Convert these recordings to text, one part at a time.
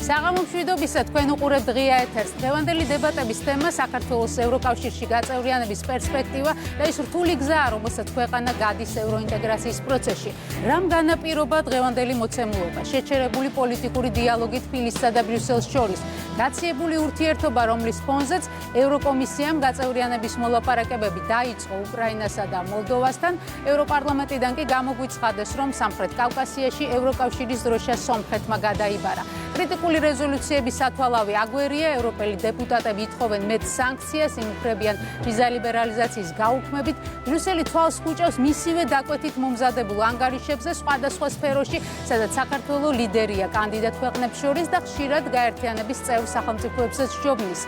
საღამო მშვიდობისა, თქვენ უყურებთ ღია ეთერს. დღევანდელი დებატების თემა საქართველოს ევროკავშირში გაწევრიანების პერსპექტივა და ის რთული გზა, რომელსაც ქვეყანა გადის ევროინტეგრაციის პროცესში. რამ განაპირობა დღევანდელი მოცემულობა? შეჩერებული პოლიტიკური დიალოგი თბილისსა და ბრიუსელს შორის, გაციებული ურთიერთობა, რომლის ფონზეც ევროკომისიამ გაწევრიანების მოლაპარაკებები დაიწყო უკრაინასა და მოლდოვასთან. ევროპარლამენტიდან კი გამოგვიცხადეს, რომ სამხრეთ კავკასიაში ევროკავშირის დროშა სომხეთმა გადაიბარა. კრიტიკული რეზოლუციების სათვალავი აგვერია, ევროპელი დეპუტატები ითხოვენ მეტ სანქციას, იმუქრებიან ვიზა ლიბერალიზაციის გაუქმებით. ბრიუსელი თვალს ხუჭავს მისივე დაკვეთით მომზადებულ ანგარიშებზე სხვადასხვა სფეროში, სადაც საქართველოს ლიდერია კანდიდატ ქვეყნებს შორის და ხშირად გაერთიანების წევრ სახელმწიფოებსაც სჯობნის.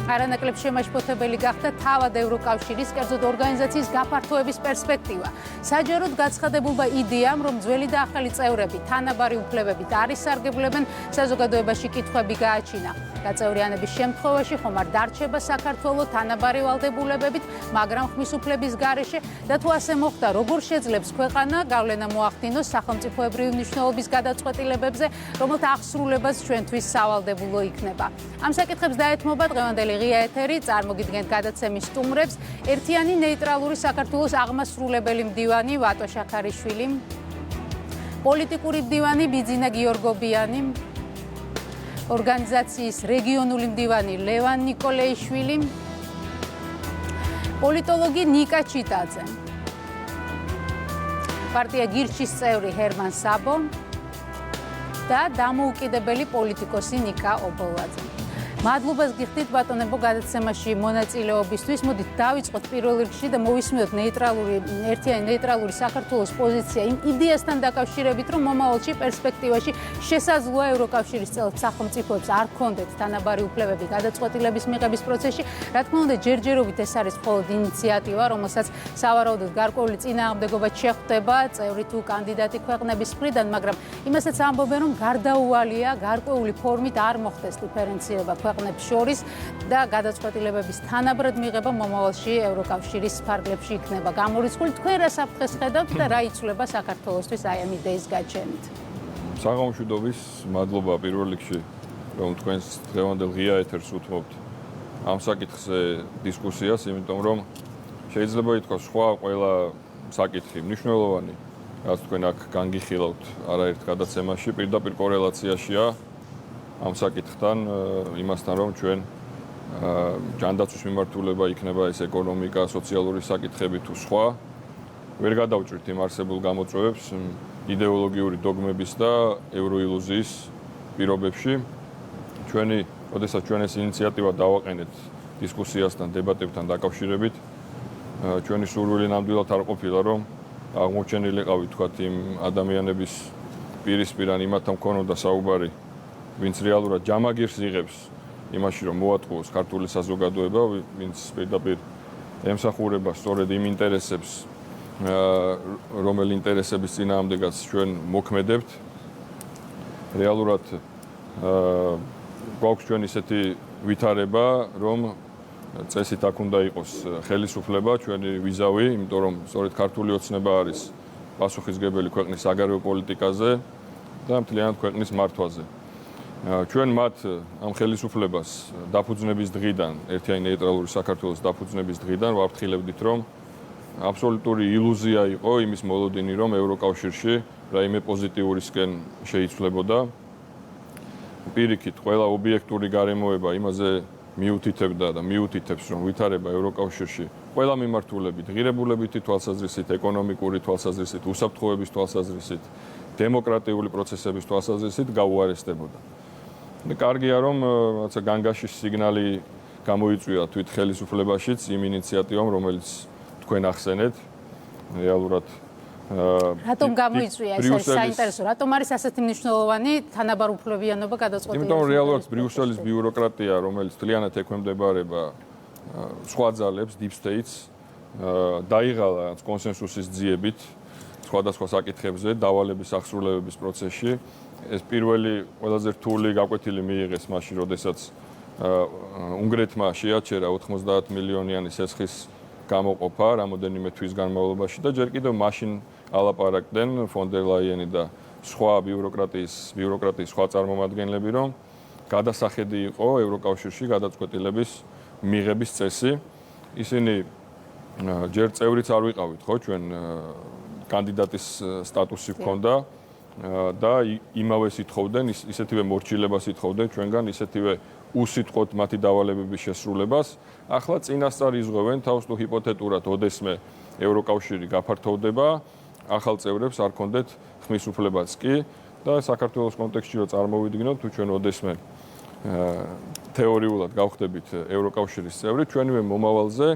არანაკლებ შემაშფოთებელი გახდა თავად ევროკავშირის, კერძოდ ორგანიზაციის გაფართოების პერსპექტივა. საჯაროდ გაცხადებულმა იდეამ, რომ ძველი და ახალი წევრები თანაბარი უფლებებით არ ისარგებლებენ, საზოგადოებაში კითხვები გააჩინა. გაწევრიანების შემთხვევაში ხომ არ დარჩება საქართველოს თანაბარი ვალდებულებებით, მაგრამ ხმის უფლების გარეშე და თუ ასე მოხდა, როგორ შეძლებს ქვეყანა გავლენა მოახდინოს სახელმწიფოებრივი მნიშვნელობის გადაწყვეტილებებზე, რომელთა აღსრულებაც ჩვენთვის სავალდებულო იქნება. ამ საკითხებს დაეთმობა დღევანდელი ღია ეთერი, წარმოგიდგენთ გადაცემის სტუმრებს. ერთიანი ნეიტრალური საქართველოს აღმასრულებელი მდივანი ვატო შაქარიშვილი, პოლიტიკური მდივანი ბიძინა გიორგობიანი, ორგანიზაციის რეგიონული მდივანი ლევან ნიკოლეიშვილი, პოლიტოლოგი ნიკა ჩიტაძე, პარტია გირჩის წევრი ჰერმან საბო და დამოუკიდებელი პოლიტიკოსი ნიკა ობოლაძე. მადლობას გიხდით ბატონებო გადაცემაში მონაწილეობისთვის. მოდით დავიწყოთ პირველ რიგში და მოვისმინოთ ერთიანი ნეიტრალური საქართველოს პოზიცია იმ იდეასთან დაკავშირებით, რომ მომავალში პერსპექტივაში შესაძლოა ევროკავშირის წევრ სახელმწიფოებს არ ქონდეთ თანაბარი უფლებები გადაწყვეტილების მიღების პროცესში. რა თქმა უნდა, ჯერჯერობით ეს არის მხოლოდ ინიციატივა, რომელსაც სავარაუდოდ გარკვეული წინააღმდეგობა შეხვდება წევრი თუ კანდიდატი ქვეყნების მხრიდან, მაგრამ იმასაც ამბობენ, რომ გარდაუვალია გარკვეული ფორმით არ მოხდეს დიფერენცირება ქვეყნებს შორის და გადაწყვეტილებების თანაბრად მიღება მომავალში ევროკავშირის ფარგლებში იქნება გამორიცხული. თქვენ რა საფრთხეს ხედავთ და რა იცვლება საქართველოსთვის აი ამ იდეის გაჩენით? საღამო მშვიდობის, მადლობა პირველ რიგში, რომ თქვენს დღევანდელ ღია ეთერს უთმობთ ამ საკითხზე დისკუსიას, იმიტომ რომ შეიძლება ითქვას სხვა ყველა საკითხი მნიშვნელოვანი, რაც თქვენ აქ განგიხილავთ არაერთ გადაცემაში, პირდაპირ კორელაციაშია ამ საკითხთან, იმასთან, რომ ჩვენ ჯანდაცვის მიმართულება იქნება ეს ეკონომიკა, სოციალური საკითხები თუ სხვა, ვერ გადავჭრით იმ არსებულ გამოწვევებს იდეოლოგიური დოგმების და ევროილუზიის პირობებში. როდესაც ჩვენ ეს ინიციატივა დავაყენეთ დისკუსიასთან, დებატებთან დაკავშირებით, ჩვენი სურვილი ნამდვილად არ ყოფილა, რომ აღმოჩენილიყავი თქვათ იმ ადამიანების პირისპირ ან იმათთან მქონოდა საუბარი, ვინც რეალურად ჯამაგირს იღებს იმაში, რომ მოატყუოს ქართული საზოგადოება, ვინც პირდაპირ ემსახურება სწორედ იმ ინტერესებს, რომელ ინტერესების წინააღმდეგაც ჩვენ მოქმედებთ. რეალურად გვაქვს ჩვენ ისეთი ვითარება, რომ წესით აქ უნდა იყოს ხელისუფლება, ჩვენი ვიზავი, იმიტომ რომ სწორედ ქართული ოცნება არის პასუხისმგებელი ქვეყნის საგარეო პოლიტიკაზე და მთლიანად ქვეყნის მართვაზე. ჩვენ მათ ამ ხელისუფლებას დაფუძნების დღიდან, ერთიანი ნეიტრალური საქართველოს დაფუძნების დღიდან ვაფრთხილებდით, რომ აბსოლუტური ილუზია იყო იმის მოლოდინი, რომ ევროკავშირში რაიმე პოზიტიურისკენ შეიცვლებოდა. პირიქით, ყველა ობიექტური გარემოება იმაზე მიუთითებდა და მიუთითებს, რომ ვითარება ევროკავშირში ყველა მიმართულებით, ღირებულებითი თვალსაზრისით, ეკონომიკური თვალსაზრისით, უსაფრთხოების თვალსაზრისით, დემოკრატიული პროცესების თვალსაზრისით გაუარესდებოდა. კარგია, რომ რაღაცა განგაშის სიგნალი გამოიწვია თვით ხელისუფლებაშიც იმ ინიციატივამ, რომელიც თქვენ ახსენეთ. რეალურად რატომ გამოიწვია ეს საინტერესო? რატომ არის ასეთი მნიშვნელოვანი თანაბარ უფლებიანობა გადაწყვეტილების? იმიტომ რომ რეალურად ბრიუსელის ბიუროკრატია, რომელიც მთლიანად ექვემდებარება სხვა ძალებს, deep states, დაიღალა კონსენსუსის ძიებით სხვადასხვა საკითხებზე, დავალების აღსრულებების პროცესში. ეს პირველი ყველაზე რთული გაკვეთილი მიიღეს მაშინ, როდესაც უნგრეთმა შეაჩერა 90 მილიონიანი სესხის გამოყოფა რამოდენიმე თვის განმავლობაში და ჯერ კიდევ მაშინ ალაპარაკდნენ ფონ დერ ლაიენი და სხვა ბიუროკრატიის სხვა წარმომადგენლები, რომ გადასახედი იყო ევროკავშირში გადაწყვეტილების მიღების წესი. ისინი ჯერ წევრიც არ ვიყავით, ხო, ჩვენ კანდიდატის სტატუსი ჰქონდა და იმავე ითხოვდნენ, ისეთივე მორჩილებას ითხოვდნენ ჩვენგან, ისეთივე უსიტყვოდ მათი დავალებების შესრულებას. ახლა წინასწარ იზღვევენ თავს თუ ჰიპოთეტურად ოდესმე ევროკავშირი გაფართოვდება, ახალ წევრებს არ ქონდეთ ხმის უფლებაც კი და საქართველოს კონტექსტში რო წარმოვიდგინოთ, თუ ჩვენ ოდესმე თეორიულად გავხდებით ევროკავშირის წევრი, ჩვენივე მომავალზე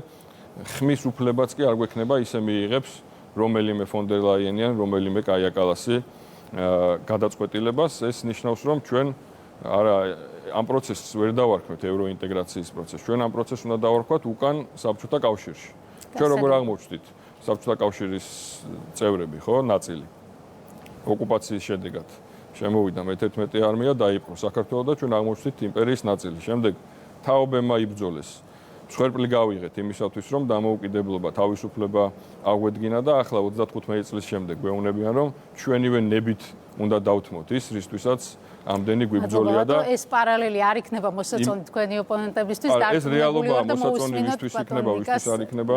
ხმის უფლებაც კი არ გვექნება ისე მიიღებს რომელიმე ფონ დერ ლაიენი ან რომელიმე კაია კალასი გადაწყვეტილებას. ეს ნიშნავს, რომ ჩვენ არა ამ პროცესს ვერ დავარქმევთ ევროინტეგრაციის პროცესს. ჩვენ ამ პროცესს უნდა დავარქვათ უკან საბჭოთა კავშირში. ჩვენ როგორ აღმოჩნდით საბჭოთა კავშირის წევრები, ხო, ნაწილი ოკუპაციის შედეგად შემოვიდა მე-11 არმია დაიპყრო საქართველოს და ჩვენ აღმოჩნდით იმპერიის ნაწილი. შემდეგ თაობებმა იბრძოლეს. მსხვერპლი გავიღეთ იმისათვის, რომ დამოუკიდებლობა, თავისუფლება აღვედგინა და ახლა 35 წლის შემდეგ გვეუბნებიან, რომ ჩვენივე ნებით უნდა დავთმოთ ის, რისთვისაც ამდენი გვიბრძოლია და ეს პარალელი არ იქნება მოსაწონი თქვენი ოპონენტებისთვის და ეს რეალობაა მოსაწონი ვისთვის იქნება, ვისთვის არ იქნება.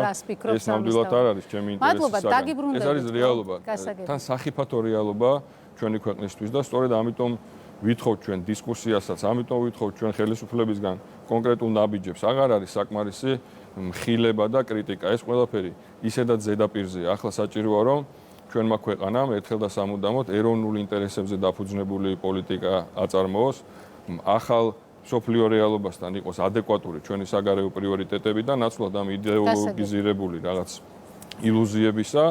ეს ნამდვილად არ არის ჩემი ინტერესის საგანი. ეს არის რეალობა. თან სახიფათო რეალობა ჩვენი ქვეყნისთვის და სწორედ ამიტომ ვითხოვთ ჩვენ დისკუსიასაც, ამიტომ ვითხოვთ ჩვენ ხელისუფლებისგან კონკრეტულ ნაბიჯებს. აღარ არის საკმარისი მხილება და კრიტიკა. ეს ყველაფერი ისედაც ზედაპირზეა. ახლა საჭიროა რომ ჩვენმა ქვეყანამ ერთხელ და სამუდამოდ ეროვნული ინტერესებზე დაფუძნებული პოლიტიკა აწარმოოს, ახალ სოფლიო რეალობასთან იყოს ადეკვატური ჩვენი საგარეო პრიორიტეტები და ნაცვლად ამ იდეოლოგიზირებული რაღაც ილუზიებისა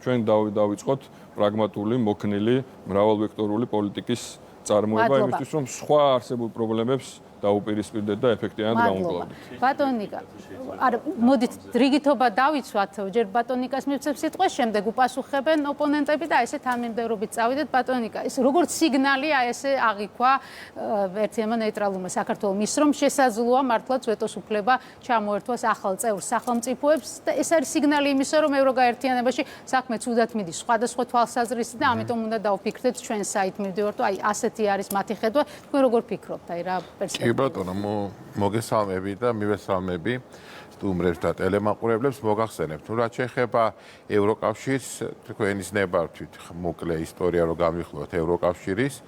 ჩვენ დავიწყოთ პრაგმატული, მოქნილი, მრავალვექტორული პოლიტიკის წარმოება იმისთვის, რომ სხვა არსებულ პრობლემებს დაუპირისპირდეთ და ეფექტიანად გავუმკლავდეთ. ბატონიკა, არა, მოდით რიგითობა დავიცვათ, ჯერ ბატონიკას მივცემ სიტყვას, შემდეგ უპასუხებენ ოპონენტები და ესე თანმიმდევრობით წავიდეთ. ბატონიკა, ეს როგორც სიგნალია, ესე აღიქვა ერთიანმა ნეიტრალურმა საქართველოს ის, რომ შესაძლოა მართლაც ვეტოს უფლება ჩამოერთვას ახალ წევრ სახელმწიფოებს და ეს არის სიგნალი იმისა, რომ ევროგაერთიანებაში საქმე ცუდად მიდის სხვადასხვა თვალსაზრისით და ამიტომ უნდა დავფიქრდეთ ჩვენ საით მივდივართ, აი ასეთი არის მათი ხედვა. თქვენ როგორ ფიქრობთ, აი რა პერსპექტივა? კი ბატონო, მოგესალმები და მივესალმები სტუმრებს და ტელემაყურებლებს. მოგახსენებთ, რა შეეხება ევროკავშირს, თქვენის ნებართვით მოკლე ისტორია რო გამიხსოვთ ევროკავშირის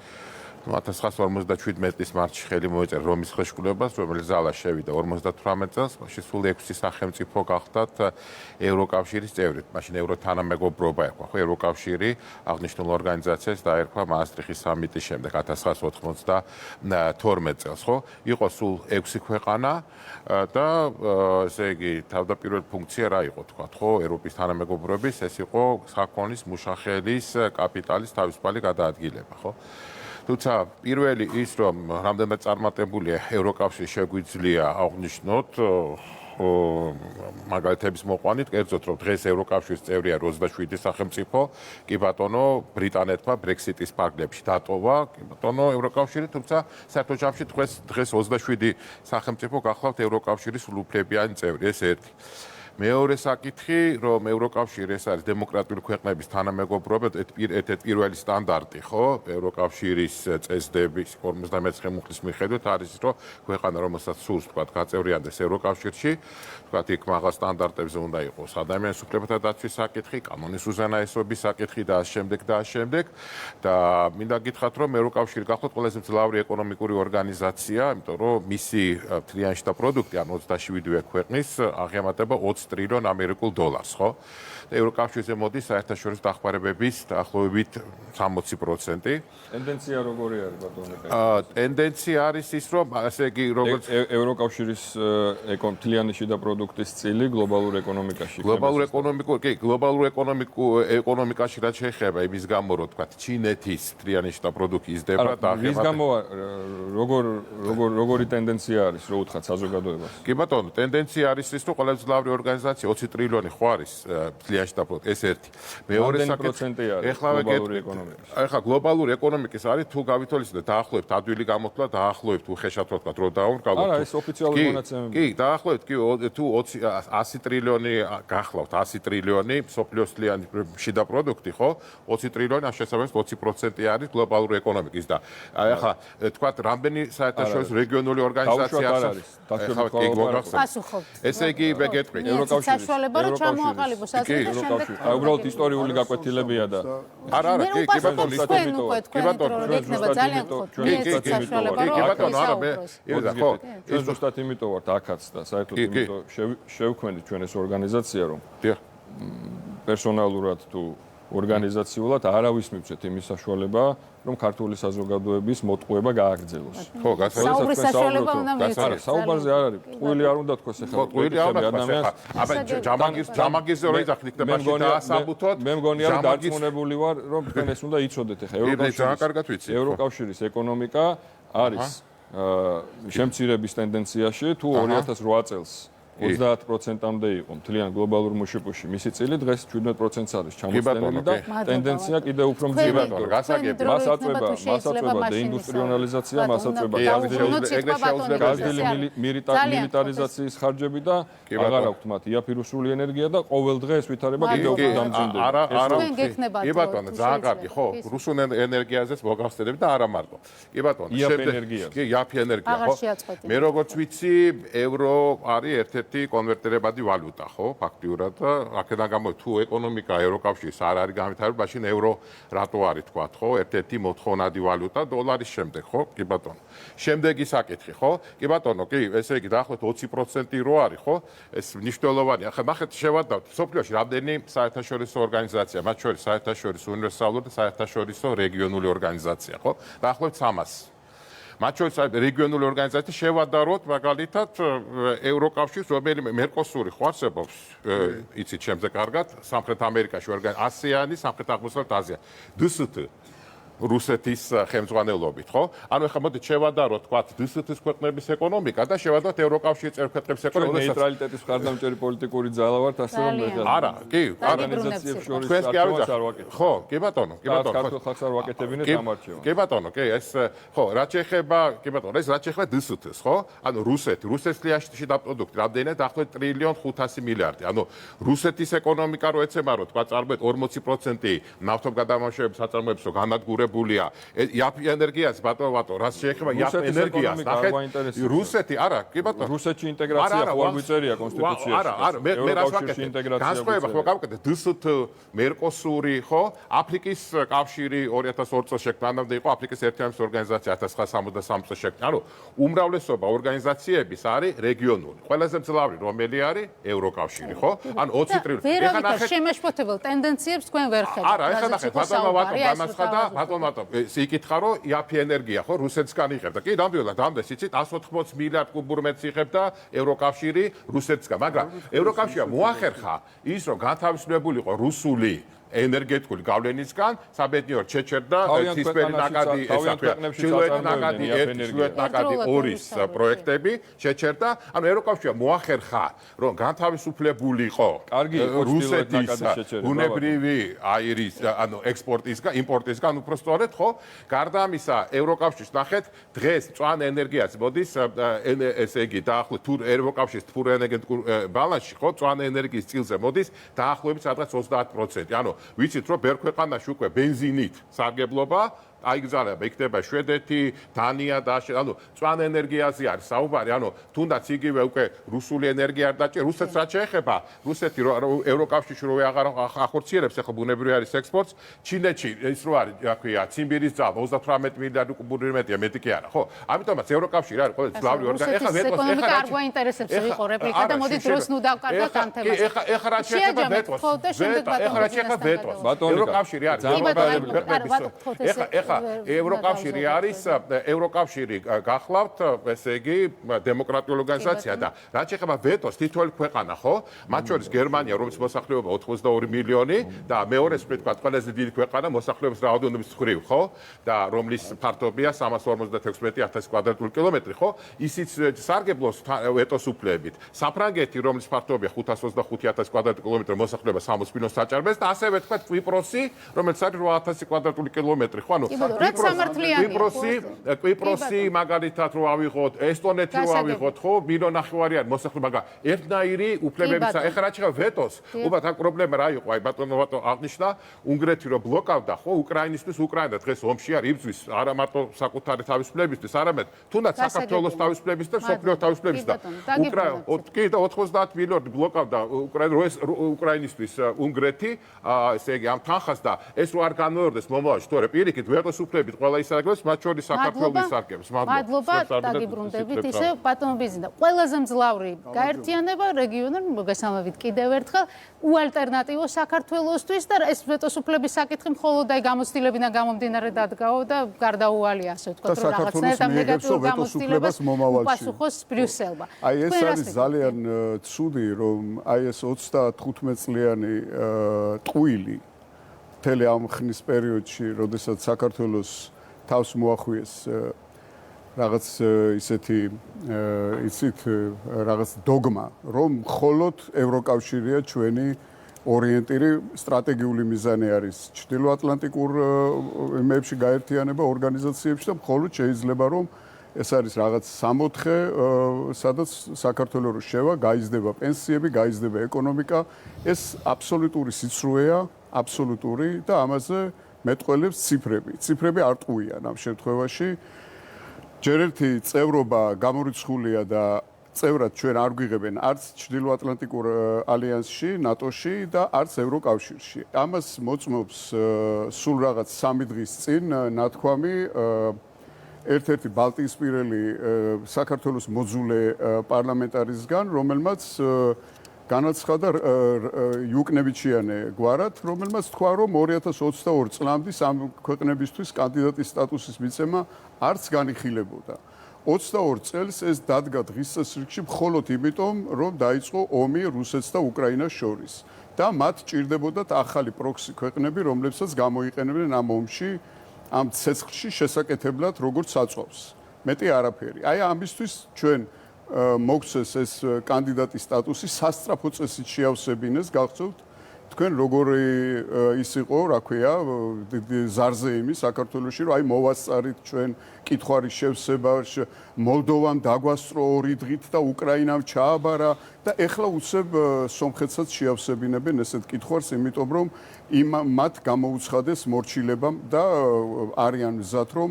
1957 წლის მარტში ხელი მოეწერა რომის ხელშეკრულებას, რომელიც ზალას შევიდა 58 წელს, მაშინ სულ 6 სახელმწიფო გახდათ ევროკავშირის წევრი. მაშინ ევროთანამეგობრობა იყო, ხო, ევროკავშირი აღნიშნულ ორგანიზაციას დაერქვა მაასტრიხის სამიტის შემდეგ 1992 წელს, ხო? იყო სულ 6 ქვეყანა და ესე იგი თავდაპირველი ფუნქცია რა იყო, თქვა, ხო, ევროპის თანამეგობრობის, ეს იყო საქონლის, მუშახელის, კაპიტალის თავისუფალი გადაადგილება, ხო? თუმცა პირველი ის რომ რამდენად წარმატებულია ევროკავშირი შეგვიძლია აღნიშნოთ მაგალითების მოყვანით, კერძოდ რომ დღეს ევროკავშირის წევრია 27 სახელმწიფო, კი ბატონო ბრიტანეთმა ბრექსიტის ფარგლებში დატოვა, კი ბატონო ევროკავშირი, თუმცა საერთო ჯამში დღეს 27 სახელმწიფო გახლავთ ევროკავშირის სრულუფლებიანი წევრი, ეს ერთი. მეორე საკითხი, რომ ევროკავშირი ეს არის დემოკრატიული ქვეყნების თანამეგობრობა, ერთ-ერთი პირველი სტანდარტი, ხო? ევროკავშირის წესდების 59 მუხლის მიხედვით არის, რომ ქვეყანა, რომელსაც სურს, თქვა, გაწევრიანდეს ევროკავშირში, თქვა, იქ მაღალ სტანდარტებზე უნდა იყოს ადამიანის უფლებათა დაცვის საკითხი, კანონის უზენაესობის საკითხი და ამავდროულად და ამავდროულად. და მინდა გითხრათ, რომ ევროკავშირი გახლავთ ყველაზე მძლავრი ეკონომიკური ორგანიზაცია, იმიტომ რომ მისი მთლიანი შტა პროდუქტი, ან 27 ქვეყნის აღემატება 20 ტრილიონ ამერიკულ დოლარს, ხო? ევროკავშირზე მოდის საერთაშორისო დახმარებების დაახლოებით 60%. ტენდენცია როგორი არის ბატონო? ტენდენცია არის ის, რომ ასე იგი როგორც ევროკავშირის მთლიანი შიდა პროდუქტის წილი გლობალურ ეკონომიკაში. გლობალურ ეკონომიკაში რაც შეეხება იმის გამო, რომ თქვა ჩინეთის მთლიანი შიდა პროდუქტი იზრდება და ის გამო როგორი ტენდენცია არის, რო უთხრათ საზოგადოებას? კი ბატონო, ტენდენცია არის ის, რომ ყველაზე მძლავრი ორგანიზაცია 20 ტრილიონი ხო არის ძალიან შტაბად ეს ერთი. მეორე პროცენტი არის გლობალური ეკონომიკის. ეხლა გლობალური ეკონომიკის არის თუ გავითვალისწინებთ დაახლოებით ადვილი გამოთვლა დაახლოებით უხეშად ვთქვა დრო დაუნკალოთ. არა, ეს ოფიციალური მონაცემები. კი, დაახლოებით კი თუ 100 ტრილიონი გახლავთ 100 ტრილიონი სოფლიოსლიანი შიდა პროდუქტი ხო 20 ტრილიონი ამ შესაბამისად 20% არის გლობალური ეკონომიკის და ეხლა თქვათ რამდენი საერთაშორისო რეგიონული ორგანიზაცია არის ესე იგი ვეგეტყვი ევროკავშირის საშუალება რომ ჩამოაყალიბოს ასე და შემდეგ უბრალოდ ისტორიული გაკვეთილებია და არა კი ბატონო იქნება ძალიან გხოთ საშუალება რომ არა მე ხო ეს ზუსტად იმიტომ ვართ აქაც და საერთოდ იმიტომ შევქმნით ჩვენ ეს ორგანიზაცია რომ პერსონალურად თუ ორგანიზაციულად არავის მივცეთ იმის საშუალება რომ ქართული საზოგადოების მოტყუება გააგრძელოს. ხო, საუბრის საშუალება უნდა მივცეთ. საუბარზე არ არის. ტყუილი არ უნდა თქვას ახლა. ტყუილი არ უნდა ადამიანს. აბა ჯამაგიზზე რო იძახნით და მაშინ დაასაბუთოთ. მე მგონია რომ დარწმუნებული ვარ რომ თქვენ ეს უნდა იცოდეთ ახლა ევროკავშირის ეკონომიკა არის შემცირების ტენდენციაში თუ 2008 წელს 30%-მდე იყო მთლიან გლობალურ მუშაკში. მისი წილი დღეს 17%-ს არის ჩამოსწენილი და ტენდენცია კიდევ უფრო მძიმეა. მას აწვება დეინდუსტრიალიზაცია, მას აწვება გაზდილი მილიტარიზაციის ხარჯები და აღარ აქვთ მათ იაფირუსული ენერგია და ყოველ დღე ეს ვითარება კიდევ უფრო დამძიმდება. კი ბატონო, ძალიან კარგი, ხო, რუსულ ენერგიაზეც მოგახსენებ და არა მარტო. კი ბატონო, კი იაფი ენერგია, ხო. მე როგორც ვიცი, ევრო არის ერთ-ერთი კონვერტირებადი ვალუტა, ხო, ფაქტიურად და აქედან გამო თუ ეკონომიკა ევროკავშირის არ არის განვითარებული, მაშინ ევრო რატო არის თქვა, ხო, ერთ-ერთი მოთხოვნადი ვალუტა დოლარის შემდეგ, ხო, კი ბატონო. შემდეგი საკითხი, ხო? კი ბატონო, კი, ესე იგი დაახლოებით 20% რო არის, ხო? ეს მნიშვნელოვანია. ახლა ნახეთ შევადავთ, სოფლიოში რამდენი საერთაშორისო ორგანიზაცია, მათ შორის საერთაშორისო უნივერსალური და საერთაშორისო რეგიონული ორგანიზაცია, ხო? დაახლოებით 300. მათ შორის რეგიონული ორგანიზაცია შევადაროთ მაგალითად ევროკავშირს, რომელიმე მერკოსური ხო არსებობს, იცით შემზე კარგად, სამხრეთ ამერიკაში ASEAN-ი, სამხრეთ აღმოსავლეთ აზია. DST რუსეთის ხელმძღვანელობით, ხო? ანუ ეხლა მოდით შევადაროთ, თქვათ, DST-ის ქვეყნების ეკონომიკა და შევადაროთ ევროკავშირის წევრ ქვეყნების ეკონომიკა. ნეიტრალიტეტის მხარდამჭერი პოლიტიკური ძალა ვართ, ასე რომ არა, კი, ორგანიზაციებს შორის არ ვაკეთებ. ხო, კი ბატონო, კი ბატონო. ქართულ ხალხს არ ვაკეთებინეთ ამარჩევა. კი ბატონო, კი, ეს ხო, რაც შეეხება, კი ბატონო, ეს რაც შეეხება DST-ს, ხო? ანუ რუსეთის ლიაში და პროდუქტი რამდენია? დაახლოებით 1.5 ტრილიონი. ანუ რუსეთის ეკონომიკა რო ეცემა, რო თქვა წარმოეთ 40% ნავთობგადამამუშავებელი საწარმოებისო განადგურებული იაფი ენერგიას ბატონო, რაც შეეხება იაფი ენერგიას, ნახეთ, რუსეთი, არა, კი ბატონო. რუსეთში ინტეგრაცია ხო არ გვიწერია კონსტიტუციაში. არა, მე რას ვაკეთებ? განსხვავება ხო გავაკეთე DST, მერკოსური, ხო? აფრიკის კავშირი 2002 წელს შექმნა, მანამდე იყო აფრიკის ერთიანობის ორგანიზაცია 1963 წელს შექმნა. ანუ უმრავლესობა ორგანიზაციების არის რეგიონული. ყველაზე მძლავრი რომელი არის? ევროკავშირი, ხო? ანუ 20 ტრილიონი. ეხლა ნახეთ შემაშფოთებელ ტენდენციებს თქვენ ვერ ხედავთ. არა, ეხლა ნახეთ, ბატონო, განაცხადა, ბატონო იკითხა რომ იაფი ენერგია ხო რუსეთსგან იღებდა. კი, ნამდვილად ამდენ იცით 180 მილიარდ კუბურ მეტრს იღებდა ევროკავშირი რუსეთსგან, მაგრამ ევროკავშირმა მოახერხა ის რომ განთავისუფლებულიყო რუსული ენერგეტიკული გავლენისგან საბედნიეროდ შეჩერდა ცისფერი ნაკადი ჩილოეთ ნაკადი 1 ჩილოეთ ნაკადი 2 პროექტები შეჩერდა. ანუ ევროკავშირმა მოახერხა რომ განთავისუფლებულიყო რუსეთის ბუნებრივი აირის ანუ ექსპორტისგან იმპორტისგან უბრალოდ ხო? გარდა ამისა ევროკავშირს ნახეთ დღეს მწვანე ენერგიაც მოდის ესე იგი დაახლოებით თუ ევროკავშირის თბურ ენერგეტიკულ ბალანსში ხო მწვანე ენერგიის წილზე მოდის დაახლოებით სადღაც 30%. ანუ ვიცით რომ ბევრ ქვეყანაში უკვე ბენზინით სარგებლობა აიგზავნება, იქნება შვედეთი, დანია და ანუ მწვანე ენერგიაზე არის საუბარი, ანუ თუნდაც იგივე უკვე რუსული ენერგია არ დაჭირ, რუსეთს რაც შეეხება, რუსეთი ევროკავშირში რო აღარ ახორციელებს ახლა ბუნებრივი არის ექსპორტს, ჩინეთში ის რო არის, რა ქვია, ციმბირის ძალა 38 მილიარდი კუბური მეტრია, მეტი კი არა, ხო? ამიტომაც ევროკავშირი არის ყველა ძვლავი ორგანიზაცია. ეხლა ეკონომიკა არ გვაინტერესებს იყო რეპლიკა და მოდით დროს ნუ დავკარგოთ ამ თემას. ეხლა რაც შეეხება ვეტოს, ეხლა რაც შეეხება ვეტოს, ევროკავშირი არის. ახლა ევროკავშირი არის ევროკავშირი გახლავთ, ესე იგი დემოკრატიული ორგანიზაცია და რაც შეეხება ვეტოს თითოეული ქვეყანა, ხო? მათ შორის გერმანია, რომლის მოსახლეობა 82 მილიონი და მეორეს ვთქვათ, ყველაზე დიდი ქვეყანა მოსახლეობის რაოდენობის მხრივ, ხო? და რომლის ფართობია 356,000 კვადრატული კილომეტრი, ხო? ისიც სარგებლობს ვეტოს უფლებებით. საფრანგეთი, რომლის ფართობია 525,000 კვადრატული კილომეტრი, მოსახლეობა 60 მილიონს საჭარბებს და ასევე ვთქვათ კვიპროსი, რომელიც არის 8,000 კვადრატული კილომეტრი, ხო? ანუ კვიპროსი მაგალითად რო ავიღოთ, ესტონეთი რო ავიღოთ, ხო? 1,5 მილიონი არის მოსახლეობა, მაგრამ ერთნაირი უფლებებისა. ეხლა რაც შეეხება ვეტოს, უბრალოდ ამ პრობლემა რა იყო? აი ბატონო აღნიშნა, უნგრეთი რო ბლოკავდა, ხო? უკრაინისთვის უკრაინა დღეს ომში არის, იბრძვის არა მარტო საკუთარი თავისუფლებისთვის, არამედ თუნდაც საქართველოს თავისუფლების და სოფლიოს თავისუფლების და კი და 90 მილიონი ბლოკავდა უკრაინისთვის უნგრეთი, ესე იგი ამ თანხას და ეს რო არ განმეორდეს მომავალში, თორე პირიქით ვეტოს უფლებით ყველა ისარგებლოს, მათ შორის საქართველოს ისარგებლოს. მადლობა, დაგიბრუნდებით ისე ბატონო ბიზნესა. ყველაზე მძლავრი გაერთიანება რეგიონულ მოგესალმებით კიდევ ერთხელ უალტერნატივო საქართველოსთვის და ეს ვეტოს უფლების საკითხი მხოლოდ აი გამოცდილებიდან გამომდინარე დადგაო და გარდაუვალია, ასე ვთქვათ, რომ რაღაცნაირად ამ ნეგატიურ გამოცდილებას უპასუხოს ბრიუსელმა. აი ეს არის ძალიან ცუდი, რომ აი ეს 35 წლიანი ტყუილი მთელი ამ ხნის პერიოდში, როდესაც საქართველოს თავს მოახვიეს რაღაც ისეთი იცით რაღაც დოგმა, რომ მხოლოდ ევროკავშირია ჩვენი ორიენტირი, სტრატეგიული მიზანი არის ჩრდილოატლანტიკურ იმებში გაერთიანება ორგანიზაციებში და მხოლოდ შეიძლება რომ ეს არის რაღაც 64, სადაც საქართველოს შევა, გაიზრდება პენსიები, გაიზრდება ეკონომიკა, ეს აბსოლუტური სიცრუეა, აბსოლუტური და ამაზე მეტყველებს ციფრები. ციფრები არ ტყუიან ამ შემთხვევაში. ჯერ ერთი წევრობა გამორიცხულია და წევრად ჩვენ არ გვიღებენ არც ჩრდილოატლანტიკურ ალიანსში, ნატოში და არც ევროკავშირში. ამას მოწმობს სულ რაღაც 3 დღის წინ ნათქვამი ერთ-ერთი ბალტიისპირელი საქართველოს მოძულე პარლამენტარისგან, რომელმაც განაცხადა იუკნევიჩიანე გვარად, რომელმაც თქვა, რომ 2022 წლამდე ამ ქვეყნებისთვის კანდიდატის სტატუსის მიცემა არც განიხილებოდა. 22 წელს ეს დადგა დღის წესრიგში მხოლოდ იმიტომ, რომ დაიწყო ომი რუსეთს და უკრაინას შორის და მათ ჭირდებოდათ ახალი პროქსი ქვეყნები, რომლებსაც გამოიყენებენ ამ ომში, ამ ცეცხლში შესაკეთებლად, როგორც საწყობს. მეტი არაფერი. აი ამისთვის ჩვენ მოგცეს ეს კანდიდატის სტატუსი სასწრაფო წესით შეავსებინეს, გახსოვთ თქვენ როგორი ის იყო, რა ქვია, ზარზეიმი საქართველოში, რომ აი მოვასწარით ჩვენ კითხვარის შევსება, მოლდოვამ დაგვასწრო 2 დღით და უკრაინამ ჩააბარა და ეხლა უცებ სომხეთსაც შეავსებინებენ ესეთ კითხვარს, იმიტომ რომ მათ გამოუცხადეს მორჩილებამ და არიან მზად რომ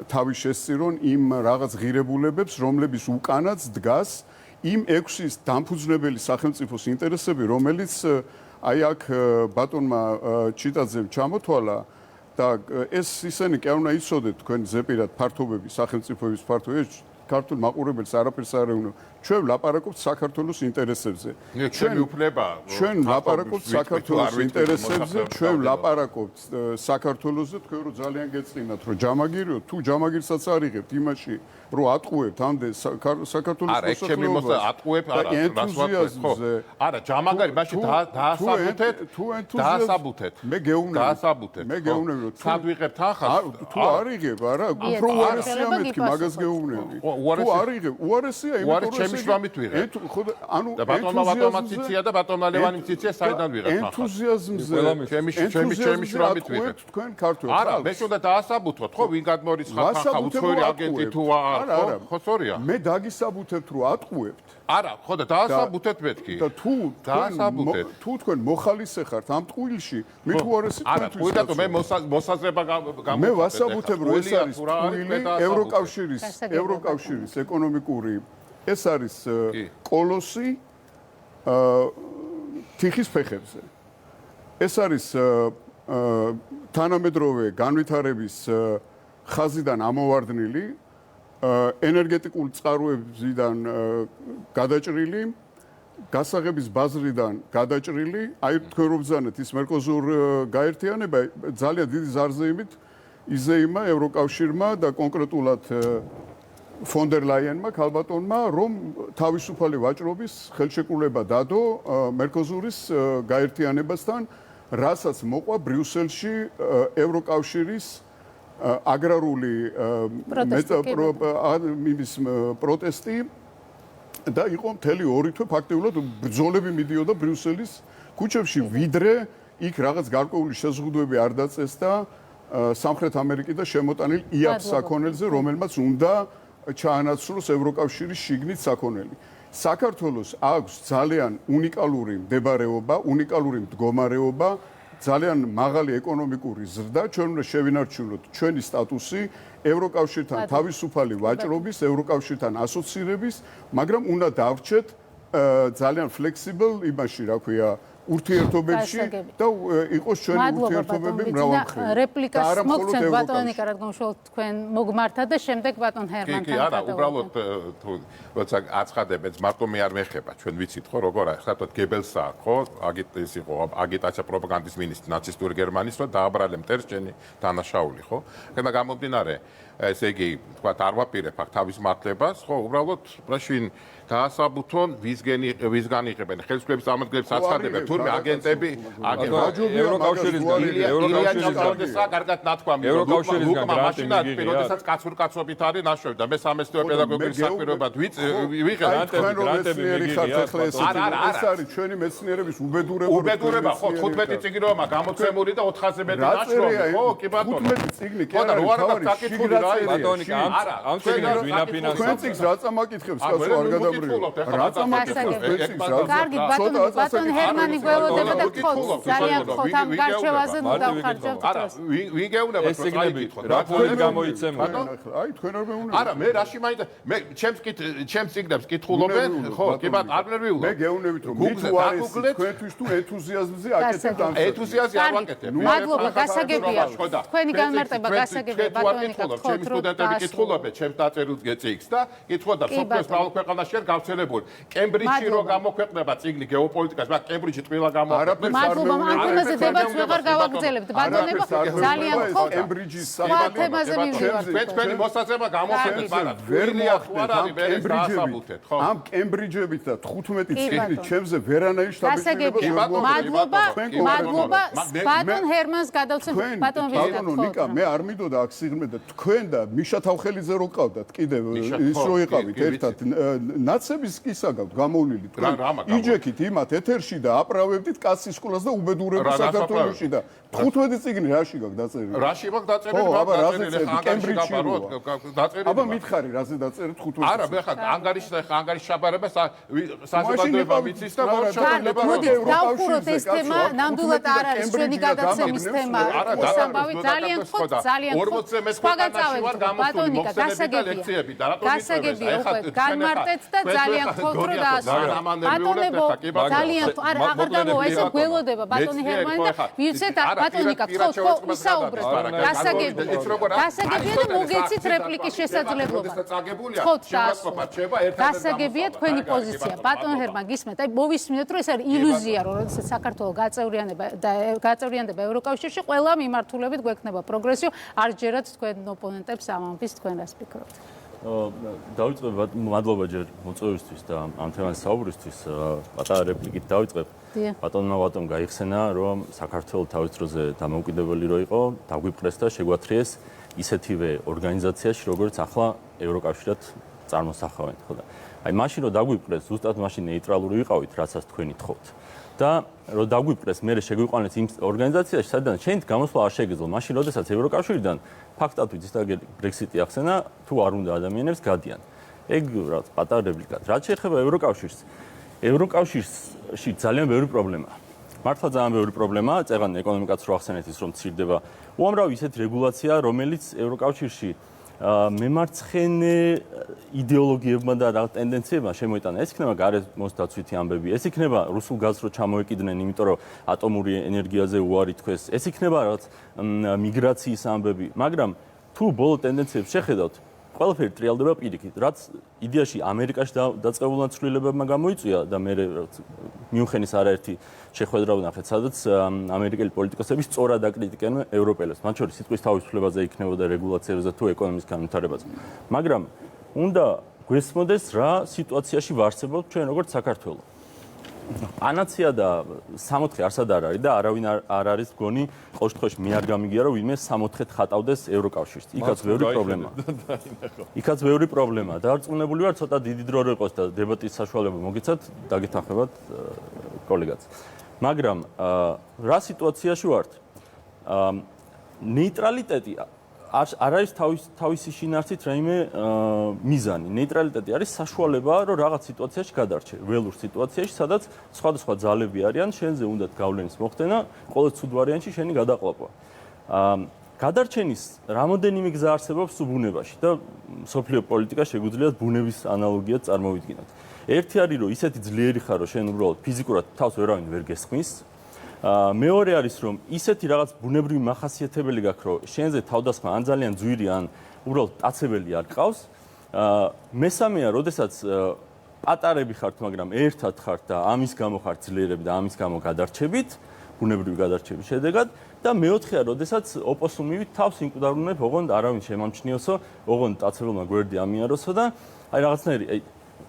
თავი შესწირონ იმ რაღაც ღირებულებებს, რომლების უკანაც დგას იმ 6 დამფუძნებელი სახელმწიფოს ინტერესები, რომელიც აი აქ ბატონმა ჩიტაძემ ჩამოთვალა და ეს ისინი კი არ უნდა იცოდეთ თქვენ ზეპირად ფართობები, სახელმწიფოების ფართობები, ქართულ მაყურებელს არაფერს არ ეუბნებათ. ჩვენ ვლაპარაკობთ საქართველოს ინტერესებზე. ჩვენი უფლება. ჩვენ ვლაპარაკობთ საქართველოს ინტერესებზე, ჩვენ ვლაპარაკობთ საქართველოსზე, თქვენ რომ ძალიან გეწინათ, რომ ჯამაგირიო, თუ ჯამაგირსაც არიღებთ იმაში, რომ ატყუებთ ამდენ საქართველოს მოსახლეობას. არა, ატყუებ არა, ენთუზიაზმზე. არა, ჯამაგარი, მაშინ დაასაბუთეთ. მე გეუბნები. დაასაბუთეთ. მე გეუბნები, რომ სად ვიღებ თანხას? თუ არიღებ, არა, უფრო უარესია მეთქი, მაგას გეუბნები. თუ არიღებ, უარესია, იმიტომ რომ შრომით ვიღებ. ანუ და ბატონმა ციცია და ბატონმა ლევანი ციცია საიდან ვიღებ ახლა? ენთუზიაზმზე. ჩემი შრომით ვიღებ. თქვენ ქართველ. არა, მე უნდა დაასაბუთოთ, ხო, ვინ გადმორიცხავ ხახა უცხოური აგენტი თუ არა, ხო, სწორია. მე დაგისაბუთებთ, რომ ატყუებთ. არა, ხო და დაასაბუთეთ მეთქი. და თუ თქვენ მოხალისე ხართ ამ ტყუილში, მით უარესი თქვენთვის. არა, თქო, მე მოსაზრება გამოვხატეთ. მე ვასაბუთებ, რომ ეს არის ტყუილი ევროკავშირის ეკონომიკური ეს არის კოლოსი თიხის ფეხებზე. ეს არის თანამედროვე განვითარების ხაზიდან ამოვარდნილი, ენერგეტიკული წყაროებიდან გადაჭრილი, გასაღების ბაზრიდან გადაჭრილი, აი თქვენ რომ ბრძანეთ ის მერკოზურ გაერთიანება ძალიან დიდი ზარზეიმით იზეიმა ევროკავშირმა და კონკრეტულად ფონ დერ ლაიენმა ქალბატონმა რომ თავისუფალი ვაჭრობის ხელშეკრულება დადო მერკოზურის გაერთიანებასთან, რასაც მოყვა ბრიუსელში ევროკავშირის აგრარული პროტესტი და იყო მთელი 2 თვე ფაქტიურად ბრძოლები მიდიოდა ბრიუსელის ქუჩებში, ვიდრე იქ რაღაც გარკვეული შეზღუდვები არ დაწეს და სამხრეთ ამერიკიდან შემოტანილ იაპ საქონელზე, რომელმაც უნდა ჩაანაცვლოს ევროკავშირის შიგნით საქონელი. საქართველოს აქვს ძალიან უნიკალური მდებარეობა, უნიკალური მდგომარეობა, ძალიან მაღალი ეკონომიკური ზრდა, ჩვენ უნდა შევინარჩუნოთ ჩვენი სტატუსი ევროკავშირთან თავისუფალი ვაჭრობის, ევროკავშირთან ასოცირების, მაგრამ უნდა დავრჩეთ ძალიან flexible იმაში, რა ქვია, ურთიერთობებში და იყოს ჩვენი ურთიერთობები მრავალმხრივი. რეპლიკას მოგცემ ბატონ ნიკა, რადგან უშუალოდ თქვენ მოგმართა და შემდეგ ბატონ ჰერმანთან. კი, არა, უბრალოდ როცა აცხადებენ, მარტო მე არ მეხება, ჩვენ ვიცით ხო, როგორ არის, ხათოთ გებელსა, ხო, ის იყო აგიტაცია პროპაგანდის მინისტრი ნაცისტური გერმანიის, რომ დააბრალე მტერჩენი დანაშაული, ხო? და გამომდინარე, ესე იგი, თქვა არ ვაპირებ აქ თავის მართლებას, ხო, უბრალოდ პრაშინ დაასაბუთონ ვისგან იღებენ ხელისუფლების წარმომადგენლებს აცხადებენ თურმე აგენტები ევროკავშირისგან კარგად ნათქვამი ევროკავშირისგან მაშინაც პიროდესაც კაცურკაცობით არის ნაშრომი და მე სამეცნიერო პედაგოგიური საქმიანობად ვიღებ გრანტები მიგიღებთ ეს არის ჩვენი მეცნიერების უბედურება ხო 15 წიგნი რომ გამოცემული და 400-ზე მეტი ნაშრომი ხო კი ბატონო 15 წიგნი კი არა რო არ აქვს საკითხული რა ბატონი ამ წიგნს ვინ აფინანსებს თქვენ წიგნს რა წამაკითხებს კაცო არ გადაბრუნდა რა წამაკითხებს კარგი ბატონ ჰერმანი გველოდება და გთხოვთ ძალიან გთხოვთ ამ გარჩევაზე დავხარჯავთ არა ვინ გეუბნება ეს წიგნები რა ფულით გამოიცემო აი თქვენ არ მეუბნებთ არა მე რაში მაინდა მე ჩემს წიგნებს კითხულობენ ხო კი ბატონო არ ნერვიულობ მე გეუბნებით რომ მით არის თქვენთვის თუ ენთუზიაზმზე აკეთებთ ამ ენთუზიაზმი არ ვაკეთებ მადლობა გასაგებია თქვენი განმარტება გასაგებია ბატონი ჩემს სტუდენტები კითხულობენ ჩემს დაწერილ წიგნს და კითხულობ სოფლის მრავალ ქვეყანაში არ გავრცელებული კემბრიჯში რო გამოქვეყნება წიგნი გეოპოლიტიკას, მაგრამ კემბრიჯი ტყილა გამოქვეყნებს. მადლობა, ამ თემაზე დებატს ვეღარ გავაგრძელებთ. ბატონებო, ძალიან გთხოვთ. კემბრიჯის თემაზე მივიდეთ. თქვენი მოსაზრება გამოქვეყნეთ, მაგრამ ვერ მოახდინეთ ამ კემბრიჯებით და 15 წიგნით ჩემზე ვერანაირი შტაბის მადლობა, ბატონ ჰერმანს გადავცემ ბატონ ვიზიტად. ბატონო ნიკა, მე არ მინდოდა აქ სიღრმე და თქვენ და მიშა თავხელიძე რო ყავდათ კიდევ ის რო იყავით ერთად ნაცების კისაგავთ გამოვლილი იჯექით იმათ ეთერში და აპრავებდით კაცის სკოლას და უბედურებას საქართველოში და 15 წიგნი რაში გაქვს დაწერილი რაში მაქვს დაწერილი აბა რაზე წერდი კემბრიჯში დაწერილი აბა მითხარი რაზე დაწერეთ 15 არა მე ხა ანგარიშ შაბარება საზოგადოება ვიცის და მოდით დავხუროთ ეს თემა ნამდვილად არ არის ჩვენი გადაცემის თემა ეს ამბავი ძალიან გთხოვთ ძალიან სხვაგანწავებით ბატონიკა გასაგებია უკვე განმარტეთ და ძალიან გთხოვთ რომ ბატონებო ძალიან აღარ გამოვა ესე გველოდება ბატონი ჰერმანი და ვიცით ბატონიკა გთხოვთ ვისაუბრეთ გასაგებია და მოგეცით რეპლიკის შესაძლებლობა გთხოვთ გასაგებია თქვენი პოზიცია ბატონ ჰერმანი გისმენთ აი მოვისმინეთ რომ ეს არის ილუზია რომ როდესაც საქართველოს გაწევრიანდება ევროკავშირში ყველა მიმართულებით გვექნება პროგრესიო არ ჯერათ თქვენ ოპონენტებს ამ ამბის თქვენ რას ფიქრობთ დავიწყებ მადლობა ჯერ მოწვევისთვის და ამ თემაზე საუბრისთვის პატარა რეპლიკით დავიწყებ ბატონმა გაიხსენა რომ საქართველოს თავის დროზე დამოუკიდებელი რო იყო დაგვიპყრეს და შეგვათრიეს ისეთივე ორგანიზაციაში როგორც ახლა ევროკავშირად წარმოსახავენ ხო და აი მაშინ რომ დაგვიპყრეს ზუსტად მაშინ ნეიტრალური ვიყავით რასაც თქვენი თხოვთ და რომ დაგვიპყრეს მე შეგვიყვანეს იმ ორგანიზაციაში სადაც შენით გამოსვლა არ შეგეძლო მაშინ როდესაც ევროკავშირიდან ფაქტად ვიცით და ბრექსიტი ახსენა თუ არ უნდა ადამიანებს გადიან ეგ რაც პატარა რეპლიკად რაც შეეხება ევროკავშირში ძალიან ბევრი პრობლემაა მართლა ძალიან ბევრი პრობლემაა წეგან ეკონომიკაც რო ახსენეთ ის რომ ცირდება უამრავი ისეთი რეგულაცია რომელიც ევროკავშირში მემარცხენე იდეოლოგიებმა და რა ტენდენციებმა შემოიტანა. ეს იქნება გარეთ მოსდაცვითი ამბები, ეს იქნება რუსულ გაზს რო ჩამოეკიდნენ, იმიტომ რომ ატომური ენერგიაზე უარი თქვეს, ეს იქნება რაღაც მიგრაციის ამბები, მაგრამ თუ ბოლო ტენდენციებს შეხედავთ, ყველაფერი ტრიალდება პირიქით, რაც იდეაში ამერიკაში დაწყებულმა ცვლილებებმა გამოიწვია და მე მიუნხენის არაერთი შეხვედრა ვნახეთ, სადაც ამერიკელი პოლიტიკოსები სწორად აკრიტიკებენ ევროპელებს, მათ შორის სიტყვის თავისუფლებაზე იქნებოდა რეგულაციებზე თუ ეკონომიკის განვითარებაზე. მაგრამ უნდა გვესმოდეს რა სიტუაციაში ვარსებობთ ჩვენ როგორც საქართველო. ანაცია და 64 არსად არ არის და არავინ არ არის გონი ყოველ შემთხვევაში მე არ გამიგია რომ ვინმე 64-ით ხატავდეს ევროკავშირს. იქაც ბევრი პრობლემაა. დარწმუნებული ვარ ცოტა დიდი დრო როიყოს და დებატის საშუალება მოგეცათ, დაგეთანხმებათ კოლეგაც. მაგრამ რა სიტუაციაში ვართ? ნეიტრალიტეტი არ არის თავისი შინაარსით რაიმე მიზანი. ნეიტრალიტეტი არის საშუალება, რომ რაღაც სიტუაციაში გადარჩე, ველურ სიტუაციაში, სადაც სხვადასხვა ძალები არიან, შენზე უნდათ გავლენის მოხდენა, ყოველ ცუდ ვარიანტში შენი გადაყლაპვა. გადარჩენის რამოდენიმე გზა არსებობს ბუნებაში და სოფლიო პოლიტიკა შეგვიძლია ბუნების ანალოგიად წარმოვიდგინოთ. ერთი არის, რომ ისეთი ძლიერი ხარ, რომ შენ უბრალოდ ფიზიკურად თავს ვერავინ ვერ გესხმის. მეორე არის რომ ისეთი რაღაც ბუნებრივი მახასიათებელი გაქვს რომ შენზე თავდასხმა ან ძალიან ძვირი ან უბრალოდ ტაცებელი არ ყავს. მესამეა, როდესაც პატარები ხართ, მაგრამ ერთად ხართ და ამის გამო ხართ ძლიერები და ამის გამო გადარჩებით, ბუნებრივი გადარჩების შედეგად და მეოთხეა, როდესაც ოპოსუმივით თავს იმკვდარუნებ, ოღონდ არავინ შემამჩნიოსო, ოღონდ ტაცებელმა გვერდი ამიაროსო და აი რაღაცნაირი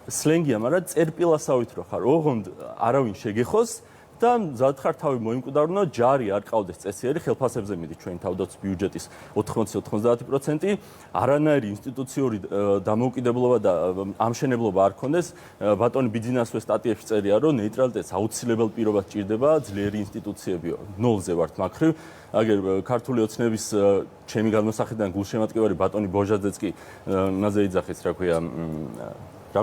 სლენგია, მაგრამ წერპილასავით რო ხარ, ოღონდ არავინ შეგეხოს და მზად ხარ თავი მოიმკვდარუნო, ჯარი არ ყავდეს წესიერი, ხელფასებზე მიდის ჩვენი თავდაცვის ბიუჯეტის 80-90%, არანაირი ინსტიტუციური დამოუკიდებლობა და ამშენებლობა არ ქონდეს. ბატონი ბიძინასვე სტატიებში წერია, რომ ნეიტრალიტეტს აუცილებელ პირობად ჭირდება ძლიერი ინსტიტუციებიო. ნოლზე ვართ მაგხრივ. აგერ ქართული ოცნების ჩემი განმოსახედიდან გულშემატკივარი ბატონი ბოჟაძეც კი ნაზე იძახის, რა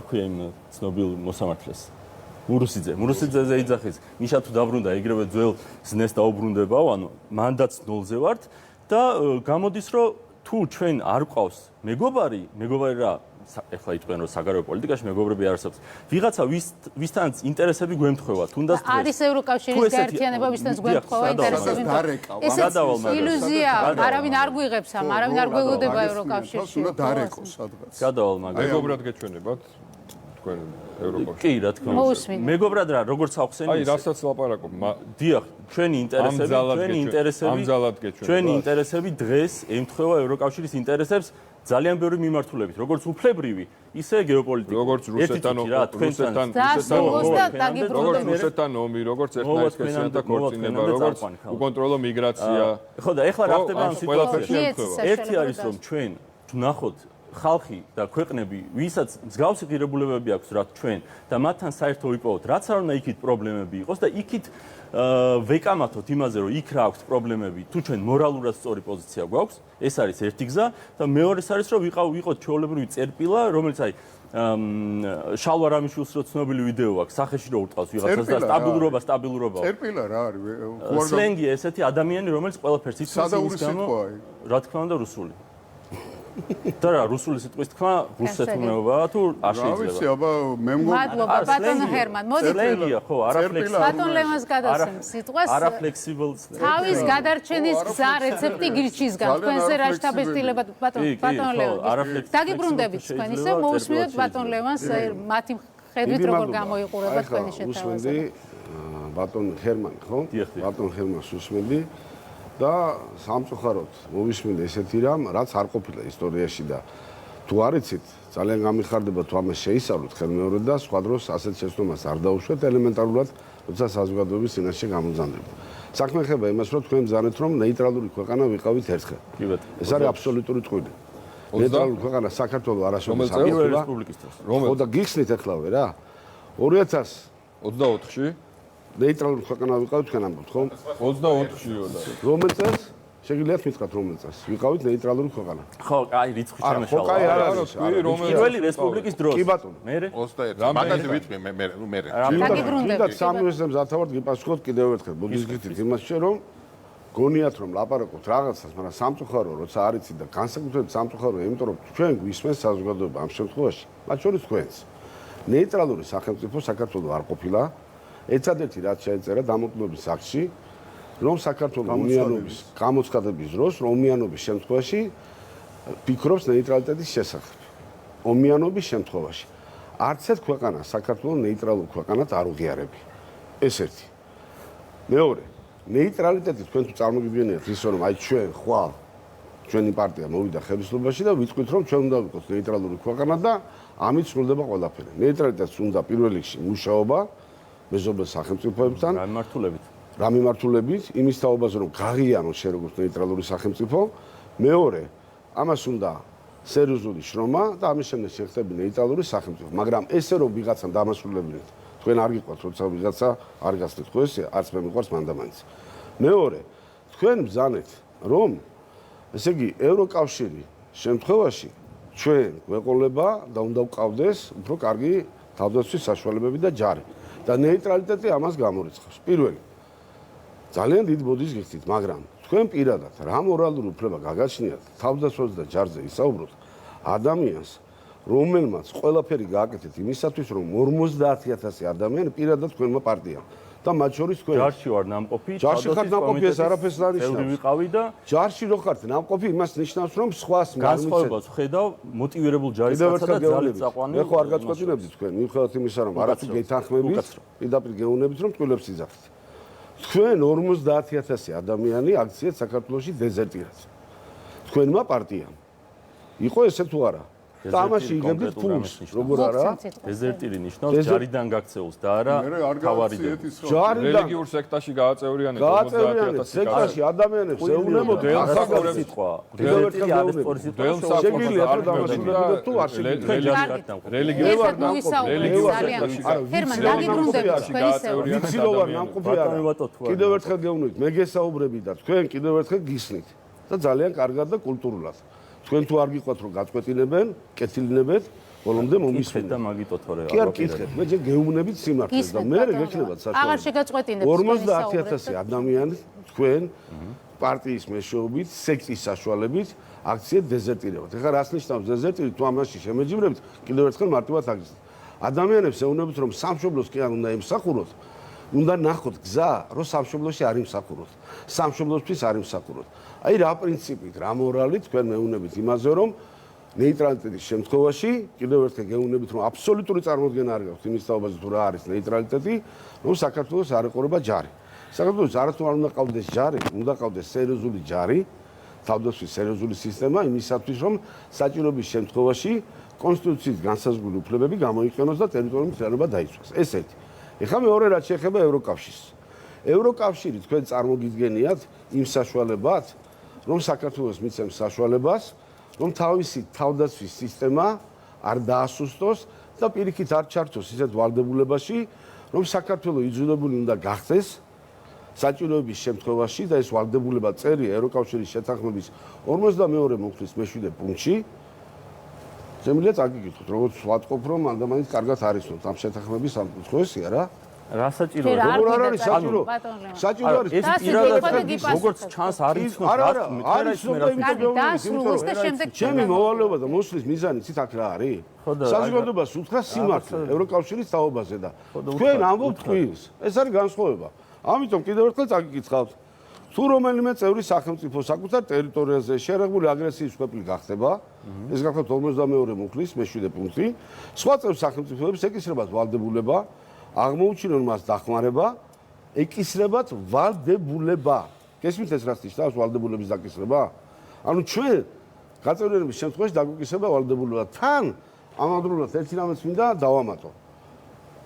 ქვია იმ ცნობილ მოსამართლეს. მურუსიძეზე იძახის, ნიშა თუ დაბრუნდა ეგრევე ძველ ზნეს დაუბრუნდებაო, ანუ მანდაც ნოლზე ვართ და გამოდის, რომ თუ ჩვენ არ ყავს მეგობარი რა, ეხლა იტყვიან, რომ საგარეო პოლიტიკაში მეგობრები არსებობს. ვიღაცა ვისთანაც ინტერესები გვემთხვევა, თუნდაც არის ევროკავშირის გაერთიანება, ვისთანაც გვემთხვევა ინტერესები. ეს ილუზია, არავინ არ გვიღებს ამ, არავინ არ გვეგოდება ევროკავშირში. უნდა დარეკოს სადღაც. გადავალ მაგას. მეგობრად გეჩვენებათ თქვენ ევროკავშირში. კი, რა თქმა უნდა. მეგობრად რა, როგორც ახსენე. აი, რასაც ლაპარაკობ, დიახ, ჩვენი ინტერესები დღეს ემთხვევა ევროკავშირის ინტერესებს ძალიან ბევრი მიმართულებით, როგორც უფლებრივი, ისე გეოპოლიტიკური. როგორც რუსეთთან ომი, როგორც ერთნაირად და ქორწინება, როგორც უკონტროლო მიგრაცია. ხო და ეხლა რა ხდება ამ სიტუაციაში? ერთი არის რომ ჩვენ ვნახოთ ხალხი და ქვეყნები, ვისაც მსგავსი ღირებულებები აქვს რაც ჩვენ და მათთან საერთო ვიპოვოთ, რაც არ უნდა იქით პრობლემები იყოს და იქით ვეკამათოთ იმაზე, რომ იქ რა აქვს პრობლემები, თუ ჩვენ მორალურად სწორი პოზიცია გვაქვს, ეს არის ერთი გზა და მეორეს არის, რომ ვიყოთ ჩვეულებრივი წერპილა, რომელიც აი შალვა რამიშვილს რო ცნობილი ვიდეო აქვს, სახეში რო ურტყავს ვიღაცას და სტაბილურობა. წერპილა რა არის? სლენგი ესეთი ადამიანი, რომელიც ყველაფერს იცავს იმის გამო, რა თქმა უნდა რუსული. და რა რუსული სიტყვის თქმა რუსეთმეობაა თუ არ შეიძლება? რა ვიცი, აბა მე მგონი მადლობა ბატონ ჰერმან. მოდით სლენგია ხო, არაფლექსიბლი. ბატონ ლევანს გადასცემ სიტყვას. არაფლექსიბლი. თავის გადარჩენის გზა რეცეპტი გირჩისგან. თქვენზე რა შთაბეჭდილება ბატონ ლევან. დაგიბრუნდებით თქვენ ისე მოусმინოთ ბატონ ლევანს მათი ხედვით როგორ გამოიყურება თქვენი შეთავაზება. ბატონ ჰერმანი ხო? ბატონ ჰერმანს უსმენდი. და სამწუხაროდ მოვისმინე ესეთი რამ, რაც არ ყოფილა ისტორიაში და თუ არ იცით, ძალიან გამიხარდება თუ ამას შეისწავლოთ ხელმეორედ და სხვა დროს ასეთ შეცდომას არ დაუშვეთ ელემენტარულად, როცა საზოგადოების წინაშე გამოგზავნებთ. საქმე ხება იმას, რომ თქვენ ბრძანეთ, რომ ნეიტრალური ქვეყანა ვიყავით ერთხელ. ეს არის აბსოლუტური ტყუილი. ნეიტრალური ქვეყანა საქართველოს არასოდეს არ იყო რესპუბლიკის დროს. ხო და გიხსნით ახლავე რა. 2024-ში ნეიტრალური ქვეყანა ვიყავით თქვენ ამბობთ, ხო? 24-შიო და რომელ წელს? შეგიძლიათ მითხრათ რომელ წელს? ვიყავით ნეიტრალური ქვეყანა. ხო, აი რიცხვი შემეშალა. ხო, კაი არ არის. პირველი რესპუბლიკის დროს. კი ბატონო. მე 21. მაგაზე ვიტყვი მე. დაგიბრუნდებით. სამივესზე მზადთავად გიპასუხოთ კიდევ ერთხელ. მოგიზრდით იმას შე რომ გონიათ რომ ლაპარაკობთ რაღაცას, მაგრამ სამწუხარო როცა არ იცით და განსაკუთრებით სამწუხაროა, იმიტომ რომ ჩვენ გვისმენს საზოგადოება ამ შემთხვევაში, მათ შორის თქვენს. ნეიტრალური სახელმწიფო საქართველოს არ ყოფილა. ერთადერთი რაც შეეწერა დამოუკიდებლობის აქტში, რომ საქართველოს უმიანობის გამოცხადების დროს, რომ უმიანობის შემთხვევაში ფიქრობს ნეიტრალიტეტის შესახებ. ომიანობის შემთხვევაში არც ერთ ქვეყანას საქართველოს ნეიტრალურ ქვეყანად არ უღიარებია. ეს ერთი. მეორე, ნეიტრალიტეტი თქვენ თუ წარმოგიდგენიათ ის რომ აი ჩვენ ხვალ ჩვენი პარტია მოვიდა ხელისუფლებაში და ვიტყვით რომ ჩვენ უნდა ვიყოთ ნეიტრალური ქვეყანა და ამით სრულდება ყველაფერი. ნეიტრალიტეტს უნდა პირველ რიგში მუშაობა მეზობელ სახელმწიფოებთან, რა მიმართულებით, იმის თაობაზე რომ გაღიაროს შე როგორც ნეიტრალური სახელმწიფო. მეორე, ამას უნდა სერიოზული შრომა და ამის შემდეგ შეხტები ნეიტრალური სახელმწიფო. მაგრამ ესე რომ ვიღაცამ დამასრულებინეთ, თქვენ არ გიყვართ, როცა ვიღაცა არ გასწრეთ ხო ესე, არც მე მიყვარს მანდამაინც. მეორე, თქვენ ბრძანეთ, რომ ესე იგი ევროკავშირი შემთხვევაში ჩვენ გვეყოლება და უნდა ვყავდეს უფრო კარგი თავდაცვის საშუალებები და ჯარი. და ნეიტრალიტეტი ამას გამორიცხავს. პირველი, ძალიან დიდ ბოდის გიხდით, მაგრამ თქვენ პირადად რა მორალური უფლება გაგაჩნიათ თავდაცვაზე და ჯარზე ისაუბროთ ადამიანს, რომელმაც ყველაფერი გააკეთეთ იმისათვის, რომ 50,000 ადამიანი პირადად თქვენმა პარტიამ და მათ შორის თქვენ ჯარში ვარ ნამყოფი, ჯარში ხართ ნამყოფი, ეს არაფერს არ ნიშნავს. ვიყავი და ჯარში რო ხართ ნამყოფი, იმას ნიშნავს, რომ სხვას განსხვავებას ხედავ მოტივირებულ ჯარისკაცსა და ძალით წაყვანილ. მე ხო არ გაწყვეტილებდი თქვენ, მიუხედავად იმისა, რომ არათუ გეთანხმებით, პირდაპირ გეუბნებით, რომ ტყუილებს იძახით. თქვენ 50,000 ადამიანი აქციეთ საქართველოში დეზერტირად. თქვენმა პარტიამ იყო ესე თუ არა? და ამაში იგებდით ფულს, როგორ არა? დეზერტირი ნიშნავს ჯარიდან გაქცეულს და არა თავარიდან. რელიგიურ სექტაში გააწევრიანეთ 50,000 სექტაში ადამიანებს ეუბნებოდ ახალგაზრდა სიტყვა. დეზერტირი არის პორი სიტყვა. შეგვიძლია თუ დამასრულებდეთ თუ არ შეგვიძლია. რელიგიურ ჰერმან, დაგიბრუნდებით თქვენ ისევ. ვიცი რომ ვარ ნამყოფი არა. კიდევ ერთხელ გეუბნებით, მე გესაუბრები და თქვენ კიდევ ერთხელ გისნით და ძალიან კარგად და კულტურულად. თქვენ თუ არ გიყვათ რომ გაწყვეტილებენ, კეთილინებეთ, ბოლომდე მომისმენთ და მაგიტო თორე კი არ გითხეთ, მე ჯერ გეუბნებით სიმართლეს და მე გექნებათ საშუალება. აღარ შეგაწყვეტინებთ 50,000 ადამიანი თქვენ პარტიის მეშვეობით, სექტის საშუალებით აქციეთ დეზერტირებად. ეხლა რას ნიშნავს დეზერტირი, თუ ამაში შემეჯიბრებთ, კიდევ ერთხელ მარტივად აგზნით. ადამიანებს ეუბნებით რომ სამშობლოს კი არ უნდა ემსახუროთ, უნდა ნახოთ გზა, რომ სამშობლოში არ იმსახუროთ. სამშობლოსთვის არ იმსახუროთ. აი რა პრინციპით, რა მორალით თქვენ მეუბნებით იმაზე, რომ ნეიტრალიტეტის შემთხვევაში კიდევ ერთხელ გეუბნებით, რომ აბსოლუტური წარმოდგენა არ გაქვთ იმის თაობაზე თუ რა არის ნეიტრალიტეტი, რომ საქართველოს არ ეყურება ჯარი. საქართველოს არათუ არ უნდა ყავდეს ჯარი, უნდა ყავდეს სერიოზული ჯარი, თავდაცვის სერიოზული სისტემა იმისათვის, რომ საჭიროების შემთხვევაში კონსტიტუციის განსაზღვრული უფლებები გამოიყენოს და ტერიტორიული ძალება დაიცვას. ეს ერთი. ეხლა მეორე რაც შეეხება ევროკავშირს. ევროკავშირი თქვენ წარმოგიდგენიათ იმ საშუალებად, რომ საქართველოს მიცემს საშუალებას, რომ თავისი თავდაცვის სისტემა არ დაასუსტოს და პირიქით არ ჩართოს ისეთ ვალდებულებაში, რომ საქართველოს იძულებული უნდა გახდეს საჭიროების შემთხვევაში და ეს ვალდებულება წერია ევროკავშირის შეთანხმების 52 მუხლის მე-7 პუნქტში. შემიძლია წაგიკითხოთ, როგორც ვატყობ, რომ ადამიანის კარგად არისოთ ამ შეთანხმების ამ კითხვასია რა. რა საჭიროა? როგორ არ არის საჭირო? საჭირო არის. ეს პირადად როგორც ჩანს არის ცნობს. არა, არის ჩემი მოვალეობა და მოსვლის მიზანი ცით აქ რა არის? საზოგადოებას უთხრა სიმართლე ევროკავშირის თაობაზე და თქვენ ამბობთ ტყუილს. ეს არის განსხვავება. ამიტომ კიდევ ერთხელ წაგიკითხავთ. თუ რომელიმე წევრი სახელმწიფო საკუთარ ტერიტორიაზე შერეგული აგრესიის მსხვერპლი გახდება, ეს გახლავთ 52 მუხლის მე-7 პუნქტი, სხვა წევრი სახელმწიფოებს ეკისრებათ ვალდებულება აღმოუჩინონ მას დახმარება, ეკისრებათ ვალდებულება. გესმით ეს რას ნიშნავს ვალდებულების დაკისრება? ანუ ჩვენ გაწევრიანების შემთხვევაში დაგვიკისრება ვალდებულება. თან ამავდროულად ერთი რამეც მინდა დავამატო.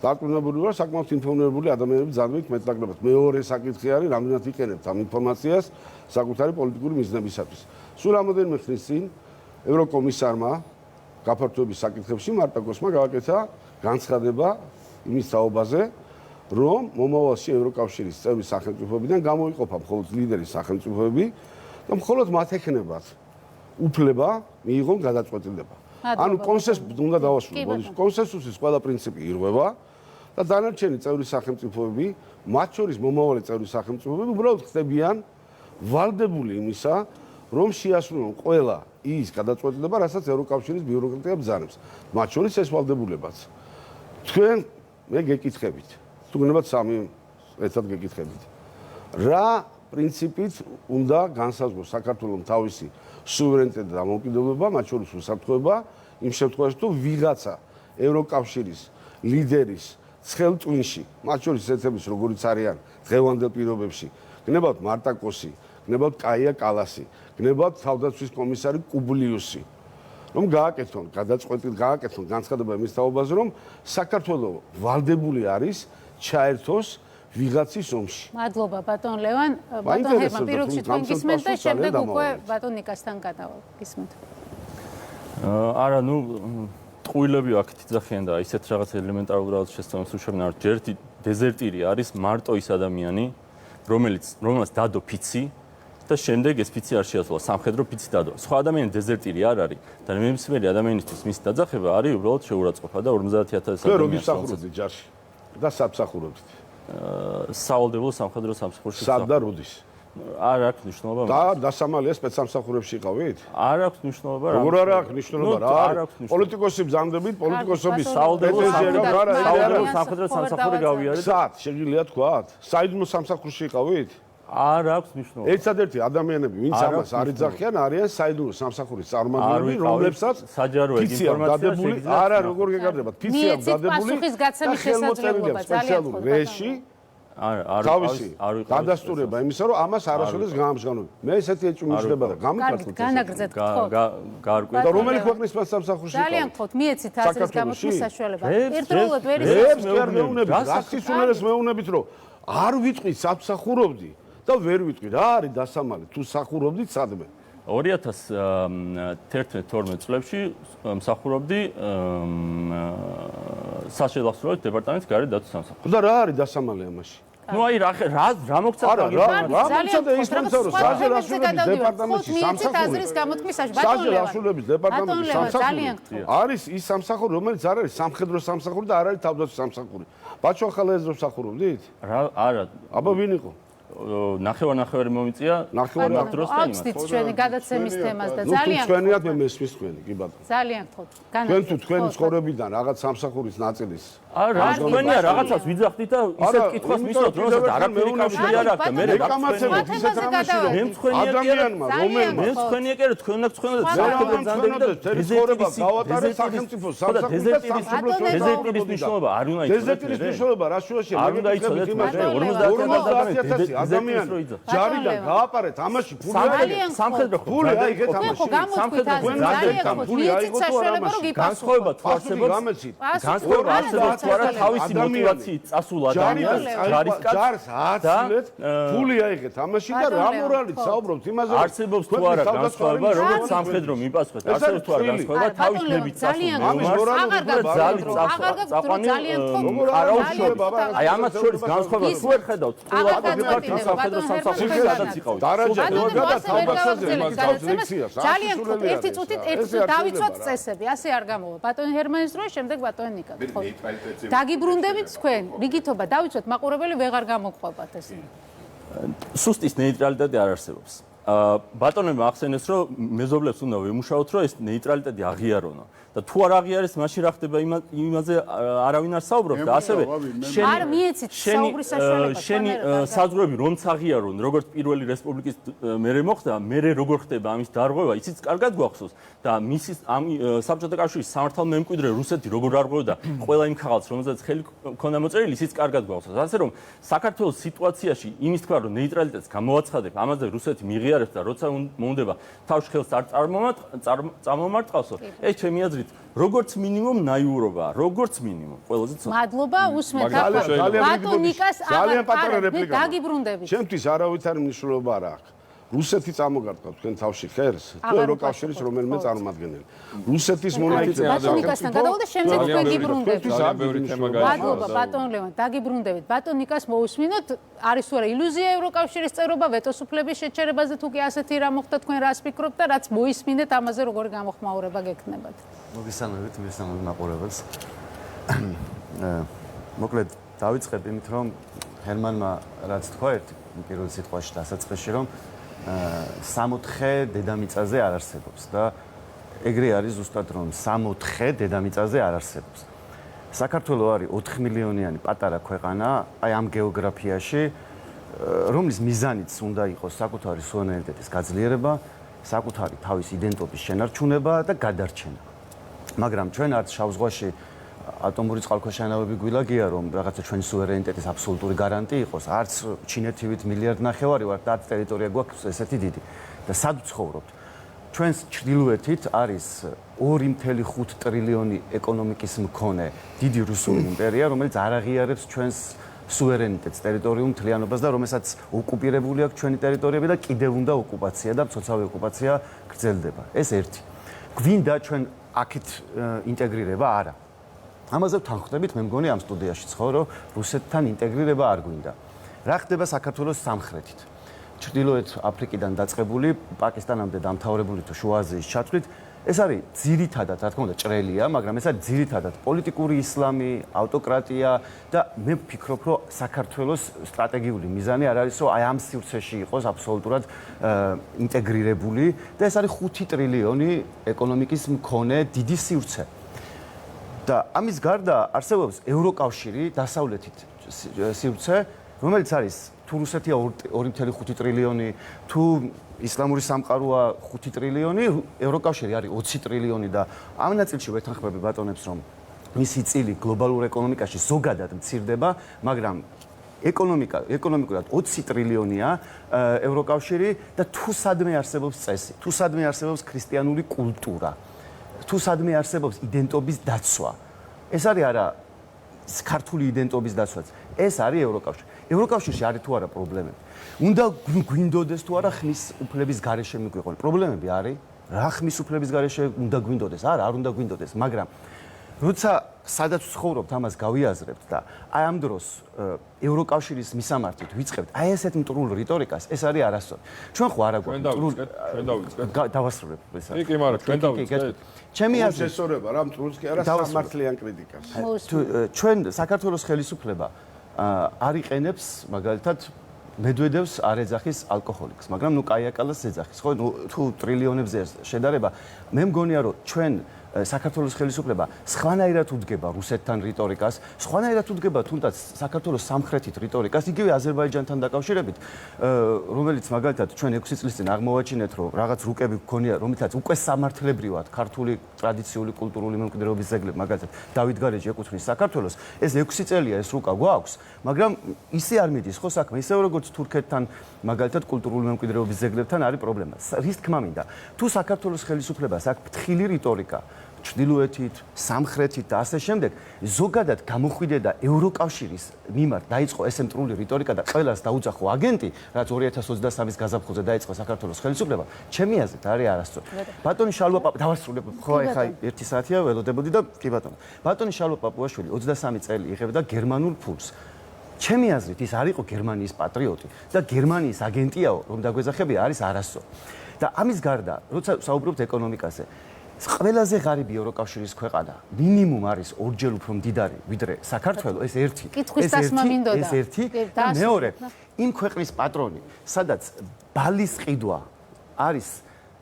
დარწმუნებული ვარ, საკმაოდ ინფორმირებული ადამიანები ზადმით მეტნაკლებად. მეორე საკითხი არის, რამდენად იყენებთ ამ ინფორმაციას საკუთარი პოლიტიკური მიზნებისათვის. სულ რამოდენიმე ხნის წინ ევროკომისარმა გაფართოების საკითხებში მარტაკოსმა გააკეთა განცხადება იმის თაობაზე, რომ მომავალში ევროკავშირის წევრი სახელმწიფოებიდან გამოიყოფა მხოლოდ ლიდერი სახელმწიფოები და მხოლოდ მათ ექნებათ უფლება მიიღონ გადაწყვეტილება. ანუ კონსენსუსი უნდა დავასრულოთ. კონსენსუსის ყველა პრინციპი ირღვევა და დანარჩენი წევრი სახელმწიფოები, მათ შორის მომავალი წევრი სახელმწიფოები უბრალოდ ხდებიან ვალდებული იმისა, რომ შეასრულონ ყველა ის გადაწყვეტილება, რასაც ევროკავშირის ბიუროკრატია ბრძანებს. მათ შორის ეს ვალდებულებაც. თქვენ მე გეკითხებით. თუ გნებათ სამი ერთად გეკითხებით. რა პრინციპით უნდა განსაზღვროს საქართველოს თავისი სუვერენიტეტი და დამოუკიდებლობა, მათ შორის უსაფრთხოება, იმ შემთხვევაში თუ ვიღაცა ევროკავშირის ლიდერის ცხელ ტვინში, მათ შორის ესეთების როგორიც არიან დღევანდელ პირობებში, გნებავთ მარტაკოსი, გნებავთ კაია კალასი, გნებავთ თავდაცვის კომისარი კუბლიუსი, რომ გააკეთონ, გადაწყვეტილ გააკეთონ განცხადება იმის თაობაზე, რომ საქართველოს ვალდებული არის ჩაერთოს ვიღაცის ომში. მადლობა ბატონ ლევან, ბატონ ჰერმან პირველში თქვენ გისმენთ და შემდეგ უკვე ბატონ ნიკასთან გადავალ. გისმენთ. არა, ნუ ტყუილები აქეთ იძახიან და ისეთ რაღაც ელემენტარულ რაღაც შესწავლას უშვებენ, რომ ჯერტი დეზერტირი არის მარტო ის ადამიანი, რომელსაც დადო ფიცი და შემდეგ ეს ფიცი არ შეასრულა, სამხედრო ფიცი დადო. სხვა ადამიანი დეზერტირი არ არის და ნებისმიერი ადამიანისთვის მის დაძახება არის უბრალოდ შეურაცხყოფა და 50000 თქვენ როდის მსახურობთ ჯარში და სად მსახურობთ? სავალდებულო სამხედრო სამსახურში. სად და როდის? არ აქვს მნიშვნელობა. და დასამალია სპეცსამსახურებში იყავით? არ აქვს მნიშვნელობა. როგორ არ აქვს მნიშვნელობა რა? პოლიტიკოსი ბრძანდებით, პოლიტიკოსების სავალდებულო სამხედრო სამსახური გავიარეთ. სად შეგიძლია თქვათ? საიდუმლო სამსახურში იყავით? არ აქვს მნიშვნელობა. ერთადერთი ადამიანები, ვინც ამას არ იძახიან, არიან საიდუმლო სამსახურის წარმომადგენლები, რომლებსაც საჯარო ინფორმაცია არა, როგორ გეკარდებათ? ფიცია დადებული პასუხისგაცემის შესაძლებლობა ძალიან რეში თავისი გადასტურება იმისა, რომ ამას არასოდეს გაამჟღავნებთ. მე ესეთი ეჭვი მიჩნდება და გამიკარგოთ. განაგრძეთ ხო. გარკვეულ და რომელი ქვეყნის სპეცსამსახურში იყავით? ძალიან გქოთ, მიეცით აზრის გამოთქმის საშუალება. ერთდროულად ვერ ეს მეუბნებით, რასის უნარეს მეუბნებით, რომ არ ვიტყვი სამსახურობდი და ვერ ვიტყვი რა არის დასამალი თუ სახურობდით სადმე 2011-12 წლებში მსახურობდი საშელახსოვრების დეპარტამენტის გარეთ დაცვის სამსახურში. და რა არის დასამალი ამაში? ნუ აი რა მოგცა რა მოგცა ის პროცესორო საშელახსოვრების დეპარტამენტში სამსახური საშელახსოვრების დეპარტამენტში სამსახური არის ის სამსახური რომელიც არ არის სამხედრო სამსახური და არ არის თავდაცვის სამსახური. ბაჩო ახალაეზრო მსახურობდით? რა არა აბა ვინ იყო? ნახევარ მომიწია ნახევარი დროს და იმას. ავწდით ჩვენი გადაცემის თემას და ძალიან თქვენიათ მე მესმის თქვენი კი ბატონო. ძალიან გქოთ. თქვენ თუ თქვენი ცხოვრებიდან რაღაც სამსახურის ნაწილის არა თქვენია რაღაცას ვიძახდით და ისეთ კითხვას მისვათ რომელსაც არაფერი კავშირი არ აქვს და მე რეკამაცებით ისეთ რამეში რომ მე ადამიანმა რომელმა მე თქვენი ეკერე თქვენ და სამხედრო ცხოვრება გავატარეთ სახელმწიფო სამსახურში და სამშობლოში დეზერტირის მნიშვნელობა არ უნდა იცოდეთ დეზერტირის მნიშვნელობა რა შუაშია არ უნდა იცოდეთ მე 50000 ადამიანი ჯარიდან გააპარეთ ამაში ფული აიღეთ სამხედრო ფული აიღეთ ამაში ფული აიღოთ თუ არა ამაში განსხვავება თუ არსებობს განსხვავება არსებობს თუ არა თავისი მოტივაციით წასულ ადამიანს ჯარს ააცილეთ ფული აიღეთ ამაში და რა მორალით საუბრობთ იმაზე არსებობს თუ არა განსხვავება როგორც სამხედრო მიპასუხეთ არსებობს თუ არა განსხვავება თავის ნებით წასულ ამის მორალური წაყვანი არაუშოვა აი ამას შორის განსხვავება თუ არ ხედავთ ყველა სამხედრო სამსახურში სადაც იყავით. დარაჯა და თავბასაზე ძალიან გქოთ ერთი წუთით დავიცვათ წესები, ასე არ გამოვა. ბატონ ჰერმანის დროს შემდეგ ბატონ ნიკა. ხო. დაგიბრუნდებით თქვენ, რიგითობა დავიცვათ, მაყურებელი ვეღარ გამოგყვებათ ეს. სუსტის ნეიტრალიტეტი არ არსებობს. ბატონებმა ახსენეს, რომ მეზობლებს უნდა ვემუშაოთ, რომ ეს ნეიტრალიტეტი აღიარონ. და თუ არ აღიარეს, მაშინ რა ხდება იმაზე არავინ არ საუბრობს და ასევე არ მიეცით საუბრის საშუალება. შენი საზღვრები რომც აღიარონ, როგორც პირველი რესპუბლიკის მერე მოხდა, მერე როგორ ხდება ამის დარღვევა, ისიც კარგად გვახსოვს და მისი საბჭოთა კავშირის სამართალ მემკვიდრე რუსეთი როგორ არღვევდა ყველა იმ ხალხს, რომელსაც ხელი ჰქონდა მოწერილი, ისიც კარგად გვახსოვს. ასე რომ საქართველოს სიტუაციაში იმის თქვა, რომ ნეიტრალიტეტს გამოვაცხადებ, ამაზე რუსეთი მიღიარებს და როცა მოუნდება თავში ხელს არ წარმომარტყავსო, ეს ჩემი აზრით როგორც მინიმუმ ნაიურობაა, როგორც მინიმუმ. ყველაზე ცოტა. მადლობა, უსმენთ ბატონ ნიკას ძალიან პატარა რეპლიკა. დაგიბრუნდებით. ჩემთვის არავითარი მნიშვნელობა არ აქვს. რუსეთი წამოგარტყა თქვენ თავში ხერს, თუ ევროკავშირის რომელიმე წარმომადგენელი. რუსეთის მონარქია ბატონ ნიკასთან გადავალ და შემდეგ თქვენ გიბრუნდებით. ძალიან ბევრი თემა გაიჩინა. მადლობა ბატონ ლევან, დაგიბრუნდებით. ბატონ ნიკას მოусმინოთ, არის თუ არა ილუზია ევროკავშირის წევრობა ვეტოს უფლების შეჩერებაზე თუ კი ასეთი რა მოხდა თქვენ რას ფიქრობთ და რაც მოისმინეთ ამაზე როგორი გამოხმაურება გექნებათ. მოგესალმებით მაყურებელს. მოკლედ დავიწყებ იმით რომ ჰერმანმა რაც თქვა ერთ პირველ სიტყვაში დასაწყისში რომ 64 დედამიწაზე არ არსებობს და ეგრე არის ზუსტად რომ 64 დედამიწაზე არ არსებობს. საქართველოს არის 4 მილიონიანი პატარა ქვეყანა, აი ამ გეოგრაფიაში რომლის მიზანიც უნდა იყოს საკუთარი სუვერენიტეტის გაძლიერება, საკუთარი თავის იდენტობის შენარჩუნება და გადარჩენა. მაგრამ ჩვენ არც შავ ზღვაში ატომური წყალქვეშანავები გვილაგია, რომ რაღაცა ჩვენი სუვერენიტეტის აბსოლუტური გარანტი იყოს, არც ჩინეთივით მილიარდ ნახევარი ვართ, არც ტერიტორია გვაქვს ესეთი დიდი. და სად ვცხოვრობთ? ჩვენს ჩრდილოეთით არის 2.5 ტრილიონი ეკონომიკის მქონე დიდი რუსული იმპერია, რომელიც არ აღიარებს ჩვენს სუვერენიტეტს, ტერიტორიულ მთლიანობას და რომელსაც ოკუპირებული აქვს ჩვენი ტერიტორიები და კიდევ უნდა ოკუპაცია და მცოცავი ოკუპაცია გრძელდება. ეს ერთი. გვინდა ჩვენ აქეთ ინტეგრირება არა. ამაზე ვთანხმდებით, მე მგონი ამ სტუდიაში ხო, რომ რუსეთთან ინტეგრირება არ გვინდა. რა ხდება საქართველოს სამხრეთით? ჩრდილოეთ აფრიკიდან დაწყებული, პაკისტანამდე დამთავრებული თუ შუა აზიის ჩათვლით, ეს არის ძირითადად, რა თქმა უნდა, ჭრელია, მაგრამ ეს არის ძირითადად პოლიტიკური ისლამი, ავტოკრატია და მე ვფიქრობ, რომ საქართველოს სტრატეგიული მიზანი არ არის, რომ აი ამ სივრცეში იყოს აბსოლუტურად ინტეგრირებული და ეს არის 5 ტრილიონი ეკონომიკის მქონე დიდი სივრცე. და ამის გარდა არსებობს ევროკავშირი დასავლეთით სივრცე, რომელიც არის თუ რუსეთია 2.5 ტრილიონი, თუ ისლამური სამყაროა 5 ტრილიონი, ევროკავშირი არის 20 ტრილიონი და ამ ნაწილში ვეთანხმები ბატონებს, რომ მისი წილი გლობალურ ეკონომიკაში ზოგადად მცირდება, მაგრამ ეკონომიკურად 20 ტრილიონია ევროკავშირი და თუ სადმე არსებობს წესი, თუ სადმე არსებობს ქრისტიანული კულტურა, თუ სადმე არსებობს იდენტობის დაცვა. ეს არის არა ქართული იდენტობის დაცვაც. ეს არის ევროკავშირი. ევროკავშირში არის თუ არა პრობლემები? უნდა გვინდოდეს თუ არა ხმის უფლების გარეშე მიგვიყო. პრობლემები არის? რა ხმის უფლების გარეშე უნდა გვინდოდეს? არა, არ უნდა გვინდოდეს, მაგრამ როცა სადაც ვცხოვრობთ, ამას გავიაზრებთ და აი ამ დროს ევროკავშირის მისამართით ვიწყებთ აი ესეთ მტრულ რიტორიკას, ეს არის არასწორი. ჩვენ ხო არა გვაქვს მტრულ ჩვენ დავიწყეთ. დავასრულებ ეს. კი, მაგრამ ჩვენ დავიწყეთ. ჩემი აზრით შესწორება რა მტრულს კი არა სამართლიან კრიტიკას. ჩვენ საქართველოს ხელისუფლება არ იყენებს მაგალითად მედვედევს არ ეძახის ალკოჰოლიკს, მაგრამ ნუ კაიაკალას ეძახის, ხო? ნუ თუ ტრილიონებზე შედარება, მე მგონია რომ ჩვენ საქართველოს ხელისუფლება სხვანაირად უდგება რუსეთთან რიტორიკას, სხვანაირად უდგება თუნდაც საქართველოს სამხრეთით რიტორიკას, იგივე აზერბაიჯანთან დაკავშირებით, რომელიც მაგალითად ჩვენ 6 წლის წინ აღმოვაჩინეთ, რომ რაღაც რუკები გქონია, რომელთაც უკვე სამართლებრივად ქართული ტრადიციული კულტურული მემკვიდრეობის ძეგლები, მაგალითად დავით გარეჯი ეკუთვნის საქართველოს, ეს 6 წელია ეს რუკა გვაქვს, მაგრამ ისე არ მიდის ხო საქმე, ისე როგორც თურქეთთან მაგალითად კულტურული მემკვიდრეობის ძეგლებთან არის პრობლემა. რის თქმა მინდა, თუ საქართველოს ხელისუფლებას აქვს ფრთხილი რიტორიკა ჩრდილოეთით, სამხრეთით და ასე შემდეგ, ზოგადად გამოხვიდე და ევროკავშირის მიმართ დაიწყო ეს მტრული რიტორიკა და ყველას დაუძახო აგენტი, რაც 2023-ის გაზაფხულზე დაიწყო საქართველოს ხელისუფლება, ჩემი აზრით არის არასწორი. ბატონი შალვა დავასრულებ, ხო ახლა 1 საათია ველოდებოდი და კი ბატონო. ბატონი შალვა პაპუაშვილი 23 წელი იღებდა გერმანულ ფულს. ჩემი აზრით ის არ იყო გერმანიის პატრიოტი და გერმანიის აგენტიაო, რომ დაგვეძახებია, არის არასწორი. და ამის გარდა, როცა საუბრობთ ეკონომიკაზე, ყველაზე ღარიბი ევროკავშირის ქვეყანა მინიმუმ არის 2-ჯერ უფრო მდიდარი ვიდრე საქართველო, ეს ერთი. ეს ერთი და მეორე, იმ ქვეყნის პატრონი, სადაც ბალის ყიდვა არის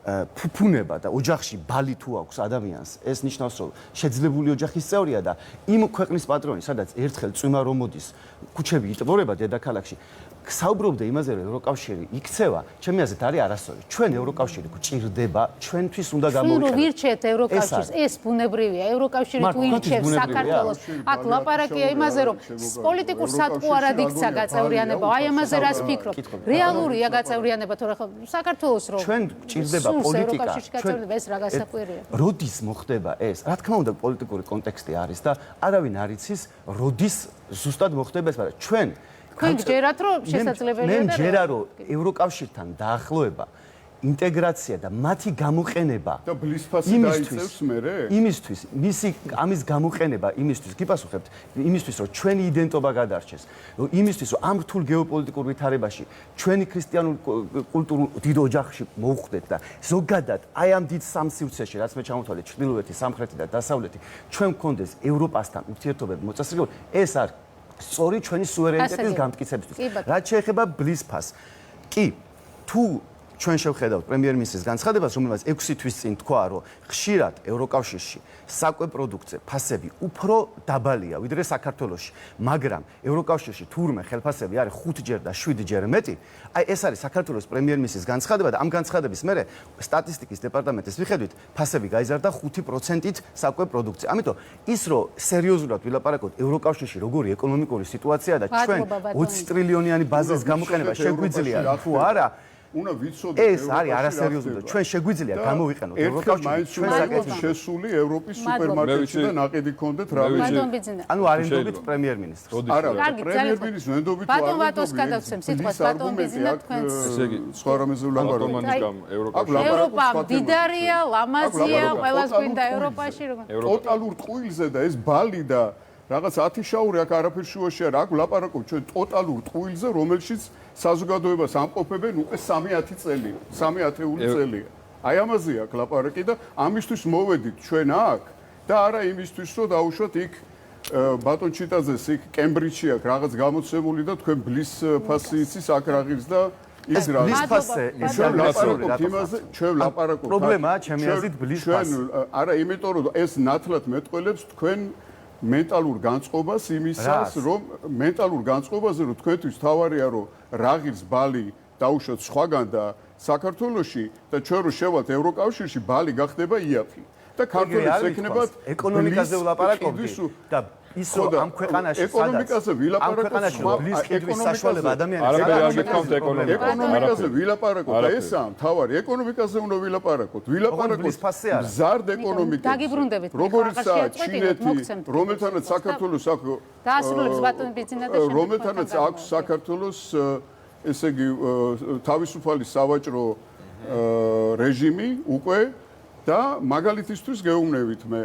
ფუფუნება და ოჯახში ბალი თუ აქვს ადამიანს, ეს ნიშნავს, რომ შეძლებული ოჯახის წევრია და იმ ქვეყნის პატრონი, სადაც ერთხელ წვიმა რომ მოდის, ქუჩები იტბორება დედაქალაქში, საუბრობდე იმაზე, რომ ევროკავშირი იქცევა, ჩემი აზრით არის არასწორი. ჩვენ ევროკავშირი გვჭირდება, ჩვენთვის უნდა გამოვიყენოთ. ვირჩეთ ევროკავშირს, ეს ბუნებრივია. ევროკავშირი თუ ირჩევს საქართველოს, აქ ლაპარაკია იმაზე, რომ პოლიტიკურ სატყუარად იქცა გაწევრიანება. აი ამაზე რას ფიქრობ? რეალურია გაწევრიანება, თორე ხო საქართველოს რო ჩვენ გვჭირდება პოლიტიკა. ეს რა გასაკვირია. როდის მოხდება ეს? რა თქმა უნდა, პოლიტიკური კონტექსტი არის და არავინ არ იცის, როდის ზუსტად მოხდება ეს, მაგრამ ჩვენ თქვენ გჯერათ, რომ შესაძლებელია და მე მჯერა, რომ ევროკავშირთან დაახლოება, ინტეგრაცია და მათი გამოყენება და ბლისფასი დაიწევს მერე? იმისთვის, ამის გამოყენება იმისთვის, გიპასუხებთ, იმისთვის, რომ ჩვენი იდენტობა გადარჩეს, იმისთვის, რომ ამ რთულ გეოპოლიტიკურ ვითარებაში ჩვენი ქრისტიანული კულტურულ დიდ ოჯახში მოვხვდეთ და ზოგადად აი ამ დიდ სამსივრცეში, რაც მე ჩამოთვალე, ჩრდილოეთი, სამხრეთი და დასავლეთი, ჩვენ გქონდეს ევროპასთან ურთიერთობები მოწესრიგებული, ეს არის სწორი ჩვენი სუვერენიტეტის განმტკიცებისთვის. რაც შეეხება ბლისფას, კი, თუ ჩვენ შევხედავთ პრემიერ-მინისტრის განცხადებას, რომელსაც 6 თვის წინ თქვა, რომ ხშირად ევროკავშირში საკვე პროდუქტზე ფასები უფრო დაბალია, ვიდრე საქართველოში, მაგრამ ევროკავშირში თურმე ხელფასები არის 5ჯერ და 7ჯერ მეტი. აი ეს არის საქართველოს პრემიერ-მინისტრის განცხადება და ამ განცხადების მერე სტატისტიკის დეპარტამენტის მიხედვით ფასები გაიზარდა 5%-ით საკვე პროდუქტზე. ამიტომ ის რომ სერიოზულად ვილაპარაკოთ ევროკავშირში როგორი ეკონომიკური სიტუაციაა და ჩვენ 20 ტრილიონიანი ბაზრის გამოყენება შეგვიძლია თუ არა უნდა ვიცოდეთ ეს არის არასერიოზული და ჩვენ შეგვიძლია გამოვიყენოთ ევროკავშირში ჩვენ საკეთილო შესული ევროპის სუპერმარკეტში და ნაკედი გქონდეთ რა ვიცი ანუ არენდობით პრემიერ-მინისტრს არა პრემიერ-მინისტრი ნენდობით ბატონ ვატოს გადავცემ სიტყვას ბატონ ბიზინა თქვენს ესე იგი სხვა რამეზე ვლაპარაკობ ევროპა მდიდარია ლამაზია ყველას გვინდა ევროპაში ტოტალურ ტყუილზე და ეს ბალი და რაღაც 10 შაური აქ არაფერ შუაში არ აქვს ლაპარაკობ ჩვენ ტოტალურ ტყუილზე რომელშიც საზოგადოებას ამყოფებენ უკვე 3-10 წელია 3 ათეული წელია აი ამაზე აქ ლაპარაკი და ამისთვის მოვედით ჩვენ აქ და არა იმისთვის რომ დაუშვათ იქ ბატონ ჩიტაძეს იქ კემბრიჯში აქ რაღაც გამოცემული და თქვენ ბლის ფასი იცის აქ რაღაც და ის რა ბლის ფასზე ეს ლაპარაკობთ იმაზე ჩვენ ლაპარაკობთ პრობლემაა ჩემი აზრით ბლის ფასი არა იმიტომ რომ ეს ნათლად მეტყველებს თქვენ მენტალურ განწყობას იმისას რომ მენტალურ განწყობაზე რომ თქვენთვის თავარია რომ რაღის ბალი დაუშვათ სხვაგან და საქართველოში და ჩვენ რო შევალთ ევროკავშირში ბალი გახდება იაფი და ქართულებს ექნებათ ეკონომიკაზე ვლაპარაკობთ და ის რომ ამ ქვეყანაში ეკონომიკაზე ვილაპარაკოთ ბლის ყიდვის საშუალება ადამიანებს არაფერი არ გეთქვამთ ეკონომიკაზე ვილაპარაკოთ და ესაა მთავარი ეკონომიკაზე უნდა ვილაპარაკოთ მზარდ ეკონომიკაზე დაგიბრუნდებით როგორიცაა ჩინეთი რომელთანაც საქართველოს აქვს დაასრულებს ბატონ ბიზინა და რომელთანაც აქვს საქართველოს ესე იგი თავისუფალი სავაჭრო რეჟიმი უკვე და მაგალითისთვის გეუბნებით მე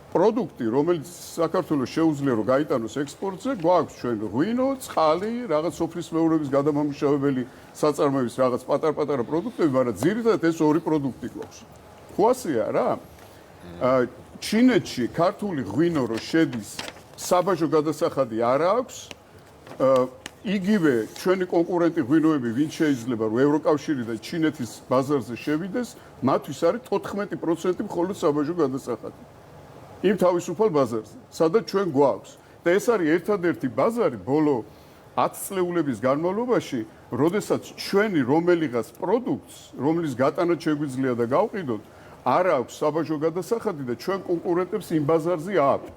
პროდუქტი, რომელიც საქართველოს შეუძლია რომ გაიტანოს ექსპორტზე, გვაქვს ჩვენ ღვინო, წყალი, რაღაც სოფლის მეურნეობის გადამამუშავებელი საწარმოების რაღაც პატარ-პატარა პროდუქტები, მაგრამ ძირითადად ეს ორი პროდუქტი გვაქვს. ხუასია რა. ჩინეთში ქართული ღვინო რო შედის, საბაჟო გადასახადი არ აქვს. იგივე ჩვენი კონკურენტი ღვინოები, ვინც შეიძლება რომ ევროკავშირი და ჩინეთის ბაზარზე შევიდეს, მათთვის არის 14% მხოლოდ საბაჟო გადასახადი. იმ თავისუფალ ბაზარზე, სადაც ჩვენ გვაქვს. და ეს არის ერთადერთი ბაზარი ბოლო 10 წლეულების განმავლობაში, როდესაც ჩვენი რომელიღაც პროდუქტს, რომლის გატანაც შეგვიძლია და გავყიდოთ, არ აქვს საბაჟო გადასახადი და ჩვენ კონკურენტებს იმ ბაზარზე აქვთ.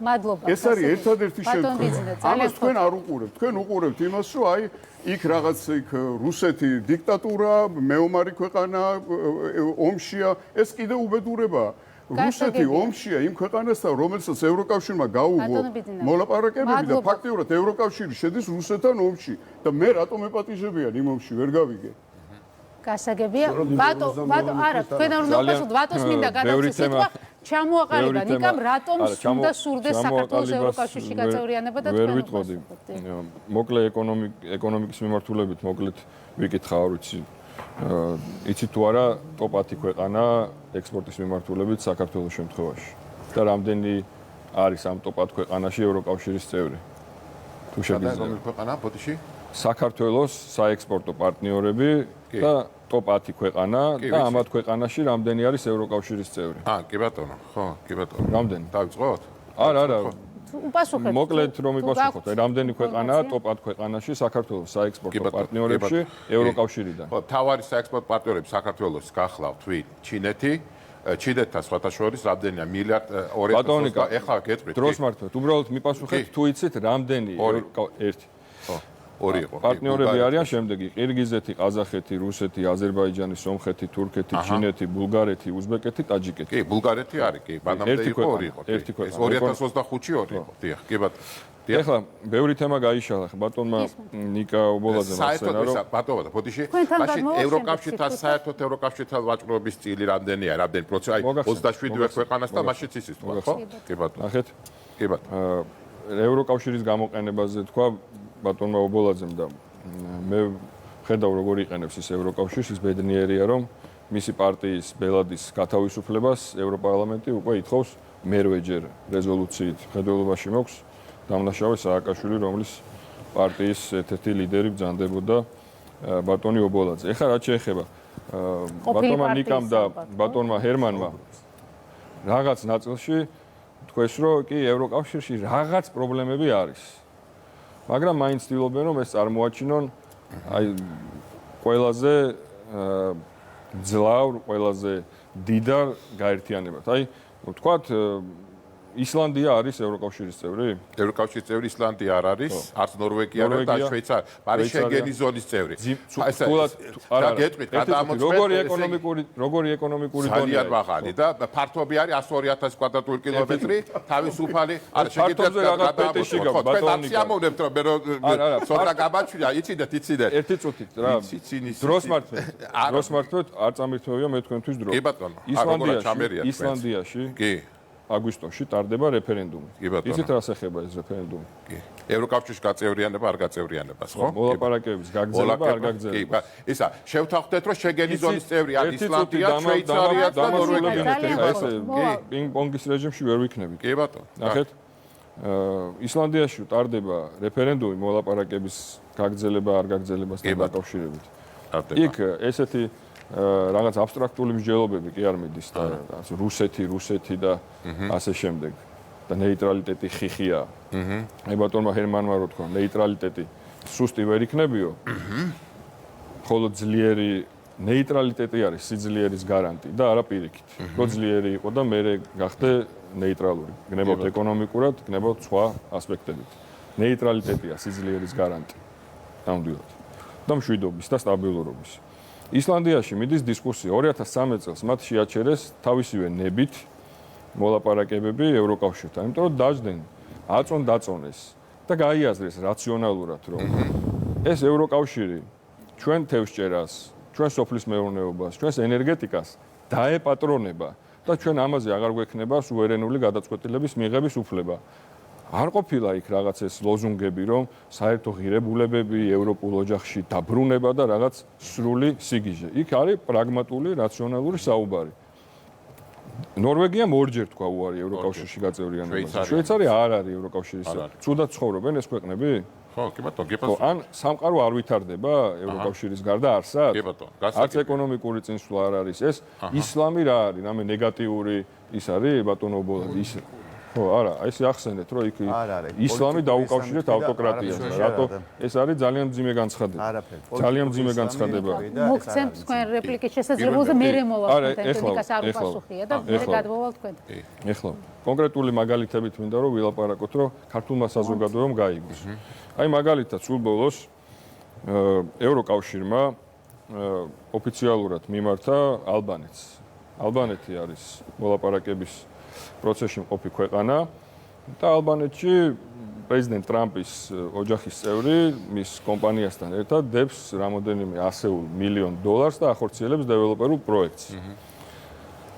მადლობა. ეს არის ერთადერთი შემთხვევა. ამას თქვენ არ უყურებთ. თქვენ უყურებთ იმას, რომ აი იქ რაღაც იქ რუსეთი დიქტატურა, მეომარი ქვეყანა, ომშია, ეს კიდე უბედურებაა. რუსეთი ომშია იმ ქვეყანასთან, რომელსაც ევროკავშირმა გაუღო მოლაპარაკებები და ფაქტიურად ევროკავშირი შედის რუსეთთან ომში და მე რატომ ეპატიჟებიან იმ ომში ვერ გავიგე. გასაგებია. ბატო, არა, თქვენ არ უნდა უყუროთ ბატოს მინდა გადავწეს სიტყვა. ჩამოაყალიბა ნიკამ რატომ უნდა სურდეს საქართველოს ევროკავშირში გაწევრიანება და ვერ ვიტყოდი. მოკლე ეკონომიკის მიმართულებით მოკლედ ვიკითხა არ ვიცი. იცით თუ არა ტოპ 10 ქვეყანა ექსპორტის მიმართულებით საქართველოს შემთხვევაში და რამდენი არის ამ ტოპ 10 ქვეყანაში ევროკავშირის წევრი თუ შეგიძლია რომელი ქვეყანა ბოდიში საქართველოს საექსპორტო პარტნიორები და ტოპ 10 ქვეყანა და ამათ ქვეყანაში რამდენი არის ევროკავშირის წევრი კი ბატონო ხო კი ბატონო რამდენი დავიწყოთ არა უპასუხეთ. მოკლედ რომ იპასუხოთ, რამდენი ქვეყანაა ტოპ 10 ქვეყანაში საქართველოს საექსპორტო პარტნიორებში ევროკავშირიდან. ხო, თავარი საექსპორტო პარტნიორები საქართველოს გახლავთ ვინ? ჩინეთი, ჩინეთთან სხვათა შორის რამდენია მილიარდ 200 ეხლა გეტყვით. დროს მართვით, უბრალოდ მიპასუხეთ თუ იცით რამდენი ერთი. ხო. ორი იყო. პარტნიორები არიან შემდეგი: ყირგიზეთი, ყაზახეთი, რუსეთი, აზერბაიჯანი, სომხეთი, თურქეთი, ჩინეთი, ბულგარეთი, უზბეკეთი, ტაჯიკეთი. კი, ბულგარეთი არის, კი, ბანამდე იყო ორი იყო. ერთი ქვეყანა. 2025-ში ორი იყო. დიახ, კი ბატონო. ეხლა ბევრი თემა გაიშალა, ბატონმა ნიკა ობოლაძემ ახსენა, რომ ბატონო, ბოდიში, მაშინ ევროკავშირთან საერთოდ ევროკავშირთან ვაჭრობის წილი რამდენია, რამდენი პროცენტი? აი 27-ვე ქვეყანასთან მაშინ იცის თქვა, ხო? კი ბატონო. ნახეთ. კი ბატონო. ევროკავშირის გამოყენებაზე თქვა ბატონმა ობოლაძემ და მე ხედავ როგორ იყენებს ის ევროკავშირს, ის ბედნიერია რომ მისი პარტიის ბელადის გათავისუფლებას ევროპარლამენტი უკვე ითხოვს მერვეჯერ რეზოლუციით. ხედველობაში მოქვს დამნაშავე სააკაშვილი, რომლის პარტიის ერთ-ერთი ლიდერი ბრძანდებოდა ბატონი ობოლაძე. ეხლა რაც შეეხება ბატონმა ნიკამ და ბატონმა ჰერმანმა რაღაც ნაწილში თქვეს, რომ კი ევროკავშირში რაღაც პრობლემები არის. მაგრამ მაინც ცდილობენ, რომ ეს წარმოაჩინონ აი ყველაზე ძლავრ, ყველაზე დიდარ გაერთიანებად. აი, ვთქვათ, ისლანდია არის ევროკავშირის წევრი? ევროკავშირის წევრი ისლანდია არ არის, არც ნორვეგია და შვეიცარია. არის შენგენის ზონის წევრი. არა, გეტყვით, გადამოწყვეტ როგორი ეკონომიკური დონე ძალიან მაღალი და ფართობი არის 102,000 კვადრატული კილომეტრი, თავისუფალი. არა, შეგიძლიათ გადამოწყვეტ. თქვენ აციამოვნებთ, რომ მე სოთა გამაჩვია, იციდეთ. ერთი წუთით რა. დროს მართვეთ, არ წამირთმევია მე თქვენთვის დრო. კი ბატონო. ისლანდიაში კი აგვისტოში ტარდება რეფერენდუმი. იცით რა ეხება ეს რეფერენდუმი? კი. ევროკავშირში გაწევრიანება არ გაწევრიანებას, ხო? მოლაპარაკებების გაგრძელება არ გაგრძელება. კი, ისა, შევთანხმდეთ, რომ შენგენის ზონის წევრი არის ისლანდია, შვეიცარია და ნორვეგია. ეს პინგ-პონგის რეჟიმში ვერ ვიქნებით. კი ბატონო. ნახეთ. ისლანდიაში ტარდება რეფერენდუმი მოლაპარაკების გაგრძელება არ გაგრძელებასთან დაკავშირებით. იქ ესეთი რაღაც აბსტრაქტული მსჯელობები კი არ მიდის და რუსეთი და ასე შემდეგ და ნეიტრალიტეტი ხიხია. აი ბატონმა ჰერმანმა რო თქვა, ნეიტრალიტეტი სუსტი ვერ იქნებიო. ხოლო ძლიერი ნეიტრალიტეტი არის სიძლიერის გარანტი და არა პირიქით. რო ძლიერი იყო და მე გახდე ნეიტრალური. გნებავთ ეკონომიკურად, გნებავთ სხვა ასპექტებით. ნეიტრალიტეტია სიძლიერის გარანტი. ნამდვილად. და მშვიდობის და სტაბილურობის. ისლანდიაში მიდის დისკუსია 2013 წელს მათ შეაჩერეს თავისივე ნებით მოლაპარაკებები ევროკავშირთან, იმიტომ რომ დაждდნენ აწონ-დაწონეს და გაიაზრეს რაციონალურად, რომ ეს ევროკავშირი ჩვენ თევზჭერას, ჩვენ სოფლის მეურნეობას, ჩვენს ენერგეტიკას დაეპატრონება და ჩვენ ამაზე აღარ გვექნება სუვერენული გადაწყვეტილების მიღების უფლება. არ ყოფილა იქ რაღაც ეს ლოზუნგები, რომ საერთო ღირებულებები ევროპულ ოჯახში დაბრუნება და რაღაც სრული სიგიჟე. იქ არის პრაგმატული, რაციონალური საუბარი. ნორვეგიამ ორჯერ თქვა უარი ევროკავშირში გაწევრიანებაზე. შვეიცარია არ არის ევროკავშირის. ცუდად ცხოვრობენ ეს ქვეყნები? ხო, კი ბატონო, გეპასო. ან სამყარო არ ვითარდება ევროკავშირის გარდა არსად? კი ბატონო, არც ეკონომიკური წინსვლა არ არის ეს. ისლამი რა არის? რამე ნეგატიური ის არის ბატონო ობოლაძე ის ხო, არა, ეს ახსენეთ, რომ იქ ისლამი დაუკავშირეთ ავტოკრატიას და რატო ეს არის ძალიან მძიმე განცხადება. ძალიან მძიმე განცხადება. მოგცემთ თქვენ რეპლიკის შესაძლებლობაზე მე მოვახდეთ ტექნიკას არ უპასუხია და მე გადმოვალ თქვენ. ეხლა კონკრეტული მაგალითებით მინდა რომ ვილაპარაკოთ, რომ ქართულმა საზოგადოებამ გაიგოს. აი მაგალითად სულ ბოლოს ევროკავშირმა ოფიციალურად მიმართა ალბანეთს. ალბანეთი არის მოლაპარაკების პროცესში მყოფი ქვეყანა და ალბანეთში პრეზიდენტ ტრამპის ოჯახის წევრი მის კომპანიასთან ერთად დებს რამოდენიმე $100 მილიონ და ახორციელებს დეველოპერულ პროექტს.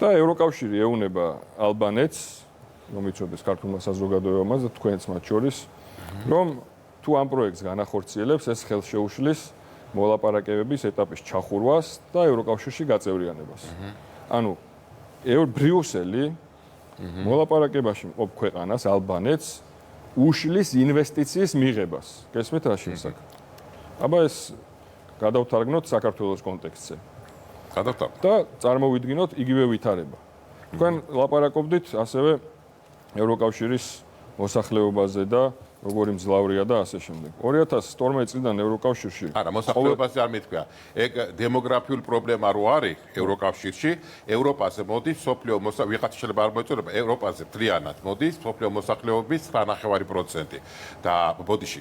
და ევროკავშირი ეუნება ალბანეთს, რომ იცოდეს ქართულმა საზოგადოებამ და თქვენც მათ შორის, რომ თუ ამ პროექტს განახორციელებს, ეს ხელს შეუშლის მოლაპარაკებების ეტაპის ჩახურვას და ევროკავშირში გაწევრიანებას. ანუ ბრიუსელი მოლაპარაკებაში მყოფ ქვეყანას ალბანეთს უშლის ინვესტიციის მიღებას. გესმით რა შესაძლოა? აბა ეს გადავთარგმნოთ საქართველოს კონტექსტზე. გადავთარგმნოთ და წარმოვიდგინოთ იგივე ვითარება. თქვენ ლაპარაკობდით ასევე ევროკავშირის მოსახლეობაზე და როგორი მძლავრია და ასე შემდეგ. 2012 წლიდან ევროკავშირში არა, მოსახლეობაზე არ მithქვია. ეგ დემოგრაფიული პრობლემა რო არის ევროკავშირში, ევროპაზე მოდის სოფლიო ვიღაც შეიძლება არ მოეწონება, ევროპაზე მთლიანად მოდის სოფლიო მოსახლეობის 9.5% და ბოდიში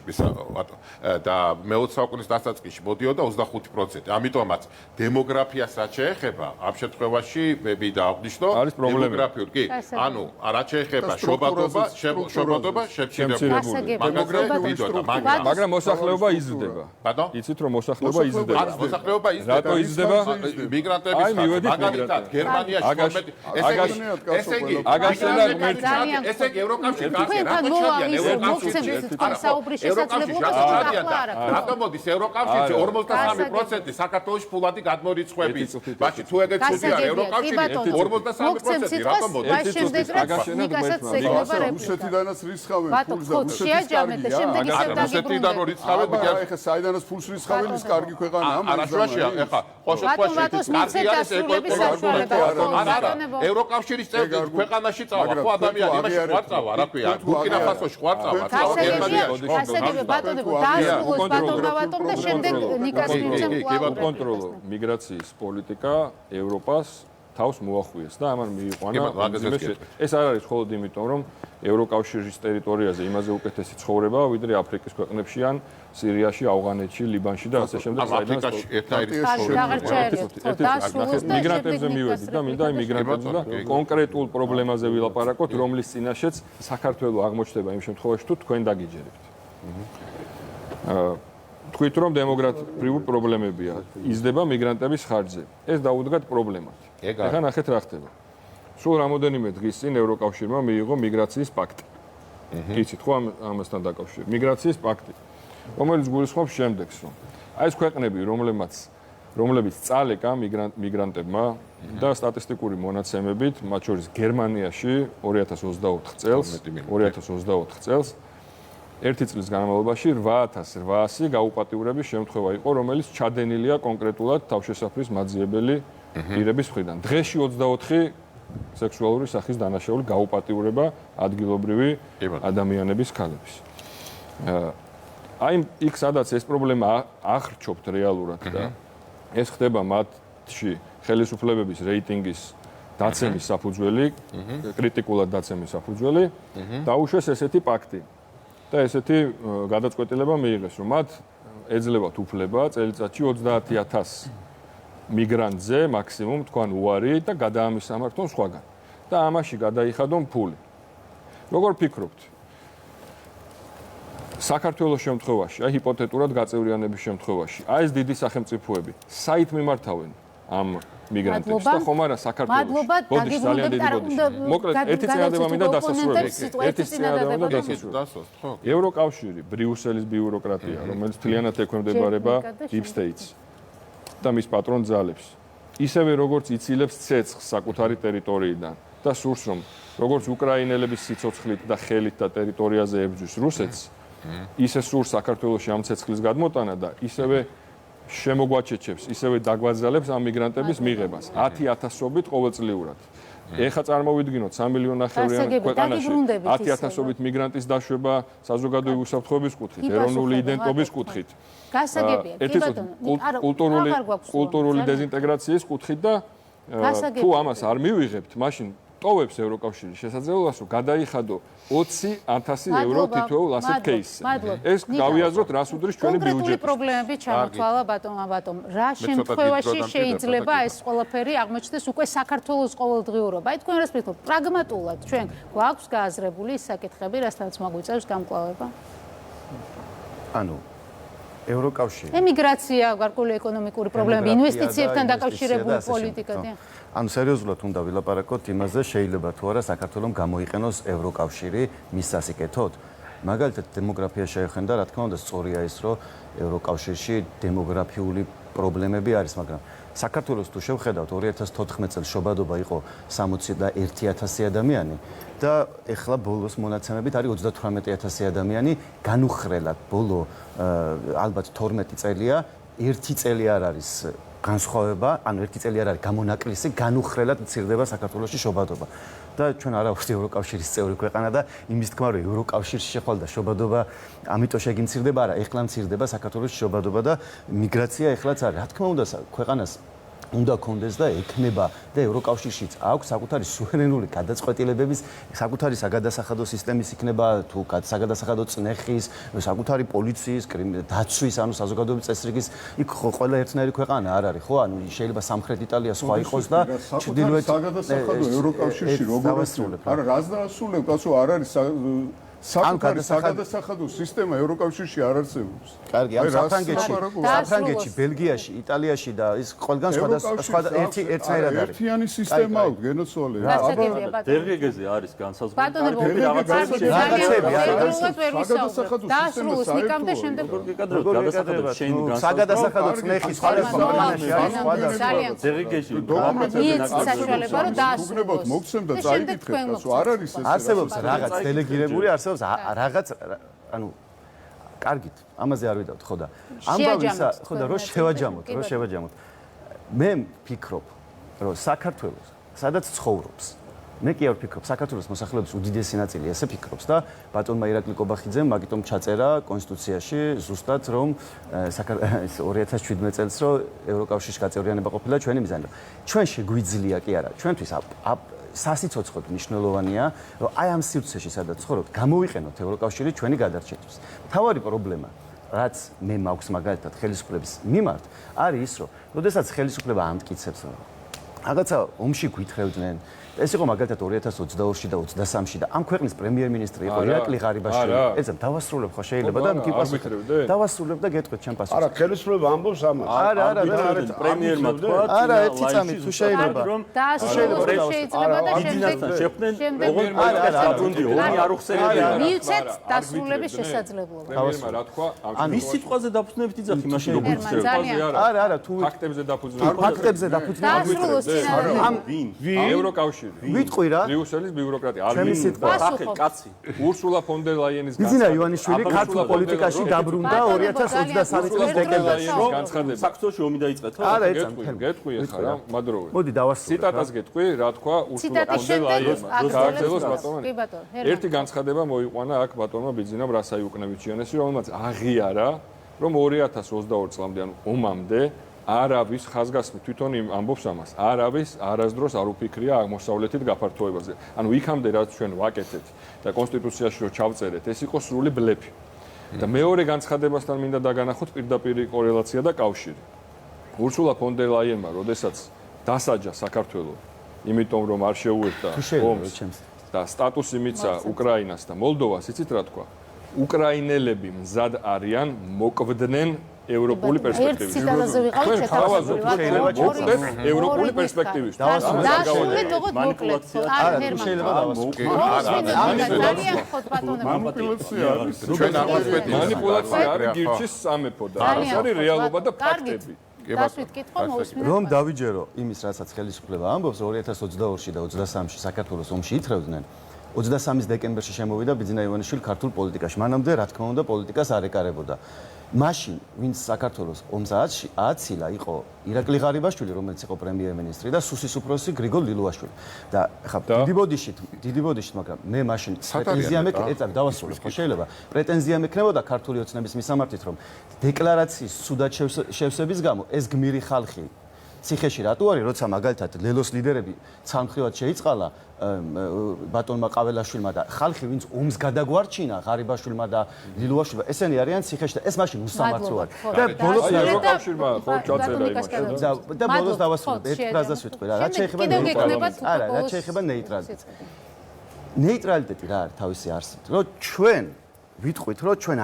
და მე-20 საუკუნის დასაწყისში მოდიოდა 25%. ამიტომაც დემოგრაფიასაც შეეხება ამ შემთხვევაში მე დააღნიშნო დემოგრაფიული, კი, ანუ რაც შეეხება შობადობა, შემცირებული მაგრამ მოსახლეობა იზრდება. იცით რომ მოსახლეობა იზრდება. მოსახლეობა იზრდება. რატო იზრდება? მიგრანტების მაგალითად გერმანიაში ესე იგი ევროკავშირი რატო ჩადიან რატო მოდის ევროკავშირში 53% საქართველოს ფულადი გადმორიცხვებით. ბაში თუ ეგეც შეძია ევროკავშირი 53% რატო მოდის? რუსეთიდანაც რისხავენ ფულს და მიაჯამეთ და შემდეგ ისევ რუსეთიდან რო რიცხავენ, ეხა საიდანაც ფულს რიცხავენ, ის კარგი ქვეყანა არაშუაშია, ეხა ხო ევროკავშირის წევრი ქვეყანაში წავა, ხო ადამიანი იმაში ვარ წავა, რა ქვია, ბურკინა-ფასოში ვარ წავა, გასაგებია ბატონებო, დაასრულოს ბატონავატომ და შემდეგ ნიკას მიცემ კონტროლო მიგრაციის პოლიტიკა ევროპას თავს მოახვიეს და ამან მიიყვანა ეს არ არის მხოლოდ იმიტომ რომ ევროკავშირის ტერიტორიაზე იმაზე უკეთესი ცხოვრება ვიდრე აფრიკის ქვეყნებში ან სირიაში, ავღანეთში, ლიბანში და ასე შემდეგ. აფრიკაში ერთნაირი მიგრანტებზე მივედით და მინდა იმ მიგრანტებზე და კონკრეტულ პრობლემაზე ვილაპარაკოთ, რომლის წინაშეც საქართველოს აღმოჩნდება იმ შემთხვევაში თუ თქვენ დაგიჯერებთ. თქვით რომ დემოგრაფიული პრობლემებია, იზრდება მიგრანტების ხარჯზე. ეს დაუდგათ პრობლემად. ეხლა ნახეთ რა ხდება. სულ რამოდენიმე დღის წინ ევროკავშირმა მიიღო მიგრაციის პაქტი. იცით ხო ამასთან დაკავშირებით. მიგრაციის პაქტი, რომელიც გულისხმობს შემდეგს, რომ აი ეს ქვეყნები, რომლებიც წალეკა მიგრანტებმა და სტატისტიკური მონაცემებით, მათ შორის გერმანიაში 2024 წელს ერთი წლის განმავლობაში 8800 გაუპატიურების შემთხვევა იყო, რომელიც ჩადენილია კონკრეტულად თავშესაფრის მაძიებელი პირების მხრიდან. დღეში 24 სექსუალური სახის დანაშაული გაუპატიურება ადგილობრივი ადამიანების ქალების. აი იქ სადაც ეს პრობლემა ახრჩობთ რეალურად და ეს ხდება მათში ხელისუფლებების რეიტინგის დაცემის საფუძველი, კრიტიკულად დაცემის საფუძველი, დაუშვეს ესეთი პაქტი. და ესეთი გადაწყვეტილება მიიღეს, რომ მათ ეძლებათ უფლება წელიწადში 30000 მიგრანტზე მაქსიმუმ თქვან უარი და გადაამისამართონ სხვაგან. და ამაში გადაიხადონ ფული. როგორ ფიქრობთ? საქართველოს შემთხვევაში, აი ჰიპოთეტურად გაწევრიანების შემთხვევაში, აი ეს დიდი სახელმწიფოები საით მიმართავენ ამ მიგრანტებს და ხომ არა საქართველოს. ბოდიში ძალიან დიდი ბოდიში. მოკლედ ერთი წინადადება მინდა დასასრულებელი. ერთი წინადადება მინდა დასასრულებელი. ევროკავშირი, ბრიუსელის ბიუროკრატია, რომელიც მთლიანად ექვემდებარება Deep States და მის პატრონ ძალებს. ისევე როგორც იცილებს ცეცხლს საკუთარი ტერიტორიიდან და სურს რომ როგორც უკრაინელების სიცოცხლით და ხელით და ტერიტორიაზე ებრძვის რუსეთს, ისე სურს საქართველოში ამ ცეცხლის გადმოტანა და ისევე შემოგვაჩეჩებს, ისევე დაგვაძალებს ამ მიგრანტების მიღებას 10000-ობით ყოველწლიურად. ეხლა წარმოვიდგინოთ 3 მილიონნახევრიან ქვეყანაში 10000-ობით მიგრანტის დაშვება საზოგადოებრივი უსაფრთხოების კუთხით, ეროვნული იდენტობის კუთხით. გასაგებია, კი ბატონო, კულტურული დეზინტეგრაციის კუთხით და თუ ამას არ მივიღებთ, მაშინ ტოვებს ევროკავშირის შესაძლებლობას, რომ გადაიხადო 20000 ევრო თითოეულ ასეთ кейსზე. ეს გავიაზროთ, რას უდრის ჩვენი ბიუჯეტი. კონკრეტული პრობლემები ჩამოთვალა ბატონო. რა შემთხვევაში შეიძლება ეს ყველაფერი აღმოჩნდეს უკვე საქართველოს ყოველდღიურობა? აი თქვენ რას ფიქრობთ? პრაგმატულად ჩვენ გვაქვს გააზრებული ის საკითხები, რასაც მოგვიწევს გამკლავება? ანუ ევროკავშირი. ემიგრაცია, გარკვეული ეკონომიკური პრობლემები, ინვესტიციებთან დაკავშირებული პოლიტიკა. ანუ სერიოზულად უნდა ვილაპარაკოთ იმაზე, შეიძლება თუ არა საქართველოს გამოიყენოს ევროკავშირი მის სასიკეთოდ. მაგალითად, დემოგრაფია შეეხება, რა თქმა უნდა, სწორია ის, რომ ევროკავშირში დემოგრაფიული პრობლემები არის, მაგრამ საქართველოს თუ შევხედავთ 2014 წელს შობადობა იყო 61000 ადამიანი და ეხლა ბოლოს მონაცემებით არის 38000 ადამიანი განუხრელად ბოლო ალბათ 12 წელია 1 წელი არ არის განსხვავება, ანუ 1 წელი არ არის გამონაკლისი, განუხრელად მცირდება საქართველოში შობადობა. და ჩვენ არა ვართ ევროკავშირის წევრი ქვეყანა და იმის თქმა, რომ ევროკავშირში შეხვალდა შობადობა, ამიტომ შეგიმცირდება, არა, ეხლა მცირდება საქართველოში შობადობა და მიგრაცია ეხლაც არის. რა თქმა უნდა, ქვეყანას უნდა კონდეს და ექნება და ევროკავშირშიც აქვს საკუთარი სუვერენული გადაწყვეტილებების, საკუთარი საგადასახადო სისტემის იქნება თუ საგადასახადო წნეხის, საკუთარი პოლიციის, დაცვის, ანუ საზოგადოების წესრიგის, იქ ყველა ერთნაირი ქვეყანა არ არის, ხო? ანუ შეიძლება სამხრეთ იტალია სხვა იყოს და ჩრდილოეთ საგადასახადო ევროკავშირში როგორ ასრულებ? არა, რას დაასრულებ, კაცო, არ არის საკუთარი საგადასახადო სისტემა ევროკავშირში არ არსებობს. კარგი, ამ საფრანგეთში, ბელგიაში, იტალიაში და ის ყველგან სხვა ერთნაირად არის. ერთიანი სისტემა აქვს, გენოცვალე. დერგეგეზე არის განსაზღვრული. ბატონო, დაასრულოს ნიკამ და შემდეგ საგადასახადო წნეხის სხვადასხვა ქვეყანაში არის სხვადასხვა. დერგეგეში მოგცემ და წაიკითხეთ, კაცო, არ არის ეს. არსებობს რაღაც დელეგირებული, არსებობს არსებობს რაღაც ანუ კარგით, ამაზე არ ვიდავთ, ხო და ამბავისა, ხო და რო შევაჯამოთ. მე ვფიქრობ, რომ საქართველოს სადაც ცხოვრობს მე კი არ ვფიქრობ, საქართველოს მოსახლეობის უდიდესი ნაწილი ესე ფიქრობს და ბატონმა ირაკლი კობახიძემ მაგიტომ ჩაწერა კონსტიტუციაში ზუსტად რომ 2017 წელს რომ ევროკავშირის გაწევრიანება ყოფილა ჩვენი მიზანი. ჩვენ შეგვიძლია კი არა, ჩვენთვის სასიცოცხლოდ მნიშვნელოვანია, რომ აი ამ სივრცეში სადაც ცხოვრობთ, გამოვიყენოთ ევროკავშირი ჩვენი გადარჩენისთვის. მთავარი პრობლემა რაც მე მაქვს მაგალითად ხელისუფლების მიმართ არის ის, რომ როდესაც ხელისუფლება ამტკიცებს რომ რაღაცა ომში გვითხრევდნენ ეს იყო მაგალითად 2022-ში და 23-ში და ამ ქვეყნის პრემიერ-მინისტრი იყო ირაკლი ღარიბაშვილი. ეცემ დავასრულებ ხო შეიძლება და მიგიპასუხებდე. დავასრულებ და გეტყვით ჩემ პასუხს. არა, ხელისუფლება ამბობს ამას. არა, პრემიერმა თქვა, არა, ერთი წამი თუ შეიძლება. შეიძლება და შემდეგ დაბრუნდი, ომი არ უხსენებია. მივცეთ დასრულების შესაძლებლობა. პრემიერმა რა თქვა? მის სიტყვაზე დაფუძნებით იძახი, მაშინ როგორ გწევ? არა, თუ ფაქტებზე დაფუძნებით. ფაქტებზე დაფუძნებით. დასრულოს წინადადება. ევროკავშირი. ვიტყვი რა. ბრიუსელის ბიუროკრატია. ჩემი სიტყვა. სახე კაცი. ურსულა ფონ დერ ლაიენის ბიზინა ივანიშვილი ქართულ პოლიტიკაში დაბრუნდა 2023 წლის დეკემბერში. საქართველოში ომი დაიწყეთო? არა, გეტყვი ახლა რა, მადროვე. მოდი დავასრულებ. ციტატას გეტყვი, რა თქვა ურსულა ფონ დერ ლაიენმა. გააგრძელოს ბატონო. ერთი განცხადება მოიყვანა აქ ბატონმა ბიზინამ რასაიუკნევიჩიანესი, რომელმაც აღიარა, რომ 2022 წლამდე, ანუ ომამდე არავის ხაზგასმით თვითონ ამბობს ამას. არავის არასდროს არ უფიქრია აღმოსავლეთით გაფართოებაზე. ანუ იქამდე რაც ჩვენ ვაკეთეთ და კონსტიტუციაში რო ჩავწერეთ, ეს იყო სრული ბლეფი. და მეორე განცხადებასთან მინდა დაგანახოთ პირდაპირ კორელაცია და კავშირი. ურსულა ფონ დერ ლაიენმა, როდესაც დასაჯა საქართველო, იმიტომ რომ არ შეუერთდა ომს და სტატუსი მიცა უკრაინას და მოლდოვას, იცით რა თქვა? უკრაინელები მზად არიან მოკვდნენ ევროპული პერსპექტივით. ციტატაზე ვიყავით შეთანხმებული. ევროპული პერსპექტივით. დასრულეთ ოღონდ მოკლედ. არა, შეიძლება დავასრულო. ძალიან ხოთ ბატონო. მანიპულაცია არის გირჩის სამეფო და ეს არის რეალობა და ფაქტები. დასვით კითხვა მოусმინეთ. რომ დავიჯერო იმის, რასაც ხელისუფლება ამბობს 2022-ში და 23-ში საქართველოს ომში ითრევდნენ. 23 დეკემბერში შემოვიდა ბიძინა ივანიშვილი ქართულ პოლიტიკაში. მანამდე, რა თქმა უნდა, პოლიტიკას არ ეკარებოდა. მაშინ, ვინც საქართველოს ომს აცილა, იყო ირაკლი ღარიბაშვილი, რომელიც იყო პრემიერ-მინისტრი და სუსის უფროსი გრიგოლ ლილუაშვილი. და ხა დიდი ბოდიშით, მაგრამ მე მაშინ პრეტენზია მექნებოდა, დავასრულებ, ხო შეიძლება? პრეტენზია მექნებოდა ქართული ოცნების მისამართით, რომ დეკლარაციის სუდად შევსების გამო ეს გმირი ხალხი ციხეში რატო არის, როცა მაგალითად ლელოს ლიდერები ცალმხრივად შეიწყალა ბატონმა ყაველაშვილმა და ხალხი ვინც ომს გადაგვარჩინა ღარიბაშვილმა და ლილუაშვილმა ესენი არიან ციხეში და ეს მაშინ უსამართლოა და ბოლოს ევროკავშირმა ხო ჩაწერა იმაში და ბოლოს დავასრულებ ერთ ფრაზას ვიტყვი რა შეიძლება ნეიტრალიტეტი რა არის თავისი არსით რომ ჩვენ ვიტყვით რომ ჩვენ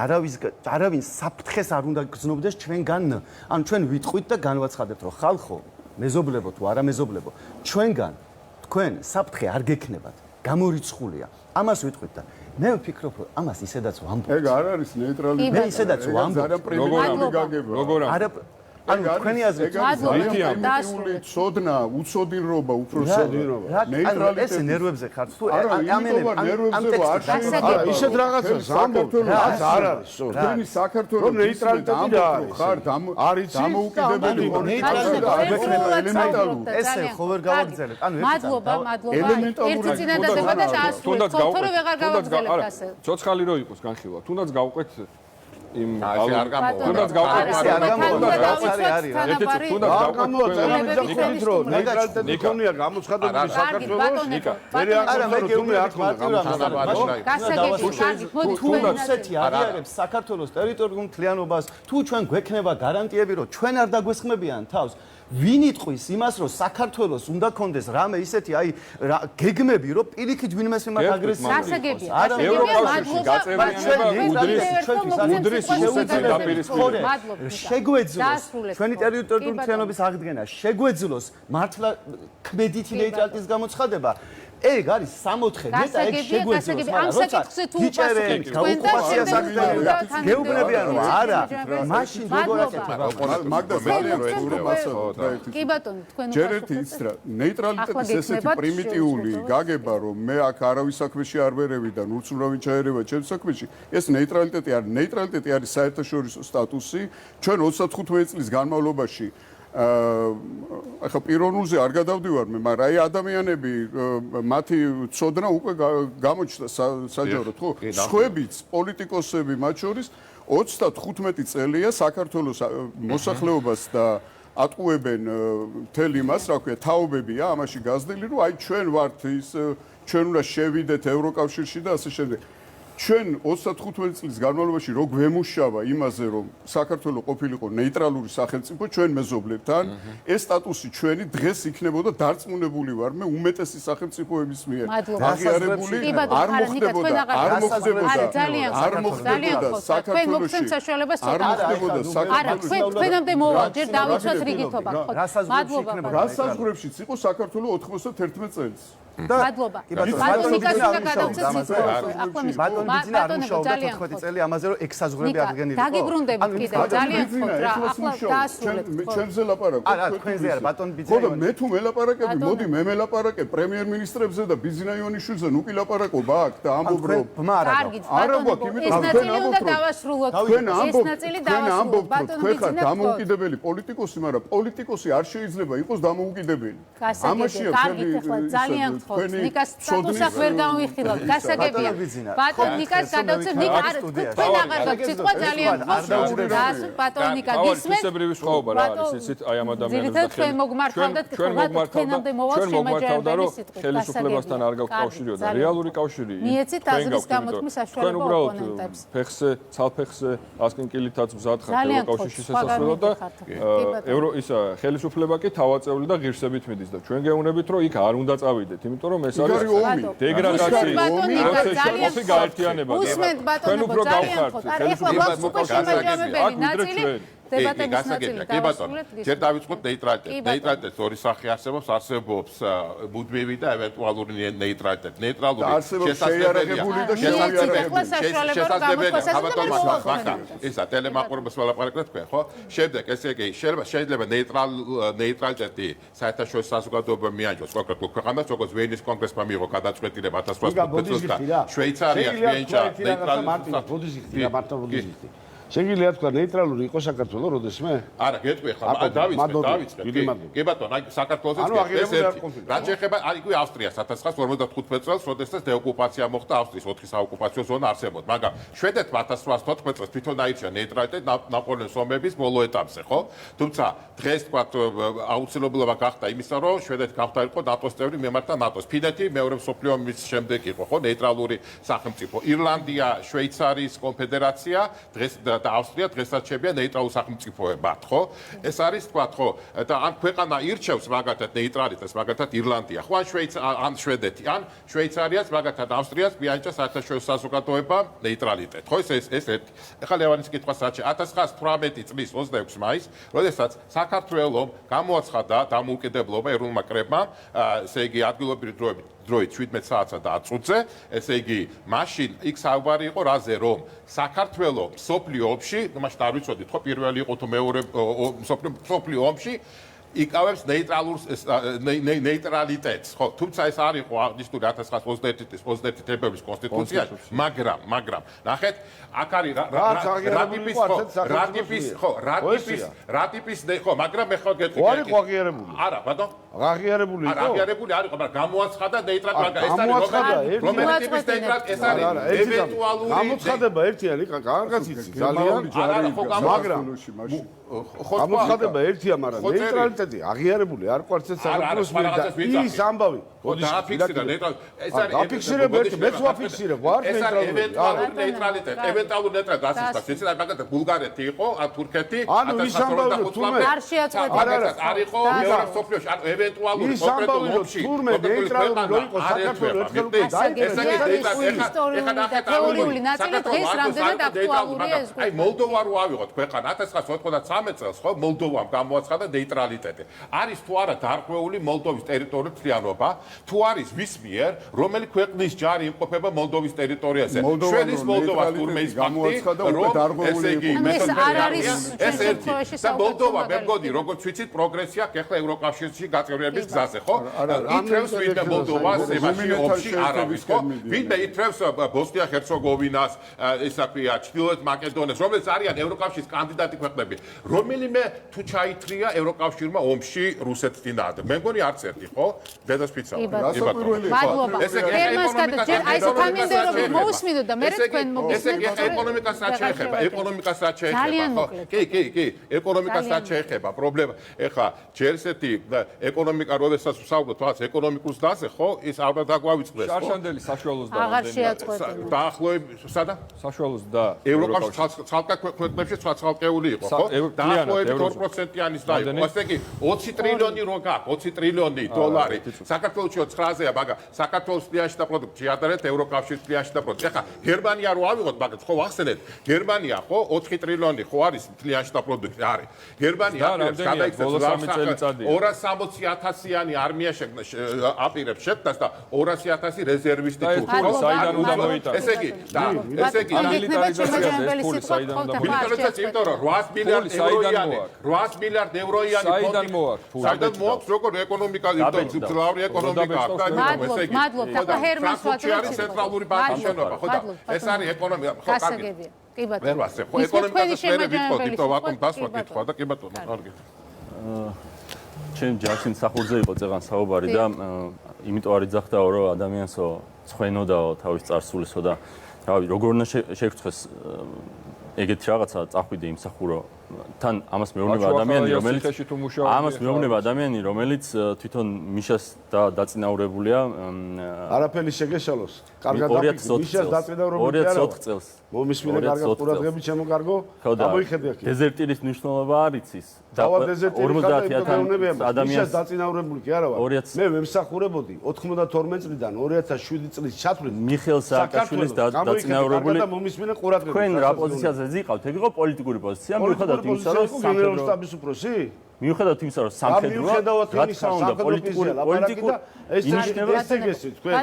არავინ საფრთხეს არ უნდა გრძნობდეს ჩვენგან ანუ ჩვენ ვიტყვით და განვაცხადებთ რომ ხალხო მეზობლებო თუ არა მეზობლებო ჩვენგან თქვენ საფრთხე არ გექნებათ გამორიცხულია ამას ვიტყვით და მე ვფიქრობ რომ ამას ისედაც ვამბობთ ეგ არ არის ნეიტრალიტეტი მე ისედაც ვამბობ როგორ ანუ თქვენი აზრით პრიმიტიული ცოდნა, უცოდინრობა, უფრო ცოდინრობა. ნეიტრალიტეტი ეს ნერვებზე ხართ თუ ამენებ არა ისეთ რაღაცას ამბობთ რაც არ არის თქვენი საქართველოს რომ ნეიტრალიტეტი რა არის დამოუკიდებელი ნეიტრალიტეტი ელემენტარული ესე ხო ვერ გავაგრძელებ ანუ მადლობა ერთი წინადადება და დაასრულეთ თორე ვეღარ გავაგრძელებთ ასე ცოცხალი რო იყოს განხილვა თუნდაც გავყვეთ იმ არ გამოვა. თუნდაც გავყვეთ ნეიტრალიტეტი ქონია გამოცხადებული საქართველოს მე არა მე გეუბნები არ ქონია გამოცხადებული ისეთი აღიარებს საქართველოს ტერიტორიულ მთლიანობას თუ ჩვენ გვექნება გარანტიები რომ ჩვენ არ დაგვესხმებიან თავს ვინ იტყვის იმას რომ საქართველოს უნდა კონდეს რამე ისეთი აი გეგმები რომ პირიქით ვინმეს მიმართ აგრესიული გასაგებია ევროკავშირში გაწევრიანება უდრის შეგვეძლოს ჩვენი ტერიტორიული მთლიანობის აღდგენა შეგვეძლოს მართლა ქმედითი ნეიტრალიტეტის გამოცხადება ეგ არის 64 ნეტა ეგ შეგვეძლოს ამ საკითხზე თუ უპასუხებთ თქვენ და გეუბნებიან რომ არა მაშინ როგორ აკეთებ მაგდა ძალიან კი ბატონო თქვენ ჯერ ერთი იცრა ნეიტრალიტეტის ესეთი პრიმიტიული გაგება რომ მე აქ არავის საქმეში არ ვერევი და ნურც ურავინ ჩაერევა ჩემს საქმეში ეს ნეიტრალიტეტი არის ნეიტრალიტეტი არის საერთაშორისო სტატუსი ჩვენ 35 წლის განმავლობაში ახლა პიროვნულზე არ გადავდივარ მე მაგრამ აი ადამიანები მათი ცოდნა უკვე გამოჩნდა საჯაროდ ხო სხვებიც პოლიტიკოსები მათ შორის 35 წელია საქართველოს მოსახლეობას და ატყუებენ მთელ იმას რა ქვია თაობებია ამაში გაზრდილი რომ აი ჩვენ ვართ ის ჩვენ უნდა შევიდეთ ევროკავშირში და ასე შემდეგ ჩვენ 35 წლის განმავლობაში რო გვემუშავა იმაზე რომ საქართველოს ყოფილიყო ნეიტრალური სახელმწიფო ჩვენ მეზობლებთან ეს სტატუსი ჩვენი დღეს იქნებოდა დარწმუნებული ვარ მე უმეტესი სახელმწიფოების მიერ აღიარებული არ მოხდებოდა საქართველოში არა თქვენამდე მოვა ჯერ დავიცვათ რიგითობა ხო რასაზღვრებშიც იყო საქართველოს 91 წელს მადლობა ბატონი კაცი გადავწეს ბატონი ბიძინა არ მუშაობდა 14 წელი ამაზე რომ ექსაზღვრები აღგენილიყო დაგიბრუნდებით კიდევ ძალიან ხო რა ახლა დაასრულეთ ჩვენზე ლაპარაკობთ არა თქვენზე არა ბატონი ბიძინა ხო და მე თუ მელაპარაკები მოდი მე მელაპარაკე პრემიერ-მინისტრებზე და ბიძინა ივანიშვილზე ნუ კი ლაპარაკობ აქ და ამბობ რომ კარგით ბატონო ეს ნაწილი უნდა დავასრულოთ ეს ნაწილი დავასრულოთ ბატონო ბიძინა დამოუკიდებელი პოლიტიკოსი მაგრამ პოლიტიკოსი არ შეიძლება იყოს დამოუკიდებელი ამაშია კარგით ახლა ძალიან ნიკას სტატუსს ვერ გავიხილავთ გასაგებია ბატონ ნიკას გადავწევ ნიკა არ თქვენ აღარ გაქვთ სიტყვა ძალიან ხო ბატონ ნიკა გისმენთ ისებრივი სხვაობა რა არის ისიც აი ამ ადამიანებს ჩვენ მოგმართავდეთ თქვენამდე მოვალ შემაჯერებელი სიტყვა ხელისუფლებასთან არ გაქვთ კავშირი და რეალური კავშირი მიეცით აზრის გამოთქმის საშუალება ოპონენტებს ფეხზე ცალფეხზე ასკინკილითაც მზად ხართ ევროკავშირში შესასვლელად და ისა ხელისუფლება კი თავაწეული და ღირსებით მიდის და ჩვენ გეუბნებით რომ იქ არ უნდა წავიდეთ იმიტომ რომ ეს არის დეგრადაციის პროცესი გაერთიანება თქვენ უფრო გავხართ ხელისუფლებას უკვე შემაჯამებელი ნაწილი დებატების ნაწილი კი ბატონო ჯერ დავიწყოთ ნეიტრალიტეტს ორი სახე არსებობს მუდმივი და ევენტუალური ნეიტრალიტეტი ნეიტრალური შესაძლებელია ისა ტელემაყურებელს ველაპარაკეთ თქვენ ხო შემდეგ ესე იგი შეიძლება ნეიტრალიტეტი საერთაშორისო საზოგადოებამ მიაჯოს კონკრეტულ ქვეყანას როგორც ვენის კონგრესმა მიიღო გადაწყვეტილება 1815 წელს და შვეიცარიას მიენიჭა ნეიტრალიტეტი შეგიძლია თქვა ნეიტრალური იყო საქართველო როდესმე? არა, გეტყვი ხა, დავიწყე. კი ბატონო, აი საქართველოსაც ეს ერთი. რაც შეეხება აი იგივე ავსტრიას 1955 წელს, როდესაც დეოკუპაცია მოხდა ავსტრიის 4 საოკუპაციო ზონა არსებობდა, მაგრამ შვედეთმა 1814 წელს თვითონ აირჩია ნეიტრალიტეტი ნაპოლეონის ომების ბოლო ეტაპზე, ხო? თუმცა დღეს თქვა აუცილებლობა გახდა იმისა, რომ შვედეთი გავთარიყო ნატოს წევრი მიმართა ნატოს. ფინეთი მეორე მსოფლიო ომის შემდეგ იყო, ხო, ნეიტრალური სახელმწიფო. ირლანდია, შვეიცარიის კონფედერაცია დღეს და ავსტრია დღესაც შეებია ნეიტრალურ სახელმწიფოებად, ხო? ეს არის თქვა, ხო? და ან ქვეყანა ირჩევს მაგათად ნეიტრალიტეტს, მაგათად ირლანდია, ხო? ან შვედეთი, ან შვეიცარიას, მაგათად ავსტრიას მიაჩნია საერთაშორისო საზოგადოება ნეიტრალიტეტი, ხო? ეს ერთი. ეხლა ლევანის კითხვას რაც 1918 წლის 26 მაისს, როდესაც საქართველოს გამოაცხადა დამოუკიდებლობა ეროვნულმა კრებამ, ესე იგი ადგილობრივი დროით 17 საათსა და 10 წუთზე, ესე იგი, მაშინ იქ საუბარი იყო რაზე, რომ საქართველოს მსოფლიო ომში, ну მაშინ არ ვიცოდით, ხო, პირველი იყო თუ მეორე მსოფლიო ომში იკავებს ნეიტრალიტეტს, ხო, თუმცა ეს არ იყო აღნიშნული 1921 თებერვლის კონსტიტუციაში, მაგრამ ნახეთ, აქ არის რატიპის, ხო, მაგრამ მე ხო გეტყვი. არ იყო აღიარებული. არა, ბატონო. აღიარებული იყო. აღიარებული არ იყო, მაგრამ გამოაცხადა ნეიტრალიტეტი, ეს არის რომელი ტიპის ნეიტრალიტეტი, ეს არის ევენტუალური გამოცხადება ერთია, კარგად იცი, ძალიან, მაგრამ გამოცხადება ერთია, მაგრამ ნეიტრალიტეტი აღიარებული არ ყავს ეს საქართველოს მიერ და ის ამბავი დააფიქსირა ნეიტრალიტეტი. ეს არის დაფიქსირებ ერთი, მეც ვაფიქსირებ, ვარ ნეიტრალიტეტი. ევენტუალური ნეიტრალიტეტი გასისტა. შეიძლება მაგათ ბულგარეთი იყო, ან თურქეთი, არ შეაწყვეტა. არ იყო მეორე სოფლიოში, ანუ ევენტუალური კონკრეტულ ომში თურმე ნეიტრალური რო იყო საქართველოს ერთხელ თეორიული ნაწილი დღეს რამდენად აქტუალურია ეს აი მოლდოვა რო ავიღოთ ქვეყანა 1993 წელს ხო მოლდოვამ გამოაცხადა ნეიტრალიტეტი არის თუ არა დარღვეული მოლდოვის ტერიტორიის მთლიანობა თუ არის ვის მიერ რომელი ქვეყნის ჯარი იმყოფება მოლდოვის ტერიტორიაზე შვედის მოლდოვას თურმეის გამოაცხადა რომ უკვე დარღვეული ეს არ არის ეს ერთი და მოლდოვა მე მგონი როგორც ვიცით პროგრესია ახლა ევროკავშირში გაწევრიანების გზაზე ხო ითრევს ვინმე მოლდოვას ემაში ომში არ არის ხო ვინმე ითრევს ბოსნია-ჰერცეგოვინას ისა ქვია ჩრდილოეთ მაკედონიას რომელიც არიან ევროკავშირის კანდიდატი ქვეყნები რომელიმე თუ ჩაითრია ევროკავშირმა ომში რუსეთის წინააღმდეგ მე მგონი არც ერთი ხო დედასფიცა მადლობა თერმას გადაჭერ აი ეს თანმიმდევრობით მოусმინოთ და მე თქვენ მოგესმენთ ეკონომიკას რაც შეეხება ხო კი ეკონომიკას რაც შეეხება პრობლემა ეხლა ჯერ ესეთი ეკონომიკა როდესაც ვსაუბრობთ თვალს ეკონომიკურს დაზე ხო ის ალბათ დაგვავიწყდეს ხო შარშანდელი საშუალოს და აღარ შეაწყვეტინა დაახლოებით სადა საშუალოს და ევროკავშირის ცალკე ქვეყნებში ცალკეული იყო ხო დაახლოებით 2%-იანის დაიყო ასე კი 20 ტრილიონი რო გაქვს 20 ტრილიონი დოლარი საქართველოში 9-აზეა მაგრამ საქართველოს ფლიანშთა პროდუქტი ადარეთ ევროკავშირის ფლიანშთა პროდუქტი ახლა გერმანია რო ავიღოთ მაგრამ ხო ახსენეთ გერმანია ხო 4 ტრილიონი ხო არის ფლიანშთა პროდუქტი არის გერმანია გადაიქცეს 260,000-იანი არმია აპირებს შექმნას და 200,000 რეზერვისტი თუ საიდან უნდა მოიტანოს ესე იგი მილიტარიზაცია იმიტომ რომ 8 მილიარდ ევროიანი საიდან მოაქვს საიდან მოაქვს როგორ ეკონომიკა ძრავი ეკონომიკა ესე იგი მადლობა ჰერმანს ვაჭრობთ ცენტრალური ბანკის შენობა ხო და ეს არის ეკონომიკა ხო კარგი კი ბატონო ვერ ვასე ხო ეკონომიკას ვერ ვიტყოდი თო ვაკომ დასვა კითხვა და კი ბატონო კარგი ჩემ ჯაშინ სახურზე იყო წეგან საუბარი და იმიტომ არ იძახდაო რომ ადამიანსო ცხენოდაო თავის წარსულისო და რავი როგორ უნდა შეგწეს ეგეთი რაღაცა წახვიდე იმსახურო თან ამას მეუბნება ადამიანი რომელიც თვითონ მიშას დაწინაურებულია არაფერი შეგეშალოს კარგად მიშას დაწინაურებული არა 2004 წელს მომისმინე კარგად ყურადღებით შემოგარგო გამოიხედე აქ დეზერტირის მნიშვნელობა არ იცის და 50,000 ადამიანს დაწინაურებული კი არა ვარ 2000 მე ვემსახურებოდი 92 წლიდან 2007 წლის ჩათვლით მიხეილ სააკაშვილის დაწინაურებული და მომისმინე ყურადღებით თქვენ რა პოზიციაზე ზიყავთ ეგ იყო პოლიტიკური პოზიცია მიუხედავად იმისა რომ გენერალ შტაბის უფროსი მიუხედავად იმისა რომ სამხედროა რა თქმა უნდა პოლიტიკური ეს ეგესი თქვენ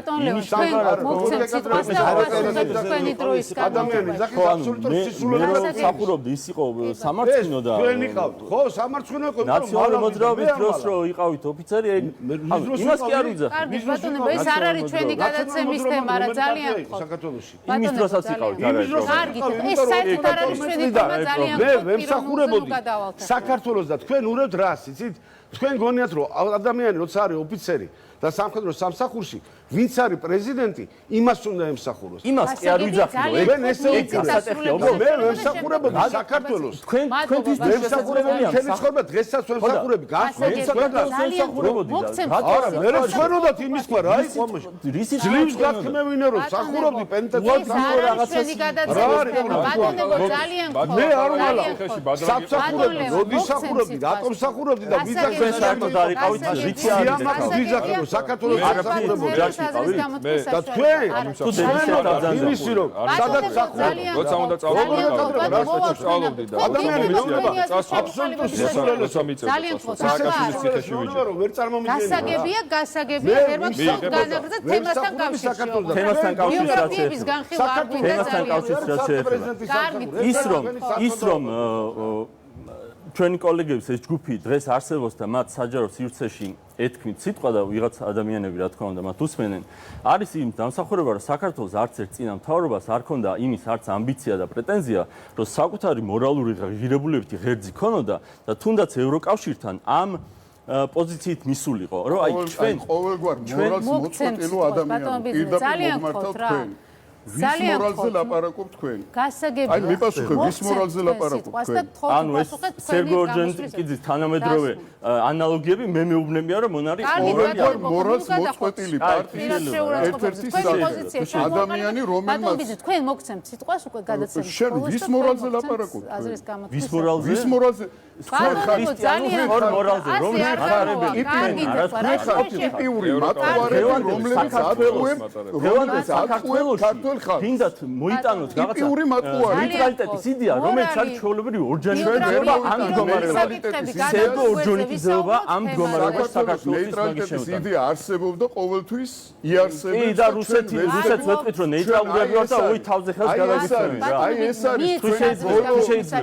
თქვენი დროის ადამიანი ზახის აბსოლუტურად სისულელე საფურობდი ის იყო სამარცხვინო და თქვენ იყავთ ხო სამარცხვინო იყო ნაციონალური მოძრაობის დროს რო იყავით ოფიცერი იმას კი არ ვიძახ კარგი ბატონო ეს არ არის ჩვენი გადაცემის თემა რა ძალიან ხო საქართველოში იმის დროსაც იყავით კარგი ეს საერთოდ არ არის ჩვენი თემა ძალიან მე ვემსახურებოდი საქართველოს და თქვენ ურევთ რას იცით თქვენ გონიათ რომ ადამიანი როცა არის ოფიცერი და სამხედრო სამსახურში ვინც არის პრეზიდენტი იმას უნდა ემსახუროს იმას კი არ ვიძახილო ეგ ესე მე ვემსახურებოდი საქართველოს თქვენთვის ვემსახურებოდი თქვენი ცხოვრება დღესაც ვემსახურები ვემსახურებოდი არა მე ვცხოვრობთ იმის ყვა რა იყო ძლივს გათქმევინე რომ სახურობდი პენტაციაში რაღაცას ბატონებო ძალიან ხო მე არ ვალა სამსახურები როდი სახურობდი რატომ სახურობდი და ვიძახე საერთოდ არ იყავით ვიძახე რომ საქართველოს სახურებოდი და თქვენ იმისი რომ სადაც სახურობდი როცა უნდა წავიდე ადამიანი აბსოლუტურად სისულელეს ძალიან ხო ვერ წარმომიდგენია გასაგებია ჰერმანს განაგრძა თემასთან კავშირში თემასთან კავშირში ის რომ ჩვენი კოლეგების ეს ჯგუფი დღეს არსებობს და მათ საჯარო სივრცეში ეთქმით სიტყვა და ვიღაც ადამიანები რა თქმა უნდა მათ უსმენენ არის იმ დამსახურება რომ საქართველოს არც ერთ წინა მთავრობას არ ქონდა იმის არც ამბიცია და პრეტენზია რომ საკუთარი მორალური ღირებულებითი ღერძი ქონოდა და თუნდაც ევროკავშირთან ამ პოზიციით მისულიყო რომ აი ჩვენ ყოველგვარ მორალს მოწყვეტილო ადამიანები პირდაპირ მოგმართავთ თქვენ ვის მორალზე ლაპარაკობ თქვენ? გასაგებია. აი მიპასუხე, ვის მორალზე ლაპარაკობ თქვენ? ანუ ეს სერგო ორჯონიკიძის თანამედროვე ანალოგიები მე მეუბნებია რომ მონარი მორალს მოწყვეტილი პარტიის ერთ-ერთი ადამიანი რომელმაც თქვენ მოგცემთ სიტყვას უკვე გადაცემით. შენ ვის მორალზე ლაპარაკობ? ვის მორალზე? ვის მორალზე? ძალიან მორალზე რომელი ხარები ტიპიური მატყუარები რომლებიც ატყუებს ქართულ ხალხს. გინდათ მოიტანოთ რაღაცა ტიპიური მატყუარი. ნეიტრალიტეტის იდეა რომელიც არის ჩვეულებრივი ორჯონიკიძეობა ამ მდგომარეობაში. სერგო ორჯონიკიძეობა ამ მდგომარეობაში საქართველოს ნეიტრალიტეტის იდეა არსებობდა ყოველთვის იარსებდა და რუსეთს ვეთქვით რომ ნეიტრალურები ვარ და ოი თავზე ხელს გადაგიცემენ რა. აი ეს არის თუ შეიძლება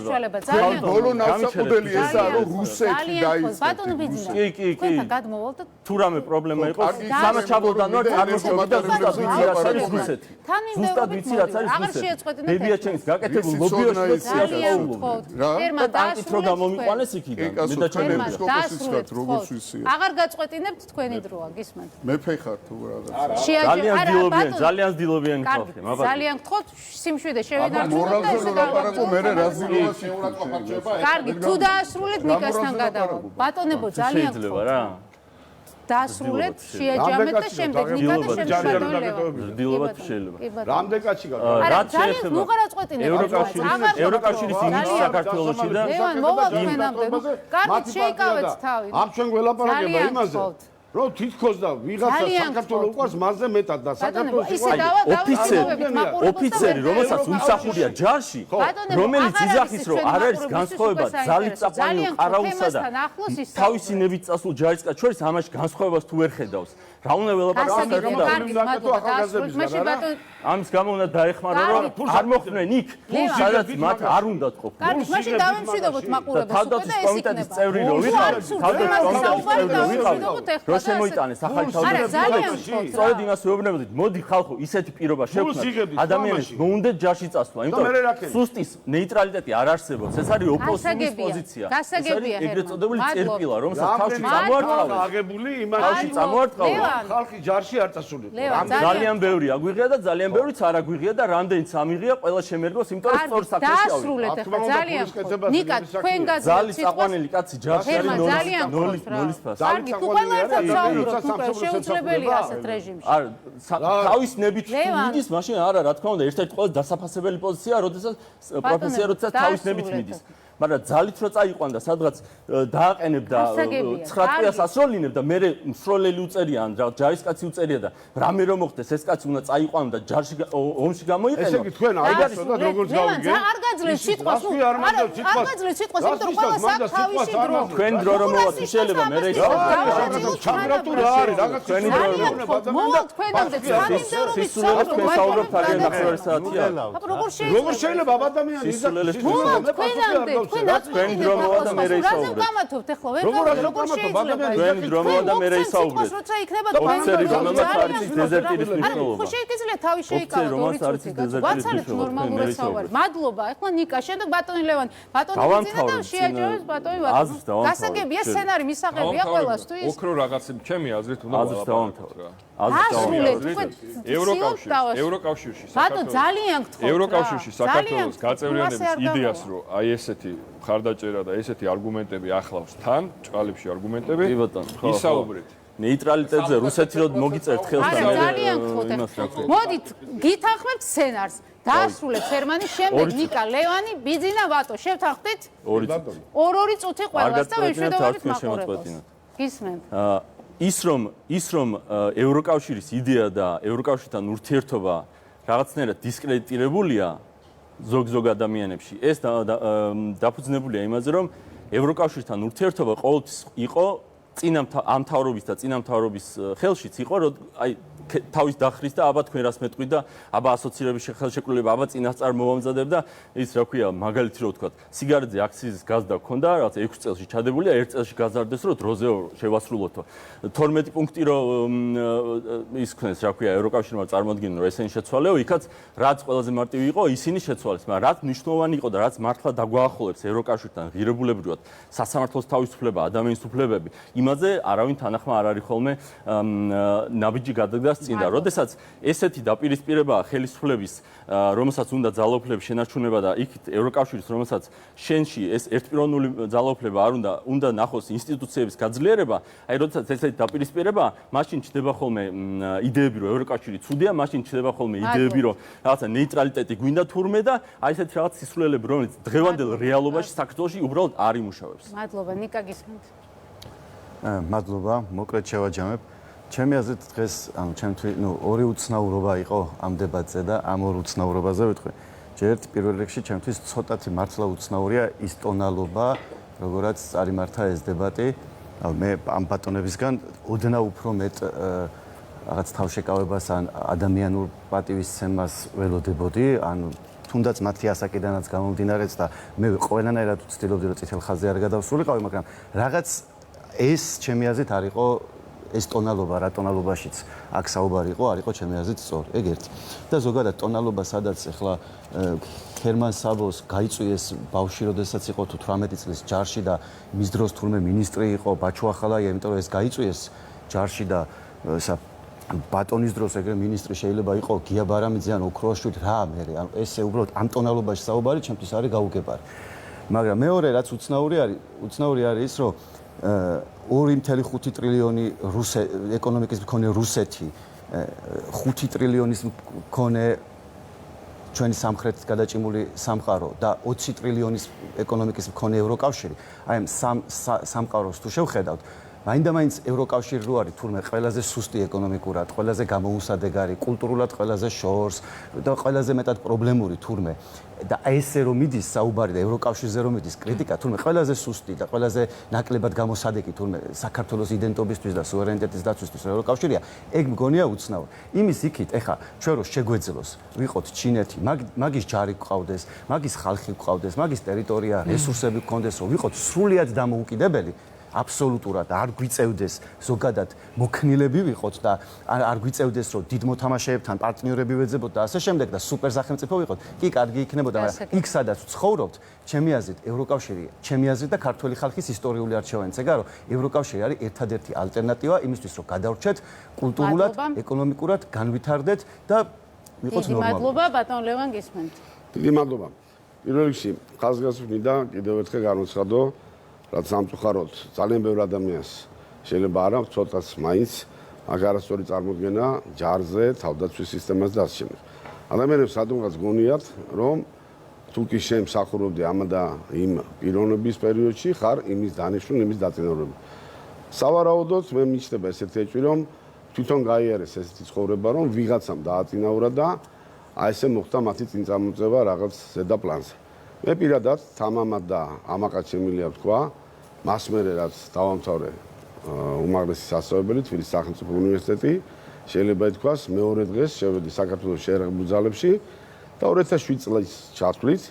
ბოლო ნავსაყუდელი ესაა რომ რუსეთი დაიწყო. ბატონო ბიძინა. კი. თქვენთან გადმოვალ და თუ რამე პრობლემა იყოს სამაჩაბლოდან ვარ წარმოშობით და ზუსტად ვიცი რაც არის რუსეთი. ზუსტად ვიცი რაც არის რუსეთი. ბებიაჩენის გაკეთებულ ლობიოში ძალიან ვთხოვთ. ერმა დაასრულეთ რო გამომიყვანეს იქიდან. მე და ჩემი ეპისკოპოსისგან როგორც ვიცი. აღარ გაწყვეტინებთ თქვენი დროა, გისმენთ? მეფე ხარ თუ რაღაც. ძალიან ძილობიანი ხალხი, მაბა. ძალიან გთხოვთ სიმშვიდე შევინარჩუნოთ და მორალზე ლაპარაკო მე რაზილობაში კარგი, თუ დაასრულეთ ნიკასთან გადავალ. ბატონებო, ძალიან შეიძლება რა. დაასრულეთ, შეაჯამეთ და შემდეგ ნიკა და შემდეგ ბატონო. დილობა შეიძლება. რამდენ კაცი გაქვს? რაც შეეხება ევროკავშირის იმიჯს საქართველოში და ლევან მოვალ თქვენამდე. კარგი, შეიკავეთ თავი. ამ ჩვენ გველაპარაკება იმაზე. რომ თითქოს და ვიღაცა საქართველოს უყარს მასზე მეტად და საქართველოს ოფიცერი რომელსაც უმსახურია ჯარში რომელიც იძახის რომ არ არის განსხვავება ძალით წაყვანილ ყარავულსა და თავისი ნებით წასულ ჯარისკაც შორის ამაში განსხვავებას თუ ვერ ხედავს რა უნდა ველაპარაკოს ამის გამო უნდა დაეხმარო რომ არ მოხდნენ იქ სადაც მათ არ უნდათ ყოფილიყო კარგი მაშინ დავემშვიდობოთ მაყურებელს თავდაცვის კომიტეტის წევრი რო ვიყავ თავდაცვის კომიტეტის წევრი რო ვიყავ რო შემოიტანეს ახალი თავდაცვის სწორედ იმას ვეუბნებოდით მოდი ხალხო ისეთი პირობა შევქმნათ ადამიანებს მოუნდათ ჯარში წასვლა იმიტომ სუსტის ნეიტრალიტეტი არ არსებობს ეს არის ოპოზიციის პოზიცია ეს არის ეგრეთ წოდებული წერპილა რომელსაც თავში წამოარტყავენ აგებული იმაში წამოარტყავენ ხალხი ჯარში არ წასულიყო ძალიან ბევრი აგვიღია და ძალიან ბევრიც არ აგვიღია და რამდენიც ამიღია ყველა შემერგოს იმიტომ რომ სწორ საქმეში დაასრულეთ ახლა ძალიან ნიკა თქვენ გაძლევთ ზალის საყვანელი კაცი ჯარში არის ნოლის ფასი კარგი თუ ყველა ერთად საუბრობთ შეუძლებელია ასეთ რეჟიმში არ თავის ნებით მიდის მაშინ არა რა თქმა უნდა ერთ-ერთი ყველაზე დასაფასებელი პოზიცია როდესაც პროფესია როდესაც თავის ნებით მიდის მაგრამ ძალით რო წაიყვანდა სადღაც დააყენებდა 9 წიას ასროლინებ და მე მსროლელი უწერია ან ჯარისკაცი უწერია და რამე რომ მოხდეს ეს კაცი უნდა წაიყვანო და ჯარში ომში გამოიყენო ესე იგი თქვენ აიცოდოთ როგორც გავიგე არ გაძლევთ სიტყვას არ გაძლევთ სიტყვას იმიტომ რომ ყველა საკ თავისი დრო თქვენ დრო რომ მოვათ შეიძლება მე რა ჩამრატურა არის რაღაც თქვენი დრო მოვათ თქვენამდე ცალინდერობის საუბრობთ არიან 9 საათია როგორ შეიძლება ადამიანი იზრდეს თქვენამდე თქვენ დრო მოვა და მე რა ისაუბრებ გამათობთ ახლა როგორ შეიძლება თქვენ დრო მოვა და მე რა ისაუბრებ როცა იქნება ოფიცერი რომელსაც არის დეზერტირის მნიშვნელობა ხო შეიძლება თავი შეიკავოთ ორი წუთი ვაცალეთ ნორმალურად საუბარი მადლობა ახლა ნიკა შემდეგ ბატონი ლევან ბატონი ძინა და შეაჯამებს ბატონი ბატონი გასაგებია სცენარი მისაღებია ყველასთვის ოქრო რაღაცა ჩემი აზრით უნდა ვალაპარაკო ევროკავშირში ბატონო ძალიან გთხოვთ ევროკავშირში საქართველოს გაწევრიანების იდეას რომ აი ესეთი მხარდაჭერა და ესეთი არგუმენტები ახლავს თან ჭყალებში არგუმენტები ისაუბრეთ ნეიტრალიტეტზე რუსეთი რო მოგიწერთ ხელთან ძალიან გთხოვთ მოდით გითანხმებთ სცენარს დაასრულეთ ფერმანი შემდეგ ნიკა ლევანი ბიძინა ბატო შევთანხმდით ორი წუთი ყველას და ვეშვიდობებით მაყურებელს გისმენთ ის რომ ევროკავშირის იდეა და ევროკავშირთან ურთიერთობა რაღაცნაირად დისკრედიტირებულია ზოგ ადამიანებში ეს დაფუძნებულია იმაზე რომ ევროკავშირთან ურთიერთობა ყოველთვის იყო ამ მთავრობის და წინამთავრობის ხელშიც იყო რომ აი თავის დახრის და აბა თქვენ რას მეტყვით და აბა ასოცირების ხელშეკრულება აბა წინასწარ მოვამზადებ და ის რა ქვია მაგალითი რო ვთქვა სიგარეტზე აქციის გაზდა ქონდა რაღაც 6 წელში ჩადებულია 1 წელში გაზარდეს რომ დროზე შევასრულოთო 12 პუნქტი რო ის ქნეს რა ქვია ევროკავშირმა წარმოადგინა რომ ესენი შეცვალეო იქაც რაც ყველაზე მარტივი იყო ისინი შეცვალეს მაგრამ რაც მნიშვნელოვანი იყო და რაც მართლა დაგვაახლოვებს ევროკავშირთან ღირებულებრივად სასამართლოს თავისუფლება ადამიანის უფლებები იმაზე არავინ თანახმა არ არის ხოლმე ნაბიჯი გადაგდა კულტურას წინ და როდესაც ესეთი დაპირისპირებაა ხელისუფლების რომელსაც უნდა ძალაუფლების შენარჩუნება და იქით ევროკავშირის რომელსაც შენში ეს ერთპიროვნული ძალაუფლება არ უნდა ნახოს ინსტიტუციების გაძლიერება, აი როდესაც ესეთი დაპირისპირებაა, მაშინ ჩდება ხოლმე იდეები, რომ ევროკავშირი ცუდია, მაშინ ჩდება ხოლმე იდეები, რომ რაღაცა ნეიტრალიტეტი გვინდა თურმე და აი ესეთი რაღაც სისულელები, რომელიც დღევანდელ რეალობაში საქართველოში უბრალოდ არ იმუშავებს. მადლობა, ნიკა გისმენთ. მადლობა, მოკლედ შევაჯამებ. ჩემი აზრით დღეს, ჩემთვის, ორი უცნაურობა იყო ამ დებატზე და ამ ორ უცნაურობაზე ვიტყვი. ჯერ პირველ რიგში ჩემთვის ცოტათი მართლა უცნაურია ის ტონალობა, როგორაც წარიმართა ეს დებატი. მე ამ ბატონებისგან ოდნა უფრო მეტ რაღაც თავშეკავებას ან ადამიანურ პატივისცემას ველოდებოდი, ან თუნდაც მათი ასაკიდანაც გამომდინარეც და მე ყველანაირად ვცდილობდი რომ წითელ ხაზზე არ გადავსულიყავი, მაგრამ რაღაც ეს ჩემი აზრით არ იყო ეს ტონალობა, რა ტონალობაშიც აქ საუბარი იყო, არ იყო ჩემი აზრით სწორი. ეგ ერთი. და ზოგადად ტონალობა სადაც ახლა ჰერმან საბოს გაიწვიეს ბავშვი, როდესაც იყო თუ 18 წლის ჯარში და მის დროს თურმე მინისტრი იყო ბაჩუ ახალაია, იმიტომ რომ ეს გაიწვიეს ჯარში და ბატონის დროს ეგრე მინისტრი შეიძლება იყო გია ბარამიძე ან ოქროაშვილი რა მე, ანუ ესე უბრალოდ ამ ტონალობაში საუბარი ჩემთვის არის გაუგებარი. მაგრამ მეორე რაც უცნაური არის ის, რომ 2.5 ტრილიონი ეკონომიკის მქონე რუსეთი, 5 ტრილიონის მქონე ჩვენი სამხრეთით გადაჭიმული სამყარო და 20 ტრილიონის ეკონომიკის მქონე ევროკავშირი, აი ამ სამყაროს თუ შევხედავთ, მაინდა-მაინც ევროკავშირი რო არის თურმე ყველაზე სუსტი ეკონომიკურად, ყველაზე გამოუსადეგარი, კულტურულად ყველაზე შორს და ყველაზე მეტად პრობლემური თურმე და ესე რომ მიდის საუბარი და ევროკავშირზე რომ მიდის კრიტიკა, თურმე ყველაზე სუსტი და ყველაზე ნაკლებად გამოსადეგი თურმე საქართველოს იდენტობისთვის და სუვერენიტეტის დაცვისთვის ევროკავშირია, ეგ მგონია უცნაური. იმის იქით, ეხა ჩვენ რო შეგვეძლოს, ვიყოთ ჩინეთი, მაგის ჯარი გყავდეს, მაგის ხალხი გყავდეს, მაგის ტერიტორია, რესურსები გქონდეს, რომ ვიყოთ სრულიად დამოუკიდებელი. აბსოლუტურად არ გვიწევდეს ზოგადად მოქნილები ვიყოთ და არ გვიწევდეს რომ დიდ მოთამაშეებთან პარტნიორები ვეძებოთ და ასე შემდეგ და სუპერ სახელმწიფო ვიყოთ. კი, კარგი იქნებოდა, მაგრამ იქ სადაც ვცხოვრობთ, ჩემი აზრით ევროკავშირია, ჩემი აზრით და ქართული ხალხის ისტორიული არჩევანიც ეგა, რომ ევროკავშირი არის ერთადერთი ალტერნატივა იმისთვის, რომ გადავრჩეთ კულტურულად, ეკონომიკურად, განვითარდეთ და ვიყოთ ნორმალური. მადლობა, ბატონ ლევან გისმენთ. დიდი მადლობა. პირველ რიგში ხაზგასმით და კიდევ ერთხელ განვცხადო, რაც სამწუხაროდ ძალიან ბევრ ადამიანს შეიძლება არ აქვს ცოტაც მაინც აქ არასწორი წარმოდგენა ჯარზე, თავდაცვის სისტემაზე და ასე შემდეგ. ადამიანებს სადღაც გონიათ, რომ თუ კი შენ მსახურობდი ამ და იმ პიროვნების პერიოდში, ხარ იმის დანიშნული, იმის დაწინაურებული. სავარაუდოდ მე მიჩნდება ესეთი ეჭვი, რომ თვითონ გაიარეს ესეთი ცხოვრება, რომ ვიღაცამ დააწინაურა და აი ესე მოხდა მათი წინწამოწევა რაღაც ზედა პლანზე. მე პირადად თამამად და ამაყად შემიძლია ვთქვა, მას მერე რაც დავამთავრე უმაღლესი სასწავლებელი თბილისის სახელმწიფო უნივერსიტეტი, შეიძლება ითქვას მეორე დღეს შევედი საქართველოს შეერაღებულ ძალებში და 2007 წლის ჩათვლით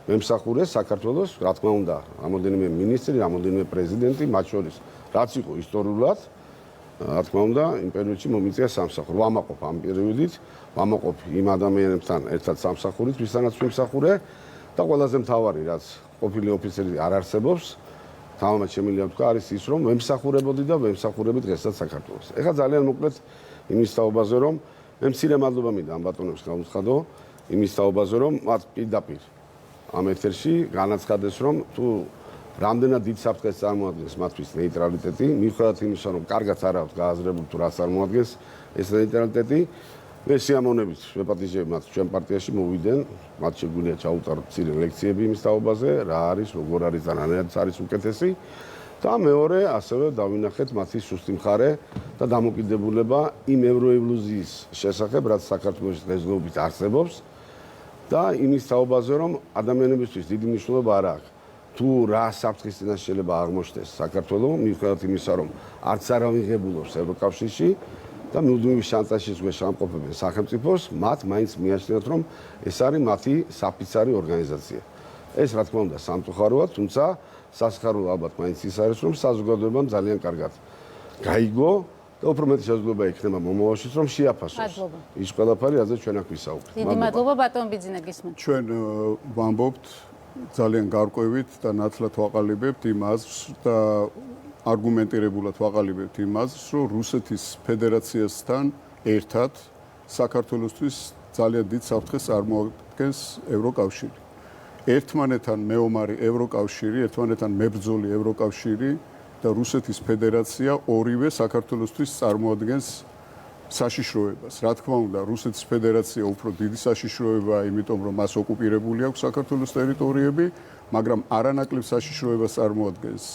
მემსახურე საქართველოს, რა თქმა უნდა, რამოდენიმე მინისტრი, რამოდენიმე პრეზიდენტი, მათ შორის რაც იყო ისტორიულად, რა თქმა უნდა, იმ პერიოდში მომიწია სამსახური. ვამაყობ ამ პერიოდით, ვამაყობ იმ ადამიანებთან ერთად სამსახურით, ვისთანაც ვიმსახურე და ყველაზე მთავარი, რაც ყოფილი ოფიცერი არ არსებობს, თამამად შემიძლია ვთქვა, არის ის, რომ ვემსახურებოდი და ვემსახურები დღესაც საქართველოს. ეხლა ძალიან მოკლედ იმის თაობაზე, რომ მე მცირე მადლობა მინდა ამ ბატონებს გავუცხადო, იმის თაობაზე, რომ მათ პირდაპირ ამ ეთერში განაცხადეს, რომ თუ რამდენად დიდ საფრთხეს წარმოადგენს მათთვის ნეიტრალიტეტი, მიუხედავად იმისა, რომ კარგად არ აქვს გააზრებული თუ რა წარმოადგენს ეს ნეიტრალიტეტი, მე სიამოვნებით ვეპატიჟებ მათ ჩვენ პარტიაში მოვიდნენ, მათ შეგვიძლია ჩაუტაროთ მცირე ლექციები იმის თაობაზე, რა არის, როგორ არის და რანაირად არის უკეთესი და მეორე ასევე დავინახეთ მათი სუსტი მხარე და დამოკიდებულება იმ ევროილუზიის შესახებ, რაც საქართველოს დღესდღეობით არსებობს და იმის თაობაზე, რომ ადამიანებისთვის დიდი მნიშვნელობა არ აქვს. თუ რა საფრთხის წინაშე შეიძლება აღმოჩნდეს საქართველო, მიუხედავად იმისა, რომ არც არავინ ღებულობს ევროკავშირში და მუდმივი შანტაჟის ქვეშ ამყოფებენ სახელმწიფოს, მათ მაინც მიაჩნიათ, რომ ეს არის მათი საფიცარი ორგანიზაცია. ეს რა თქმა უნდა სამწუხაროა, თუმცა სასიხარულო ალბათ მაინც ის არის, რომ საზოგადოებამ ძალიან კარგად გაიგო და უფრო მეტი შესაძლებლობა იქნება მომავალშიც, რომ შეაფასოს ის ყველაფერი, რაზეც ჩვენ აქ ვისაუბრეთ. დიდი მადლობა, ბატონ ბიძინა გისმენთ. ჩვენ ვამბობთ ძალიან გარკვევით და ნათლად ვაყალიბებთ იმ აზრს და არგუმენტირებულად ვაყალიბებთ იმ აზრს, რომ რუსეთის ფედერაციასთან ერთად საქართველოსთვის ძალიან დიდ საფრთხეს წარმოადგენს ევროკავშირი. ერთმანეთთან მეომარი ევროკავშირი, ერთმანეთთან მებრძოლი ევროკავშირი და რუსეთის ფედერაცია ორივე საქართველოსთვის წარმოადგენს საშიშროებას. რა თქმა უნდა, რუსეთის ფედერაცია უფრო დიდი საშიშროებაა, იმიტომ რომ მას ოკუპირებული აქვს საქართველოს ტერიტორიები, მაგრამ არანაკლებ საშიშროებას წარმოადგენს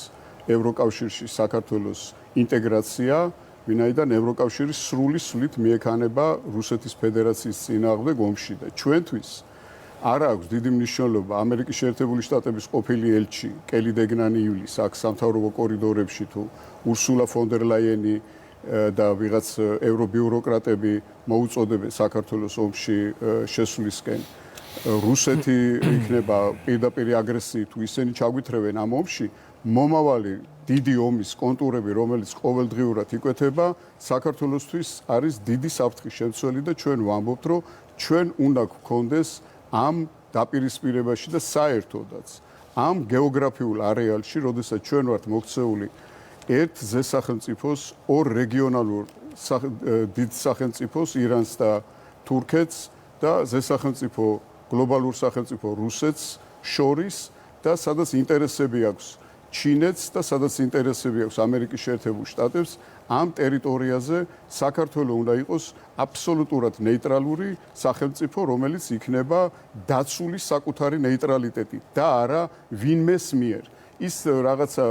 ევროკავშირში საქართველოს ინტეგრაცია, ვინაიდან ევროკავშირი სრულით მიექანება რუსეთის ფედერაციის წინააღმდეგ ომში და ჩვენთვის არ აქვს დიდი მნიშვნელობა ამერიკის შეერთებული შტატების ყოფილი ელჩი კელი დეგნანიულის აქ სამთავრობო კორიდორებში თუ ურსულა ფონ დერ ლაიენი და ვიღაც ევრობიუროკრატები მოუწოდებენ საქართველოს ომში შესვლისკენ. რუსეთი იქნება პირდაპირ აგრესიით თუ ისინი ჩაგვითრევენ ამ ომში, მომავალი დიდი ომის კონტურები, რომელიც ყოველდღიურად იკვეთება, საქართველოსთვის არის დიდი საფრთხის შემცველი და ჩვენ ვამბობთ, რომ ჩვენ უნდა გქონდეს ამ დაპირისპირებაში და საერთოდაც ამ გეოგრაფიულ არეალში, როდესაც ჩვენ ვართ მოქცეული ერთ ზესახელმწიფოს, ორ რეგიონალურ დიდ სახელმწიფოს, ირანს და თურქეთს და ზესახელმწიფო გლობალურ სახელმწიფო რუსეთს შორის და სადაც ინტერესები აქვს ჩინეთს და სადაც ინტერესები აქვს ამერიკის შეერთებულ შტატებს, ამ ტერიტორიაზე საქართველოს უნდა იყოს აბსოლუტურად ნეიტრალური სახელმწიფო, რომელიც იქნება დაცული საკუთარი ნეიტრალიტეტით და არა ვინმეს მიერ. ის რაღაცა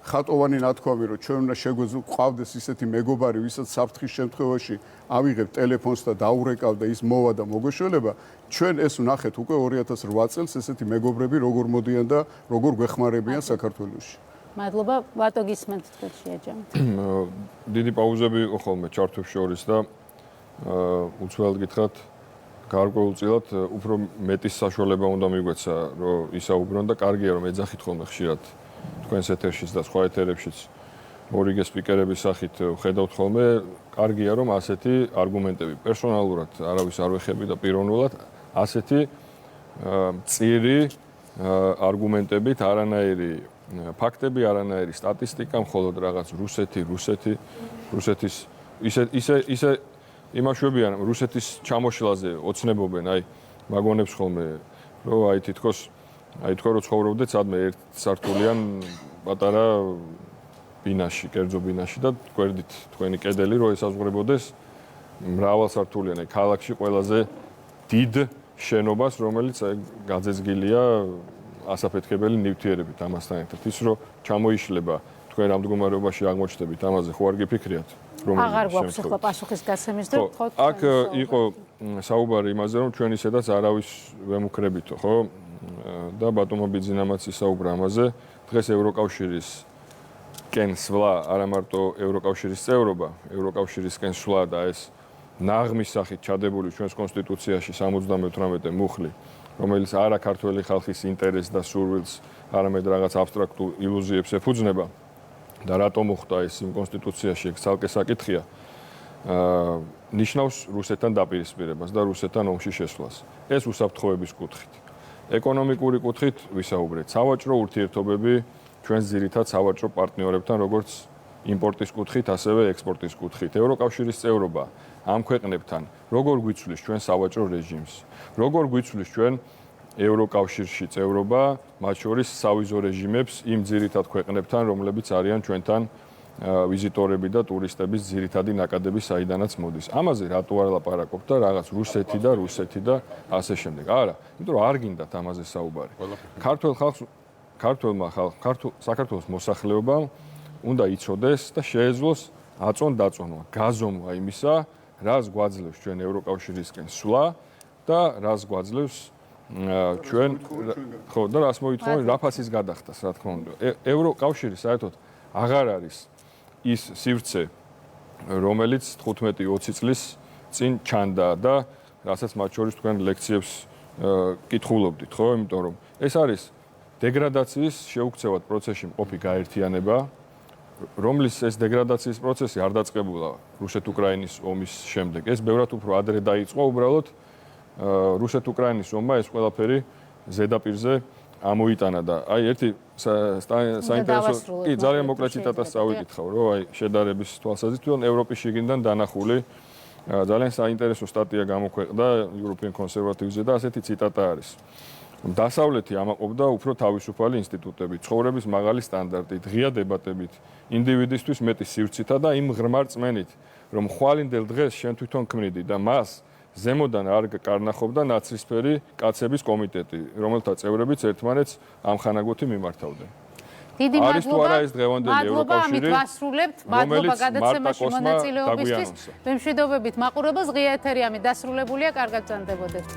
ხატოვანი ნათქვამი, რომ ჩვენ უნდა შეგვეძლოს ისეთი მეგობარი, ვისაც საფრთხის შემთხვევაში ავიღებ ტელეფონს და დაურეკავ და ის მოვა და მოგვეშველება, ჩვენ ეს ვნახეთ უკვე 2008 წელს ესეთი მეგობრები როგორ მოდიან და როგორ გვეხმარებიან საქართველოში. მადლობა, ბატო გისმენთ თქვენ შეაჯამეთ. დიდი პაუზები იყო ხოლმე ჩართვებს შორის და უცვლად გითხრათ, გარკვეულწილად უფრო მეტის საშუალება უნდა მიგვეცა, რომ ისაუბრონ და კარგია რომ ეძახით ხოლმე ხშირად თქვენს ეთერშიც და სხვა ეთერებშიც ორიგე სპიკერების სახით ხედავთ ხოლმე, კარგია რომ ასეთი არგუმენტები პერსონალურად არავის არ ვეხები და პიროვნულად ასეთი მწირი არგუმენტებით არანაირი ფაქტები, არანაირი სტატისტიკა, მხოლოდ რაღაც რუსეთის ისე იმაშვებიან რუსეთის ჩამოშლაზე ოცნებობენ, აი მაგონებს ხოლმე, რომ აი თითქოს თქვენ რო ცხოვრობდეთ სადმე ერთ სართულიან პატარა ბინაში, კერძო ბინაში და გვერდით თქვენი კედელი რო ესაზღვრებოდეს მრავალსართულიან აი ქალაქში ყველაზე დიდ შენობას, რომელიც აი გაძეძგილია ასაფეთქებელი ნივთიერებით ამასთან ერთად. ის რომ ჩამოიშლება თქვენ ამ მდგომარეობაში აღმოჩნდებით, ამაზე ხო არ გიფიქრიათ? აღარ გვაქვს ახლა პასუხის გასცემის დრო, ხო? აქ იყო საუბარი იმაზე, რომ ჩვენ ისედაც არავის ვემუქრებითო, ხო? და ბატონო ბიძინამაც ისაუბრა ამაზე. დღეს ევროკავშირის კენსვლა, არა მარტო ევროკავშირის წევრობა, ევროკავშირისკენ სვლა და ეს ნაღმის სახით ჩადებული ჩვენს კონსტიტუციაში 78 მუხლი, რომელიც არა ქართველი ხალხის ინტერესს და სურვილს, არამედ რაღაც აბსტრაქტულ ილუზიებს ეფუძნება და რატომ მოხდა ეს იმ კონსტიტუციაში, ეს ცალკე საკითხია. ნიშნავს რუსეთთან დაპირისპირებას და რუსეთთან ომში შესვლას. ეს უსაფრთხოების კუთხით. ეკონომიკური კუთხით ვისაუბრეთ. სავაჭრო ურთიერთობები ჩვენს ძირითად სავაჭრო პარტნიორებთან, როგორც იმპორტის კუთხით, ასევე ექსპორტის კუთხით. ევროკავშირის წევრობა ამ ქვეყნებთან როგორ გვიცვლის ჩვენ სავაჭრო რეჟიმს? როგორ გვიცვლის ჩვენ ევროკავშირში წევრობა, მათ შორის სავიზო რეჟიმებს იმ ძირითად ქვეყნებთან, რომლებიც არიან ჩვენთან ვიზიტორები და ტურისტების ძირითადი ნაკადები საიდანაც მოდის. ამაზე რატო არ ლაპარაკობთ და რაღაც რუსეთი და ასე შემდეგ. არა, იმიტომ რომ არ გინდათ ამაზე საუბარი. საქართველოს მოსახლეობამ უნდა იცოდეს და შეეძლოს აწონ-დაწონვა, გაზომვა იმისა, რას გვაძლევს ჩვენ ევროკავშირისკენ სვლა და რას გვაძლევს ჩვენ ხო და რას მოითხოვენ რაფასის გადახდას, რა თქმა უნდა. ევროკავშირი საერთოდ აღარ არის ის სივრცე, რომელიც 15-20 წლის წინ ჩანდა და რასაც მათ შორის თქვენ ლექციებს კითხულობდით, ხო? იმიტომ რომ ეს არის დეგრადაციის შეუქცევად პროცესში მყოფი გაერთიანება, რომლის ეს დეგრადაციის პროცესი არ დაწყებულა რუსეთ-უკრაინის ომის შემდეგ. ეს ბევრად უფრო ადრე დაიწყო, უბრალოდ რუსეთ-უკრაინის ომმა ეს ყველაფერი ზედაპირზე ამოიტანა და აი ერთი საინტერესო კი ძალიან მოკლედ ციტატას წავიკითხავ, რომ აი შედარების თვალსაზრისით ევროპის შიგნიდან დანახული ძალიან საინტერესო სტატია გამოქვეყნდა European Conservative-ზე და ასეთი ციტატა არის. დასავლეთი ამაყობდა უფრო თავისუფალი ინსტიტუტები, ცხოვრების მაღალი სტანდარტით, ღია დებატებით, ინდივიდისთვის მეტი სივრცითა და იმ ღრმა რწმენით, რომ ხვალინდელ დღეს შენ თვითონ ქმნიდი და მას ზემოდან არ კარნახობდა ნაცრისფერი კაცების კომიტეტი, რომელთა წევრებიც ერთმანეთს ამხანაგოთი მიმართავდნენ. დიდი მადლობა ამით ვასრულებთ. მადლობა გადაცემაში მონაწილეობისთვის. ვემშვიდობებით მაყურებელს, ღია ეთერი ამით დასრულებულია. კარგად ბრძანდებოდეთ.